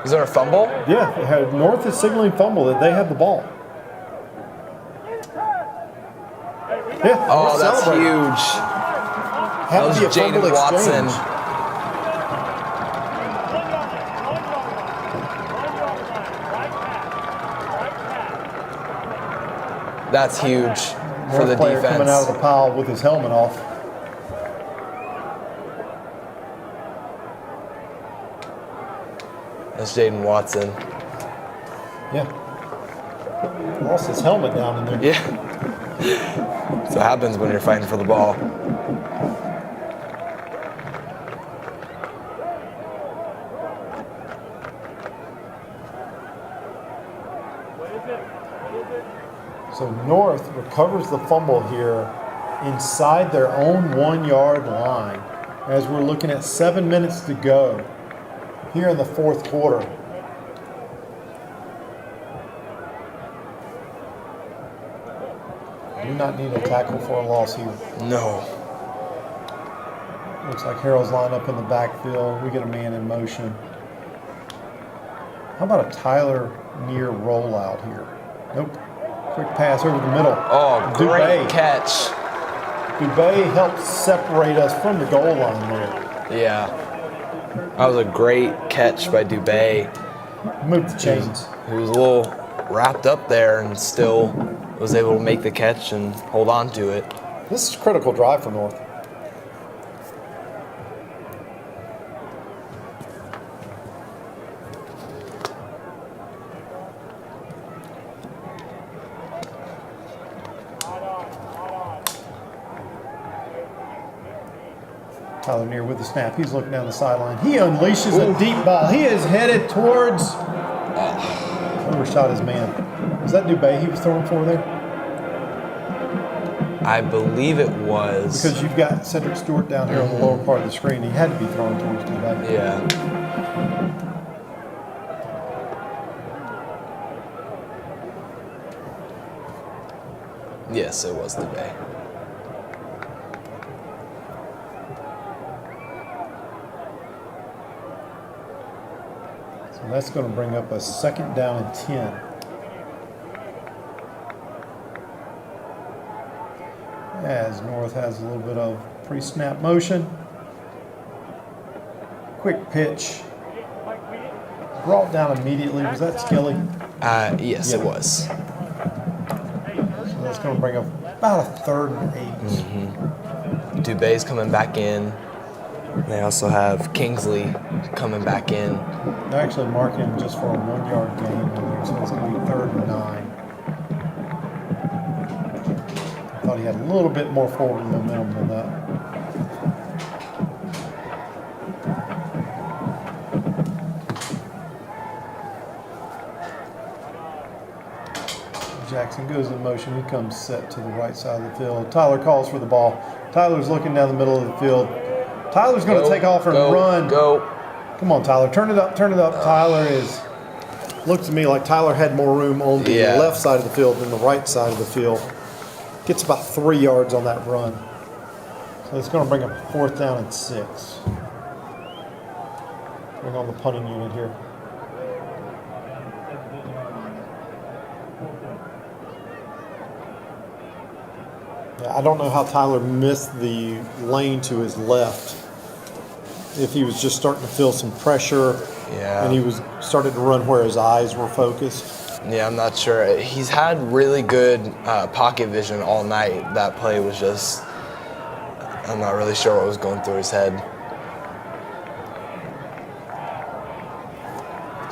Is there a fumble? Yeah, North is signaling fumble that they have the ball. Yeah, Oh, that's celebrating. huge. Had That to be a was Jaden fumble Watson. exchange. That's huge for the North player defense. coming out of the pile with his helmet off. That's Jaden Watson. Yeah. Lost his helmet down in there. Yeah. That's what happens when you're fighting for the ball. So North recovers the fumble here inside their own 1-yard line as we're looking at 7 minutes to go here in the fourth quarter. Do not need a tackle for a loss here. No. Looks like Harold's lined up in the backfield. We get a man in motion. How about a Tyler near rollout here? Nope. Quick pass over the middle. Oh, great catch. Dubé helped separate us from the goal line there. Yeah. That was a great catch by Dubé. Moved the chains. He was a little wrapped up there and still was able to make the catch and hold on to it. This is a critical drive for North. Tyler Neer with the snap. He's looking down the sideline. He unleashes a deep ball. He is headed towards. Overshot his man. Was that Dubé he was throwing for there? I believe it was. Because you've got Cedric Stewart down here on the lower part of the screen. He had to be throwing towards Dubé. Yeah. Yes, it was Dubé. So that's going to bring up a second down and 10. As North has a little bit of pre-snap motion. Quick pitch. Brought down immediately. Was that Skilly? Yes, it was. So that's going to bring up about a 3rd and 8. Dubé's coming back in. They also have Kingsley coming back in. They're actually marking him just for a 1-yard gain there, so it's going to be 3rd and 9. I thought he had a little bit more forward momentum than that. Jackson goes in motion. He comes set to the right side of the field. Tyler calls for the ball. Tyler's looking down the middle of the field. Tyler's going to take off and run. Go. Come on, Tyler. Turn it up. Turn it up. Tyler is. Looks to me like Tyler had more room on the left side of the field than the right side of the field. Gets about 3 yards on that run. So it's going to bring up a 4th down and 6. Bring on the punting unit here. Yeah, I don't know how Tyler missed the lane to his left. If he was just starting to feel some pressure, and he was started to run where his eyes were focused. Yeah, I'm not sure. He's had really good pocket vision all night. That play was just, I'm not really sure what was going through his head.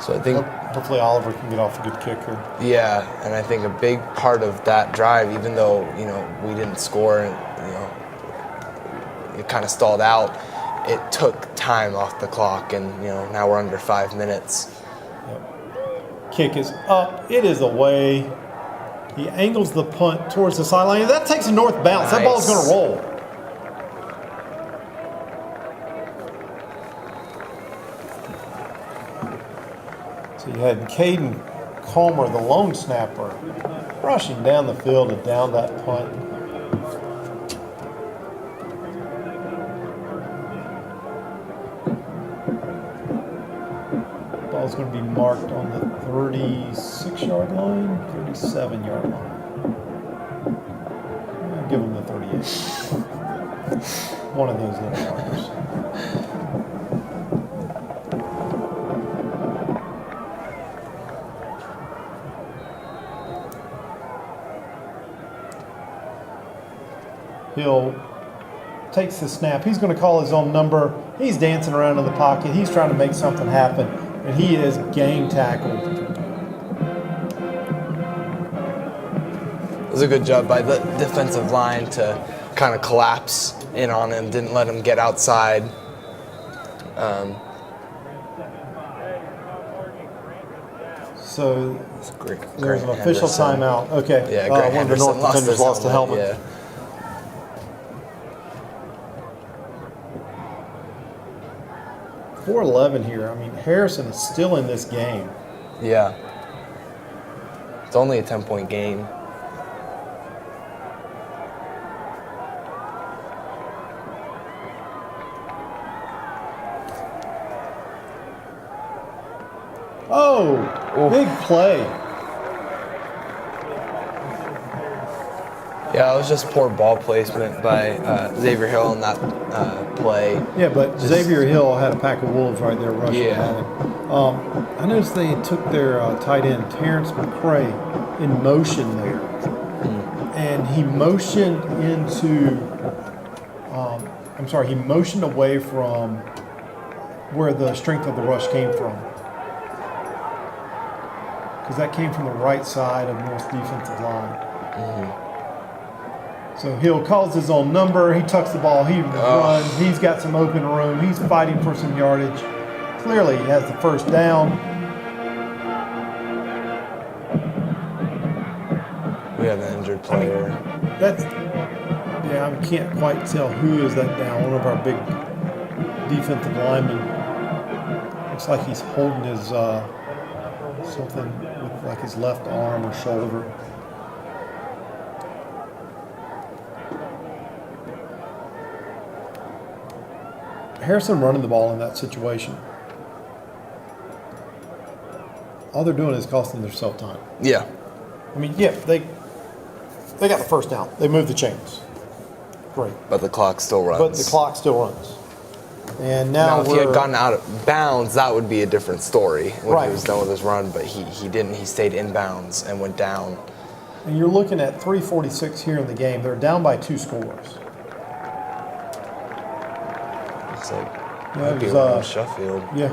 So I think hopefully Oliver can get off a good kicker. Yeah, and I think a big part of that drive, even though we didn't score, and it kind of stalled out, it took time off the clock, and now we're under 5 minutes. Yep. Kick is up. It is away. He angles the punt towards the sideline. That takes a north bounce. Nice. That ball's going to roll. So you had Caden Comer, the lone snapper, rushing down the field to down that punt. Ball's going to be marked on the 36-yard line, 37-yard line. I'll give him the 38. One of those little markers. Hill takes the snap. He's going to call his own number. He's dancing around in the pocket. He's trying to make something happen. And he is gang tackled. It was a good job by the defensive line to kind of collapse in on him, didn't let him get outside. So Great, there's an official timeout. Okay. Yeah, one Grant of the Henderson North defenders lost the helmet. Yeah. 4-11 here. I mean, Harrison is still in this game. Yeah. It's only a 10-point game. Oh, Oof. big play. Yeah, it was just poor ball placement by Xavier Hill in that play. Yeah, but Xavier Hill had a pack of wolves right there rushing Yeah. at him. I noticed they took their tight end, Terrence McCray, in motion there. And he motioned he motioned away from where the strength of the rush came from. Because that came from the right side of North's defensive line. So Hill calls his own number. He tucks the ball. He runs. He's got some open room. He's fighting for some yardage. Clearly, he has the first down. We have an injured player. I can't quite tell who is that down. One of our big defensive linemen. Looks like he's holding his something with like his left arm or shoulder. Harrison running the ball in that situation. All they're doing is costing themselves time. Yeah. I mean, yeah, they got the first down. They moved the chains. Great. But the clock still runs. But the clock still runs. And now if he had gotten out of bounds, that would be a different story when he was done with his run. But he didn't. He stayed in bounds and went down. And you're looking at 3:46 here in the game. They're down by 2 scores. It's like Yeah, it was, Sheffield. Yeah.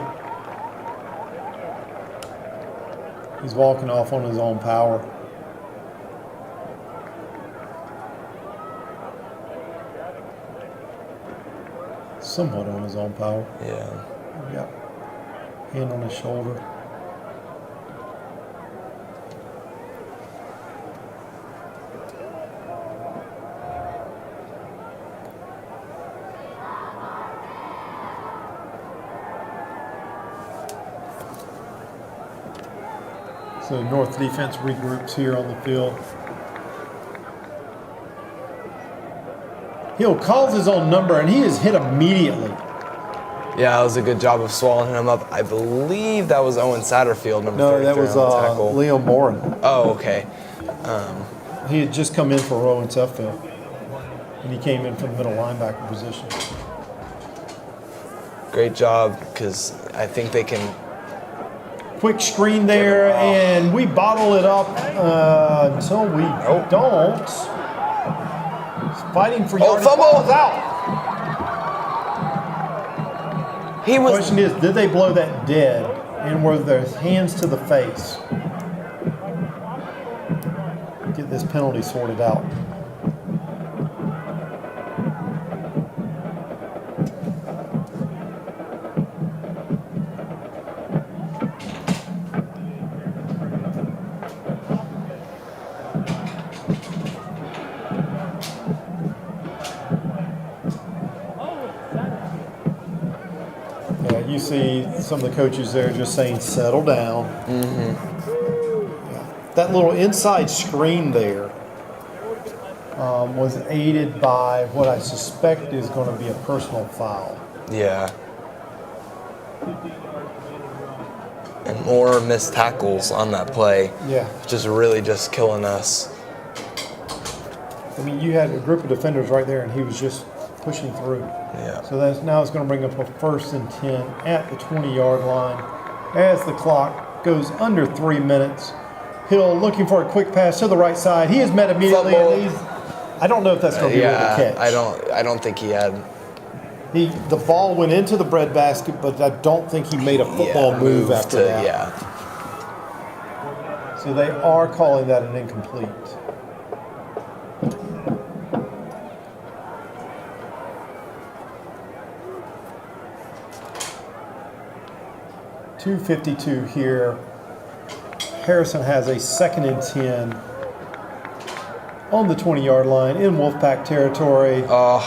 He's walking off on his own power. Somewhat on his own power. Yeah. Got hand on his shoulder. So North defense regroups here on the field. Hill calls his own number, and he is hit immediately. Yeah, it was a good job of swallowing him up. I believe that was Owen Satterfield, number 33 No, that was on the tackle. Liam Morin. Oh, okay. He had just come in for Owen Suffield, and he came in from the middle linebacker position. Great job, because I think they can. Quick screen there, and we bottle it up until we don't. Fighting for yardage. Fumble! Ball is out. He The was. question is, did they blow that dead, and were their hands to the face? Get this penalty sorted out. You see some of the coaches there just saying, settle down. Yeah. That little inside screen there was aided by what I suspect is going to be a personal foul. Yeah. And more missed tackles on that play. Yeah. Just really just killing us. I mean, you had a group of defenders right there, and he was just pushing through. Yeah. So now it's going to bring up a 1st and 10 at the 20-yard line as the clock goes under 3 minutes. Hill looking for a quick pass to the right side. He is met immediately. And I don't know if that's going to be able to catch. I don't think he had. The ball went into the breadbasket, but I don't think he made a football move after that. Yeah. So they are calling that an incomplete. .252 here. Harrison has a 2nd and 10 on the 20-yard line in Wolfpack territory.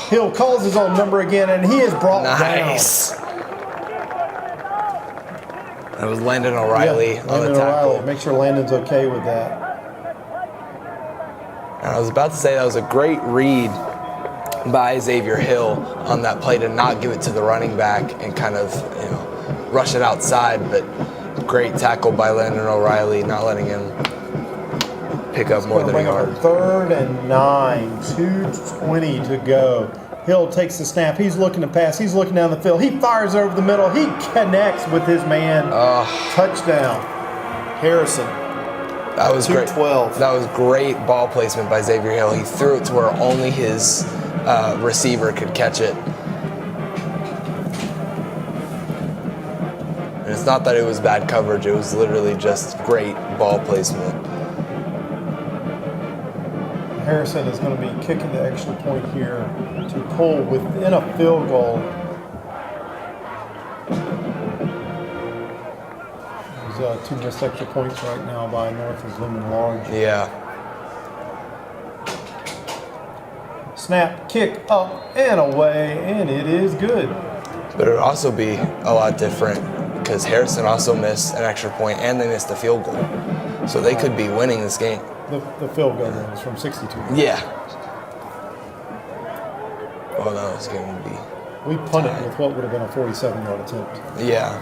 Hill calls his own number again, and he is brought Nice. That was Landon O'Reilly on the tackle. O'Reilly. Make sure Landon's okay with that. And I was about to say that was a great read by Xavier Hill on that play to not give it to the running back and kind of, rush it outside, but great tackle by Landon O'Reilly, not letting him pick up more than a yard. 3rd and 9, 2:20 to go. Hill takes the snap. He's looking to pass. He's looking down the field. He fires over the middle. He connects with his man. Touchdown. Harrison. That was great. 212. That was great ball placement by Xavier Hill. He threw it to where only his receiver could catch it. And it's not that it was bad coverage. It was literally just great ball placement. Harrison is going to be kicking the extra point here to pull within a field goal. There's 2 missed extra points right now by North is looming large. Yeah. Snap, kick, up and away, and it is good. But it would also be a lot different because Harrison also missed an extra point and they missed a field goal. So they could be winning this game. The field goal was from 62. Yeah. Oh, no, it's going to be. We punted with what would have been a 47-yard attempt, Yeah.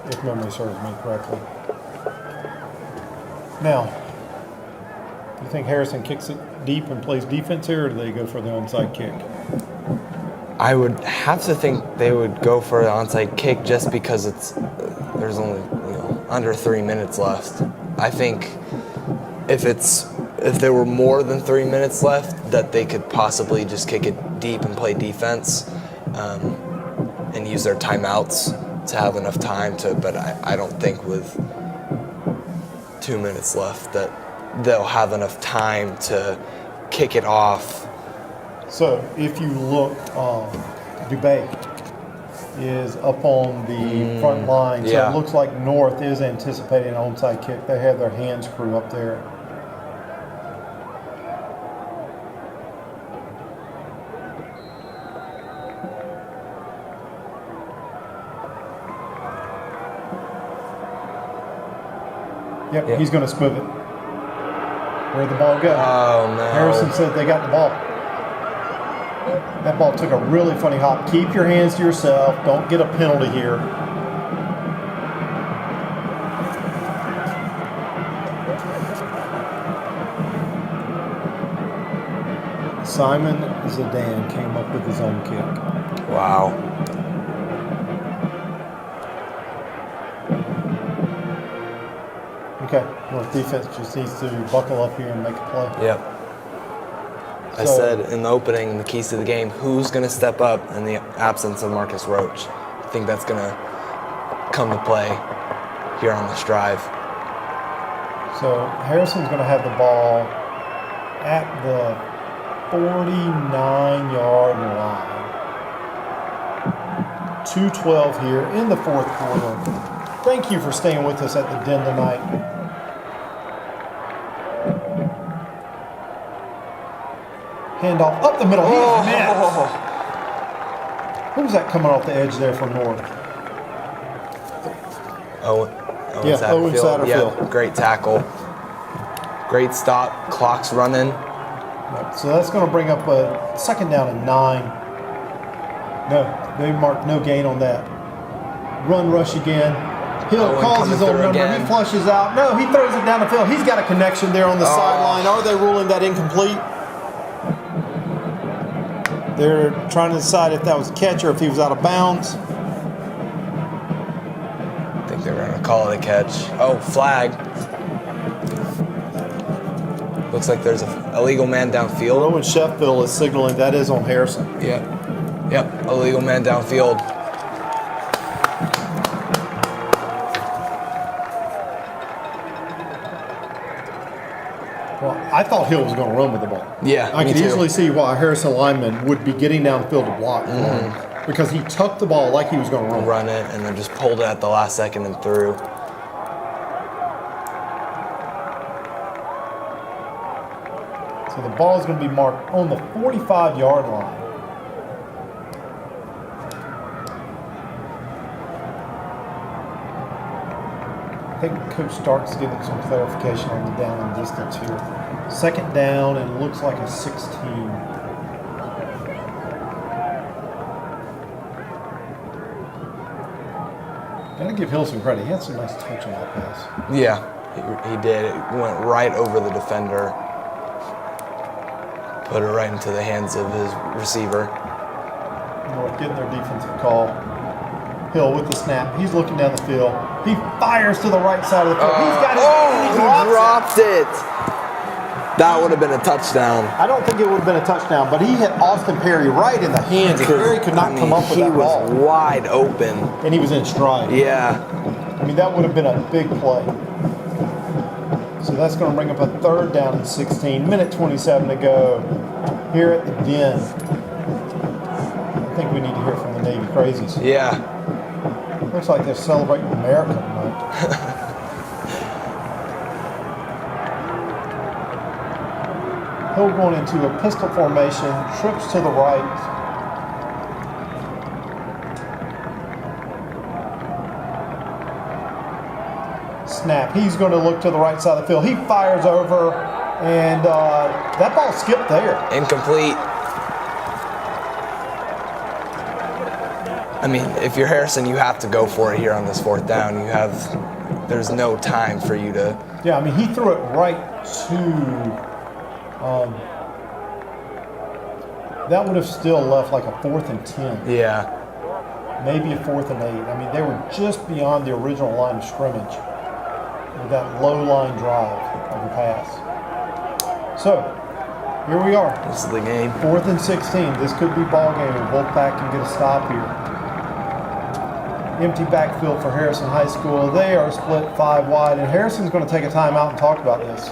if memory serves me correctly. Now, do you think Harrison kicks it deep and plays defense here, or do they go for the onside kick? I would have to think they would go for the onside kick just because there's only under 3 minutes left. I think if there were more than 3 minutes left, that they could possibly just kick it deep and play defense and use their timeouts to have enough time to. But I don't think with 2 minutes left that they'll have enough time to kick it off. So if you look, Dubé is up on the front line. So Yeah. it looks like North is anticipating an onside kick. They have their hands crew up there. Yep, Yep. he's going to split it. Where'd the ball go? Oh, no. Harrison said they got the ball. That ball took a really funny hop. Keep your hands to yourself. Don't get a penalty here. Simon Zidane came up with his own kick. Wow. Okay, North defense just needs to buckle up here and make a play. Yep. I So- said in the opening, the keys to the game, who's going to step up in the absence of Marcus Roach? I think that's going to come to play here on this drive. So Harrison's going to have the ball at the 49-yard line. 2:12 here in the 4th quarter. Thank you for staying with us at the Den tonight. Handoff up the middle. He's missed. Who was that coming off the edge there from North? Owen Yeah, Owen Satterfield. Yeah, great tackle. Great stop. Clock's running. Yep, so that's going to bring up a 2nd down and 9. No, they marked no gain on that. Run rush again. Hill Owen calls coming his own through number. again. He flushes out. No, he throws it down the field. He's got a connection there on the sideline. Are they ruling that incomplete? They're trying to decide if that was a catch or if he was out of bounds. I think they're going to call it a catch. Oh, flag. Looks like there's an illegal man downfield. Rowan Sheffield is signaling that is on Harrison. Yep, illegal man downfield. Well, I thought Hill was going to run with the ball. Yeah, I me could too. easily see why a Harrison lineman would be getting downfield to block for him, because he tucked the ball like he was going to run. Run it, and then just pulled it at the last second and threw. So the ball is going to be marked on the 45-yard line. I think Coach Stark's giving some clarification on the down and distance here. Second down, and it looks like a 16. Gotta give Hill some credit. He had some nice touch on that pass. Yeah, he did. It went right over the defender. Put it right into the hands of his receiver. North getting their defensive call. Hill with the snap. He's looking down the field. He fires to the right side of the field. He's got it. He dropped it. That would have been a touchdown. I don't think it would have been a touchdown, but he hit Austin Perry right in the hands, and Perry could not come up with that ball. He was wide open. And he was in stride. Yeah. I mean, that would have been a big play. So that's going to bring up a third down and 16. Minute 27 to go here at the Den. I think we need to hear from the Navy Crazies. Yeah. Looks like they're celebrating America tonight. Hill going into a pistol formation, trips to the right. Snap. He's going to look to the right side of the field. He fires over, and that ball skipped there. Incomplete. I mean, if you're Harrison, you have to go for it here on this fourth down. There's no time for you to. Yeah, I mean, he threw it right to. That would have still left like a 4th and 10. Yeah. Maybe a 4th and 8. I mean, they were just beyond the original line of scrimmage with that low line drive of the pass. So, here we are. This is the game. 4th and 16. This could be ball game, and Wolfpack can get a stop here. Empty backfield for Harrison High School. They are split 5 wide, and Harrison's going to take a timeout and talk about this.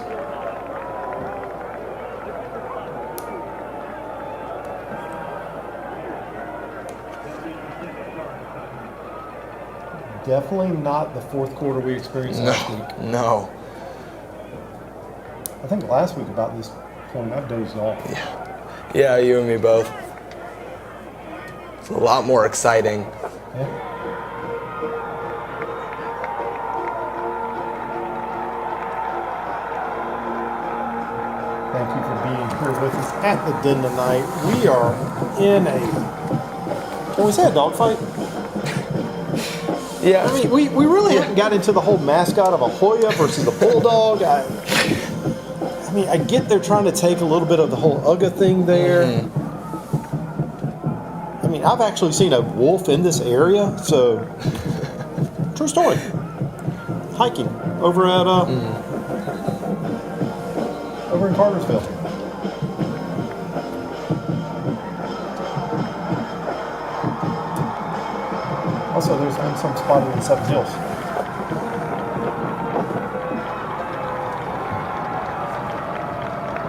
Definitely not the fourth quarter we experienced last week. No. I think last week about this point I dozed off. Yeah, you and me both. It's a lot more exciting. Yeah. Thank you for being here with us at the Den tonight. We are in a, can we say a dogfight? Yeah. I mean, we really haven't got into the whole mascot of a Hoya versus a Bulldog. I mean, I get they're trying to take a little bit of the whole UGA thing there. I mean, I've actually seen a wolf in this area, so true story. Hiking over at Over in Cartersville. Also, there's been some spotted in Seven Hills.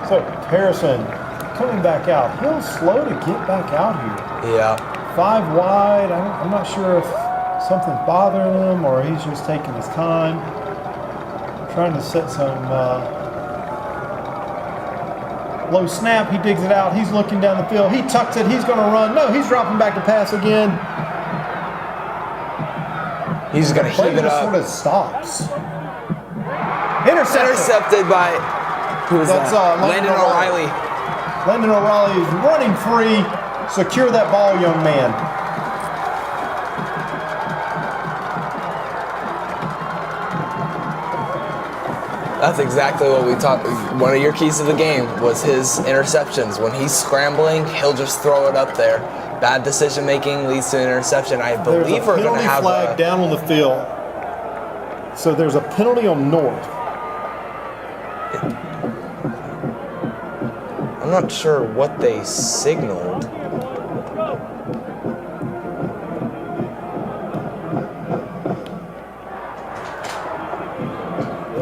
So, Harrison coming back out. Hill's slow to get back out here. Yeah. 5 wide. I'm not sure if something's bothering him or he's just taking his time. Trying to set some low snap. He digs it out. He's looking down the field. He tucks it. He's going to run. No, he's dropping back to pass again. He's going to heave it up. Sort of stops. Intercepted by, who is That's, that? Landon O'Reilly. Landon O'Reilly is running free. Secure that ball, young man. That's exactly what we talked. One of your keys to the game was his interceptions. When he's scrambling, he'll just throw it up there. Bad decision making leads to an interception. I believe we're going to have a flag down on the field. So there's a penalty on North. I'm not sure what they signaled.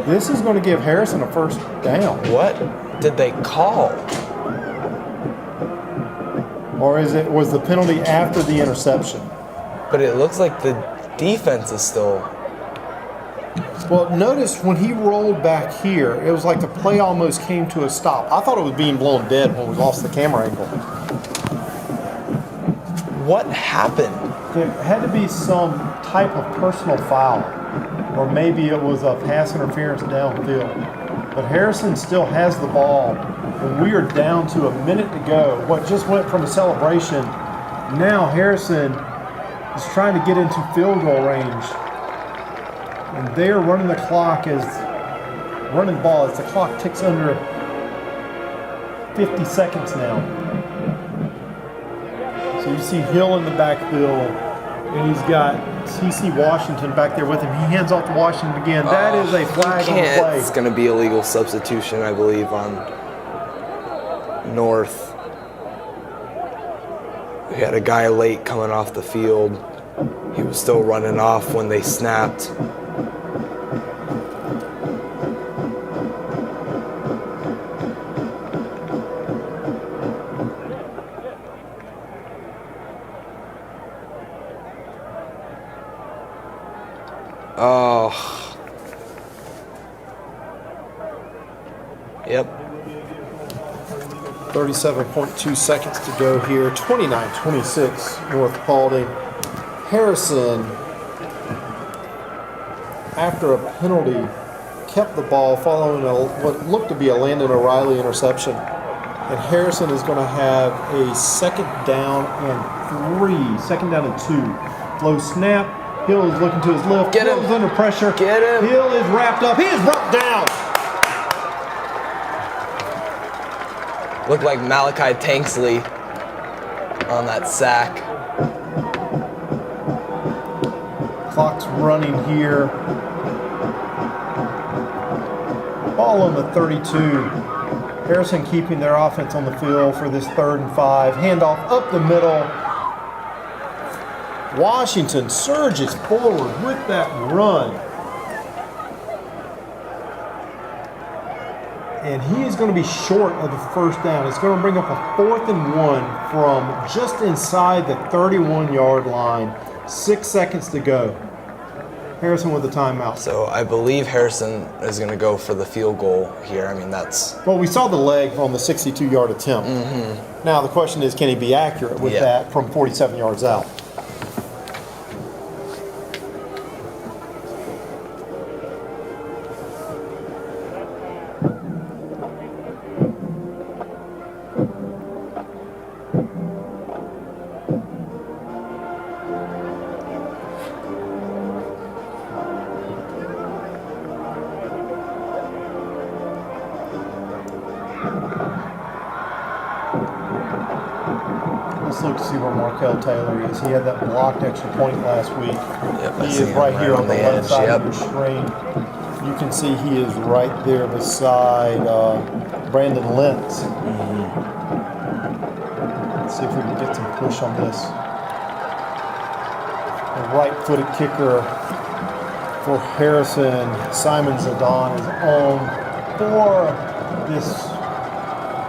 This is going to give Harrison a first down. What did they call? Or was the penalty after the interception? But it looks like the defense is still... Well, notice when he rolled back here, it was like the play almost came to a stop. I thought it was being blown dead when we lost the camera angle. What happened? There had to be some type of personal foul, or maybe it was a pass interference downfield. But Harrison still has the ball, and we are down to a minute to go. What just went from a celebration, now Harrison is trying to get into field goal range. And they are running the clock running the ball as the clock ticks under 50 seconds now. So you see Hill in the backfield, and he's got TC Washington back there with him. He hands off to Washington again. That is a flag on the play. It's going to be illegal substitution, I believe, on North. We had a guy late coming off the field. He was still running off when they snapped. Oh. Yep. 37.2 seconds to go here. 29-26 North Paulding. Harrison, after a penalty, kept the ball following what looked to be a Landon O'Reilly interception. And Harrison is going to have a second down and 2. Low snap. Hill is looking to his left. Get him. Hill's under pressure. Get him. Hill is wrapped up. He is brought down. Looked like Malachi Tanksley on that sack. Clock's running here. Ball on the 32. Harrison keeping their offense on the field for this 3rd and 5. Handoff up the middle. Washington surges forward with that run. And he is going to be short of the first down. It's going to bring up a 4th and 1 from just inside the 31-yard line. 6 seconds to go. Harrison with the timeout. So I believe Harrison is going to go for the field goal here. I mean, that's... Well, we saw the leg on the 62-yard attempt. Mm-hmm. Now the question is, can he be accurate with that from 47 yards out? Let's look to see where Markel Taylor is. He had that blocked extra point last week. Yep, he is right here on the left side of your screen. You can see he is right there beside Brandon Lentz. Let's see if we can get some push on this. The right-footed kicker for Harrison, Simon Zidane, is on for this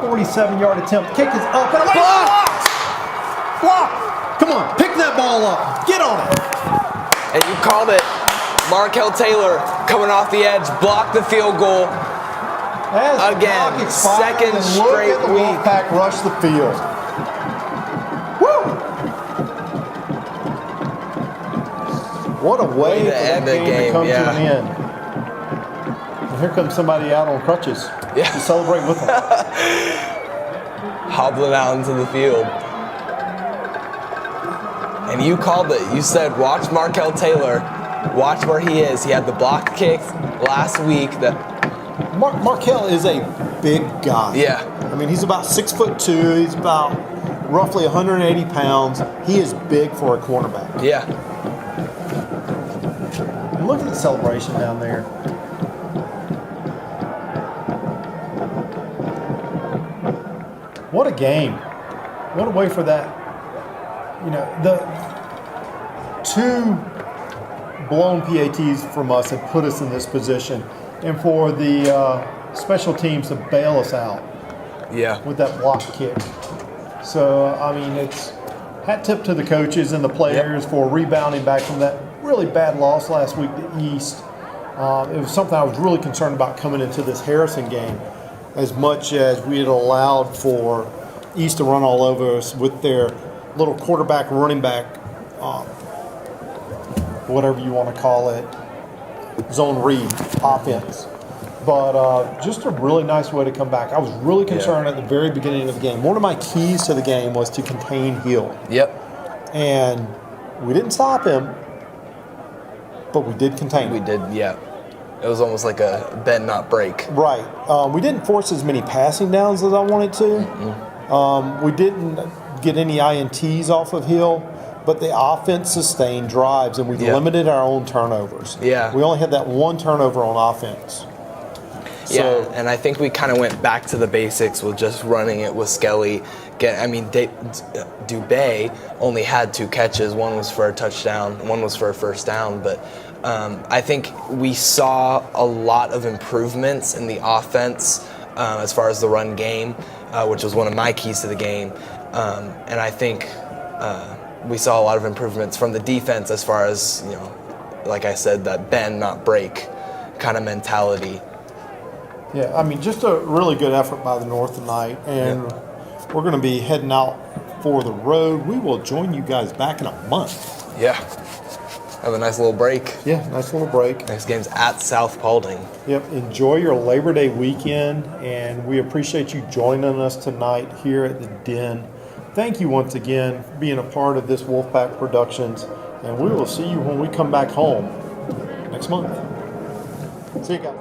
47-yard attempt. Kick is up and away. Block! Come on, pick that ball up. Get on it. And you called it. Markel Taylor coming off the edge, blocked the field goal. Again, second straight week. Wolfpack rush the field. Woo! What a way for the game to come to an end. And here comes somebody out on crutches to celebrate with them. Hobbling out into the field. And you called it. You said, watch Markel Taylor. Watch where he is. He had the block kick last week. Markel is a big guy. Yeah. I mean, he's about 6'2". He's about roughly 180 pounds. He is big for a cornerback. Yeah. And look at the celebration down there. What a game. What a way for that. You know, the 2 blown PATs from us have put us in this position. And for the special teams to bail us out Yeah. with that block kick. So, I mean, it's hat tip to the coaches and the players for rebounding back from that really bad loss last week to East. It was something I was really concerned about coming into this Harrison game, as much as we had allowed for East to run all over us with their little quarterback, running back, whatever you want to call it, zone read offense. But just a really nice way to come back. I was really concerned at the very beginning of the game. One of my keys to the game was to contain Hill. Yep. And we didn't stop him, but we did contain him. We did, yeah. It was almost like a bend, not break. Right. We didn't force as many passing downs as I wanted to. We didn't get any INTs off of Hill, but the offense sustained drives, and we limited our own turnovers. Yeah. We only had that 1 turnover on offense. Yeah, and I think we kind of went back to the basics with just running it with Skelly. Dubé only had 2 catches. One was for a touchdown, one was for a first down. But I think we saw a lot of improvements in the offense as far as the run game, which was one of my keys to the game. And I think we saw a lot of improvements from the defense as far as, you know, like I said, that bend, not break kind of mentality. Yeah, I mean, just a really good effort by the North tonight, and we're going to be heading out for the road. We will join you guys back in a month. Yeah. Have a nice little break. Yeah, nice little break. Next game's at South Paulding. Yep, enjoy your Labor Day weekend, and we appreciate you joining us tonight here at the Den. Thank you once again for being a part of this Wolfpack Productions, and we will see you when we come back home next month. See you guys.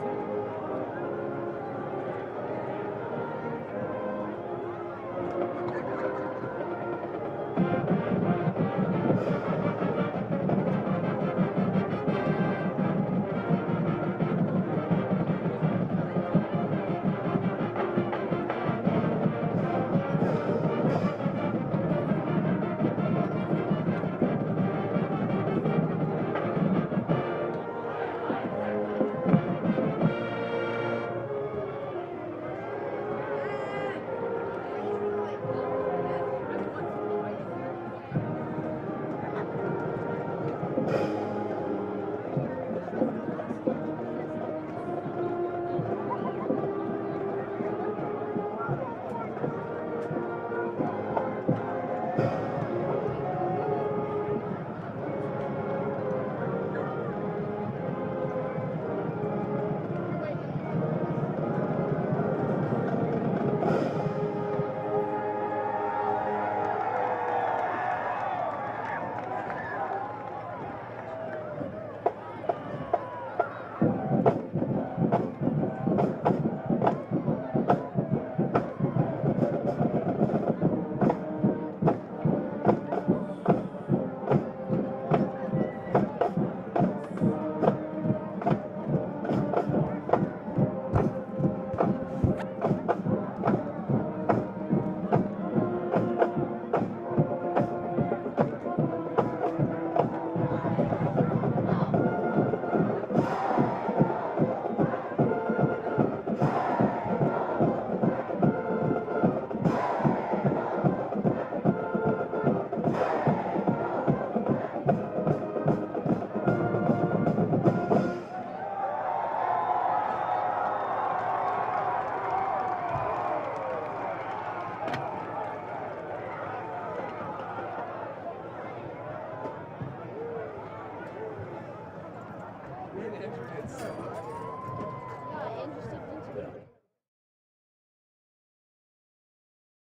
Me and Andrew did so